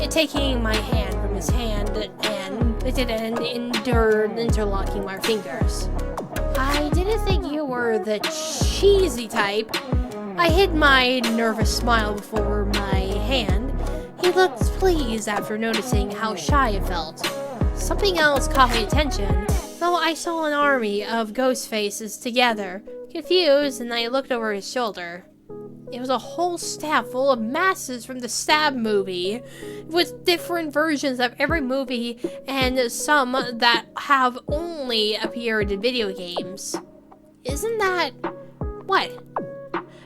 taking my hand from his hand and interlocking my fingers. I didn't think you were the cheesy type. I hid my nervous smile before my hand. He looked pleased after noticing how shy I felt. Something else caught my attention, though I saw an army of ghost faces together. Confused, and I looked over his shoulder. It was a whole staff full of masses from the Stab movie, with different versions of every movie and some that have only appeared in video games. isn't that... What?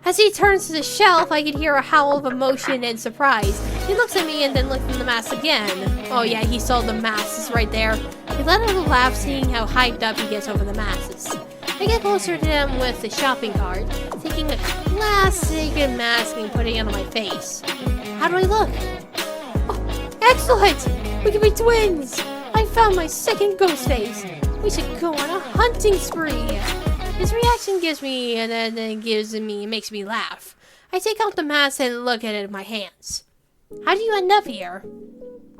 As he turns to the shelf, I could hear a howl of emotion and surprise. He looks at me and then looks at the mask again. Oh yeah, he saw the masks right there. He let out a laugh seeing how hyped up he gets over the masks. I get closer to him with the shopping cart, taking a classic mask and putting it on my face. How do I look? Oh, excellent! We can be twins! I found my second ghost face. We should go on a hunting spree. His reaction makes me laugh. I take out the mask and look at it in my hands. How do you end up here?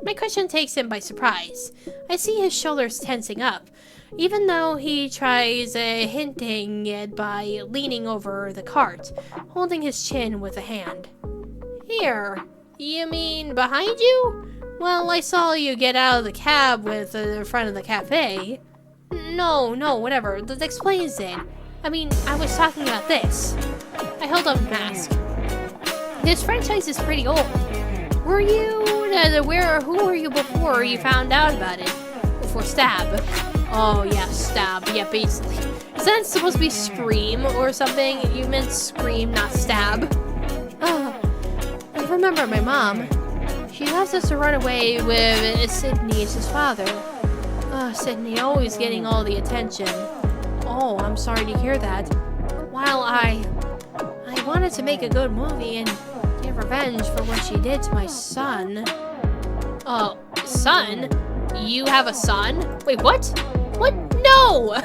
My question takes him by surprise. I see his shoulders tensing up, even though he tries hinting it by leaning over the cart, holding his chin with a hand. Here? You mean behind you? Well, I saw you get out of the cab with the front of the cafe. No, whatever. That explains it. I mean, I was talking about this. I held up a mask. This franchise is pretty old. Were you... who were you before you found out about it? Before Stab? Oh, yeah, Stab. Yeah, basically. Is that supposed to be Scream or something? You meant Scream, not Stab. Oh, I remember my mom. She left us to run away with Sydney as his father. Sydney always getting all the attention. Oh, I'm sorry to hear that. While I wanted to make a good movie and get revenge for what she did to my son. Son? You have a son? Wait, what? What? No!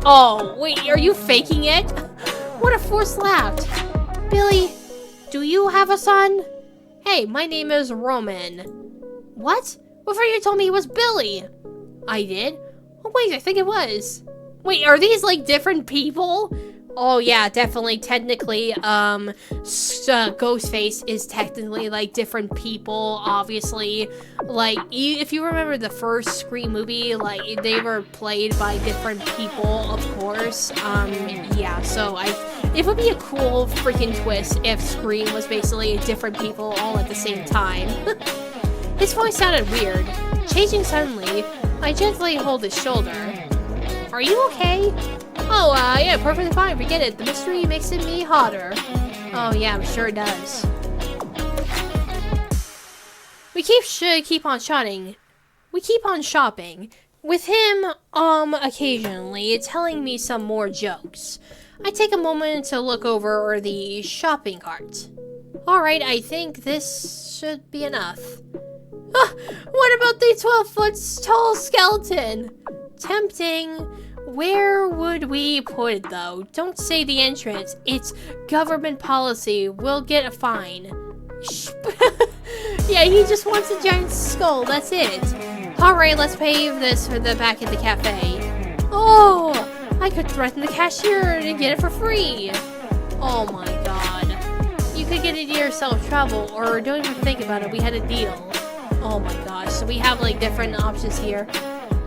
Oh, wait, are you faking it? What a forced laugh. Billy, do you have a son? Hey, my name is Roman. What? Before you told me it was Billy. I did? Oh, wait, I think it was. Wait, are these, like, different people? Oh, yeah, definitely. Technically, Ghostface is technically, like, different people, obviously. Like, if you remember the first Scream movie, like, they were played by different people, of course. Yeah, so it would be a cool freaking twist if Scream was basically different people all at the same time. His voice sounded weird. Changing suddenly, I gently hold his shoulder. Are you okay? Oh, yeah, perfectly fine. Forget it. The mystery makes me hotter. Oh, yeah, I'm sure it does. We keep on shopping. We keep on shopping. With him, occasionally telling me some more jokes. I take a moment to look over the shopping cart. Alright, I think this should be enough. What about the 12-foot tall skeleton? Tempting. Where would we put it, though? Don't say the entrance. It's government policy. We'll get a fine. Yeah, he just wants a giant skull. That's it. Alright, let's pave this for the back of the cafe. Oh, I could threaten the cashier to get it for free. Oh my god. You could get into yourself trouble, or don't even think about it. We had a deal. Oh my gosh. So we have, like, different options here.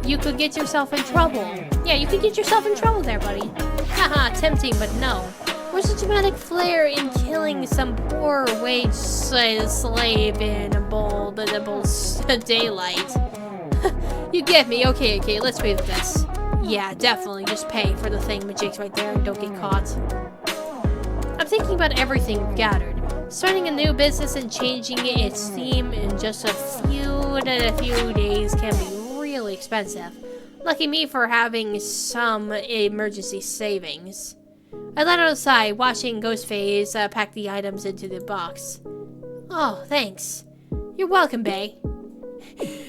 You could get yourself in trouble. Yeah, you could get yourself in trouble there, buddy. Haha, tempting, but no. Where's the dramatic flair in killing some poor wage slave in bold daylight? You get me. Okay, let's pay for this. Yeah, definitely. Just pay for the thing Majig's right there and don't get caught. I'm thinking about everything we've gathered. Starting a new business and changing its theme in just a few days can be really expensive. Lucky me for having some emergency savings. I let out a sigh, watching Ghostface pack the items into the box. Oh, thanks. You're welcome, Bae.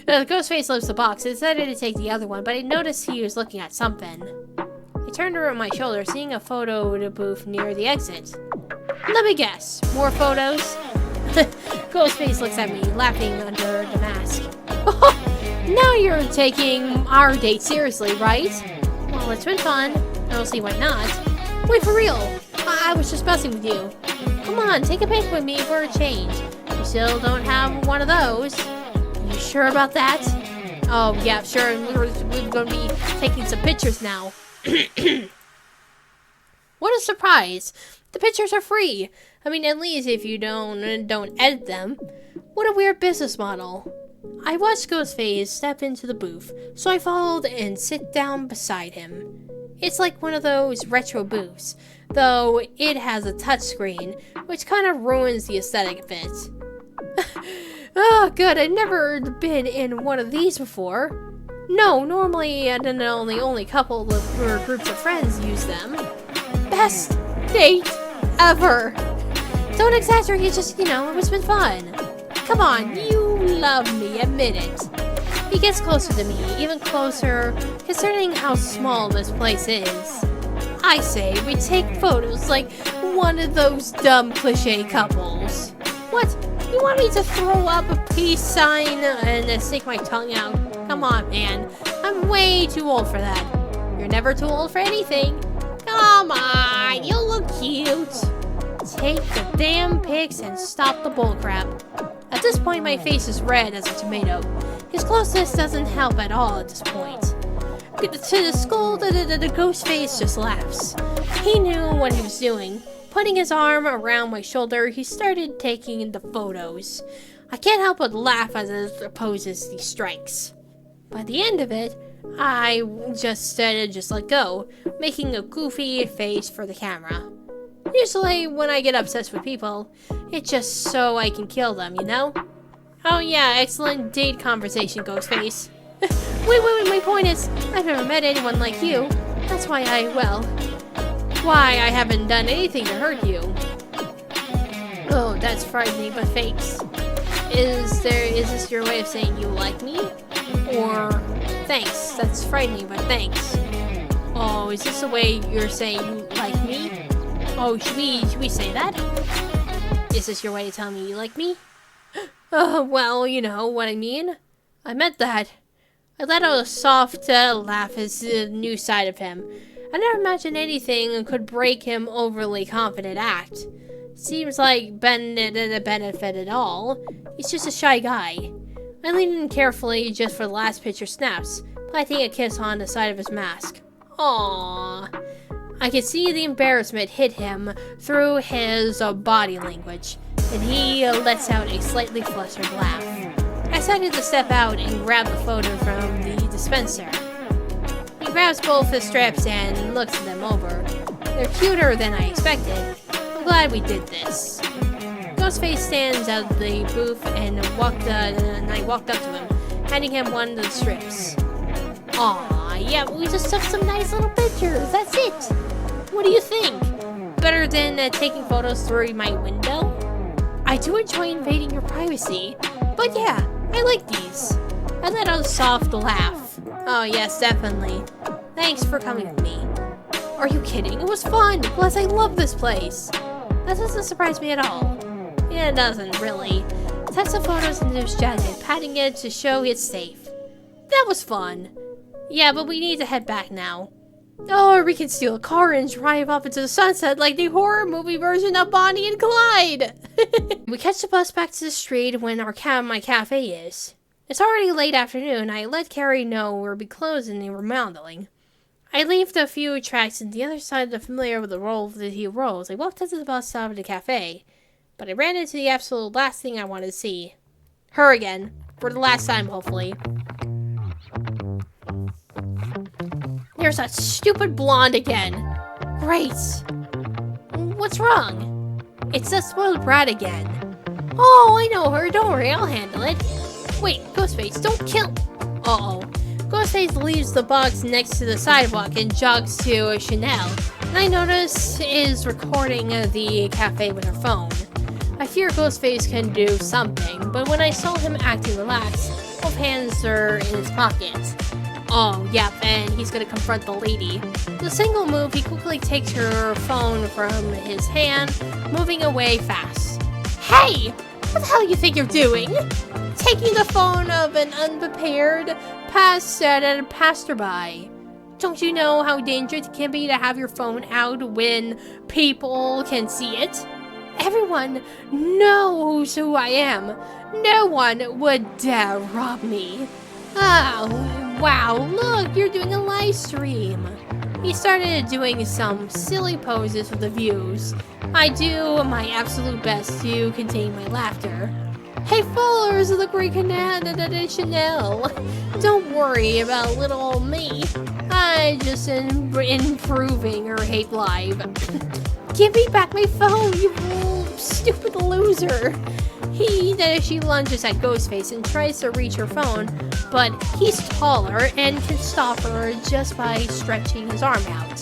Ghostface lifts the box. I decided to take the other one, but I noticed he was looking at something. I turned over my shoulder, seeing a photo booth near the exit. Let me guess. More photos? Ghostface looks at me, laughing under the mask. Now you're taking our date seriously, right? Well, it's been fun. I don't see why not. Wait, for real. I was just messing with you. Come on, take a pic with me for a change. You still don't have one of those. You sure about that? Oh, yeah, sure. We're going to be taking some pictures now. What a surprise. The pictures are free. I mean, at least if you don't edit them. What a weird business model. I watched Ghostface step into the booth, so I followed and sit down beside him. It's like one of those retro booths, though it has a touchscreen, which kind of ruins the aesthetic of it. Oh, good, I've never been in one of these before. No, normally only couple of or groups of friends use them. Best date ever. Don't exaggerate, it's just, it's been fun. Come on, you love me, admit it. He gets closer to me, even closer, considering how small this place is. I say we take photos like one of those dumb cliche couples. What? You want me to throw up a peace sign and stick my tongue out? Come on, man. I'm way too old for that. You're never too old for anything. Come on, you look cute. Take the damn pics and stop the bullcrap. At this point, my face is red as a tomato. His closeness doesn't help at all at this point. To the skull, the ghost face just laughs. He knew what he was doing. Putting his arm around my shoulder, he started taking the photos. I can't help but laugh as it opposes these strikes. By the end of it, I just let go, making a goofy face for the camera. Usually, when I get obsessed with people, it's just so I can kill them, Oh yeah, excellent date conversation, Ghostface. Wait, my point is, I've never met anyone like you. That's why I haven't done anything to hurt you. Oh, that's frightening, but fakes. Is this your way of saying you like me? Or, thanks, that's frightening, but thanks. Oh, is this the way you're saying you like me? Oh, should we say that? Is this your way of telling me you like me? Well, you know what I mean. I meant that. I let out a soft laugh as the new side of him. I never imagined anything could break him overly confident act. Seems like Ben didn't benefit at all. He's just a shy guy. I leaned in carefully just for the last picture snaps, planting a kiss on the side of his mask. Aww. I could see the embarrassment hit him through his body language, and he lets out a slightly flustered laugh. I decided to step out and grab the photo from the dispenser. He grabs both the straps and looks them over. They're cuter than I expected. I'm glad we did this. Ghostface stands out of the booth and I walked up to him, handing him one of the strips. Aw, yeah, we just took some nice little pictures, that's it. What do you think? Better than taking photos through my window? I do enjoy invading your privacy, but yeah, I like these. I let out a soft laugh. Oh yes, definitely. Thanks for coming with me. Are you kidding? It was fun, plus I love this place. That doesn't surprise me at all. Yeah, it doesn't, really. Tucks the photos into his jacket, patting it to show it's safe. That was fun. Yeah, but we need to head back now. Oh, or we can steal a car and drive off into the sunset like the horror movie version of Bonnie and Clyde. We catch the bus back to the street when my cafe is. It's already late afternoon. I let Carrie know we'll be closing and remodeling. I leave the few tracks on the other side of the familiar with the roll that he rolls. I walked up to the bus stop of the cafe, but I ran into the absolute last thing I wanted to see. Her again. For the last time, hopefully. There's that stupid blonde again. Great. What's wrong? It's that spoiled brat again. Oh, I know her. Don't worry, I'll handle it. Wait, Ghostface, don't kill... Uh-oh. Ghostface leaves the box next to the sidewalk and jogs to Chanel, and I notice is recording the cafe with her phone. I fear Ghostface can do something, but when I saw him acting relaxed, both hands are in his pockets. Oh, yep, and he's gonna confront the lady. With a single move, he quickly takes her phone from his hand, moving away fast. Hey! What the hell you think you're doing? Taking the phone of an unprepared passerby. Don't you know how dangerous it can be to have your phone out when people can see it? Everyone knows who I am. No one would dare rob me. Oh, wow, look, you're doing a live stream. He started doing some silly poses for the views. I do my absolute best to contain my laughter. Hey, followers of the great Chanel, don't worry about little old me. just improving her hate live. Give me back my phone, you stupid loser. She lunges at Ghostface and tries to reach her phone, but he's taller and can stop her just by stretching his arm out.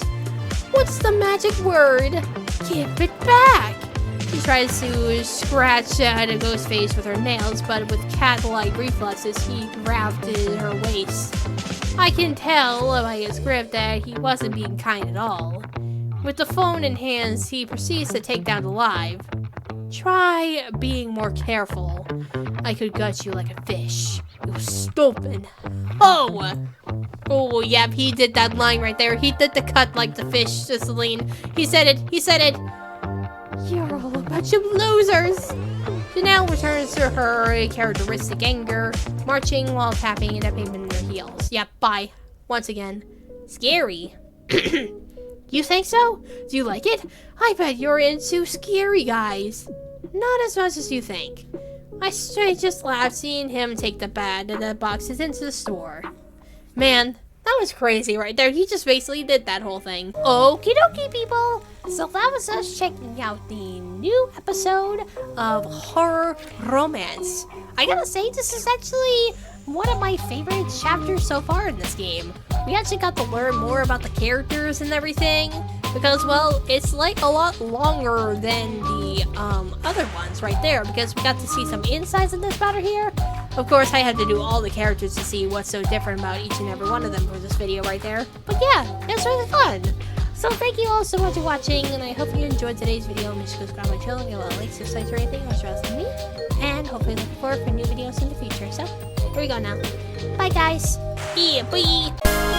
What's the magic word? Give it back! She tries to scratch at a Ghostface with her nails, but with cat-like reflexes, he grabbed her waist. I can tell by his grip that he wasn't being kind at all. With the phone in hands, he proceeds to take down the live. Try being more careful. I could gut you like a fish. You stupid. Oh, yep, he did that line right there. He did the cut like the fish, Celine. He said it. You're all a bunch of losers. Janelle returns to her characteristic anger, marching while tapping the pavement in her heels. Yep, bye. Once again. Scary. You think so? Do you like it? I bet you're into scary guys. Not as much as you think. I just laughed seeing him take the boxes into the store. Man, that was crazy right there. He just basically did that whole thing. Okie dokie, people. So that was us checking out the new episode of Horror Romance. I gotta say, this is actually one of my favorite chapters so far in this game. We actually got to learn more about the characters and everything, because, well, it's like a lot longer than the other ones right there, because we got to see some insides in this matter here. Of course, I had to do all the characters to see what's so different about each and every one of them for this video right there. But yeah, it's really fun. So thank you all so much for watching, and I hope you enjoyed today's video. Make sure to subscribe to my channel, give a like, subscribe or anything much else than me, and hopefully look forward for new videos in the future. So, here we go now. Bye guys. Yeah, bye.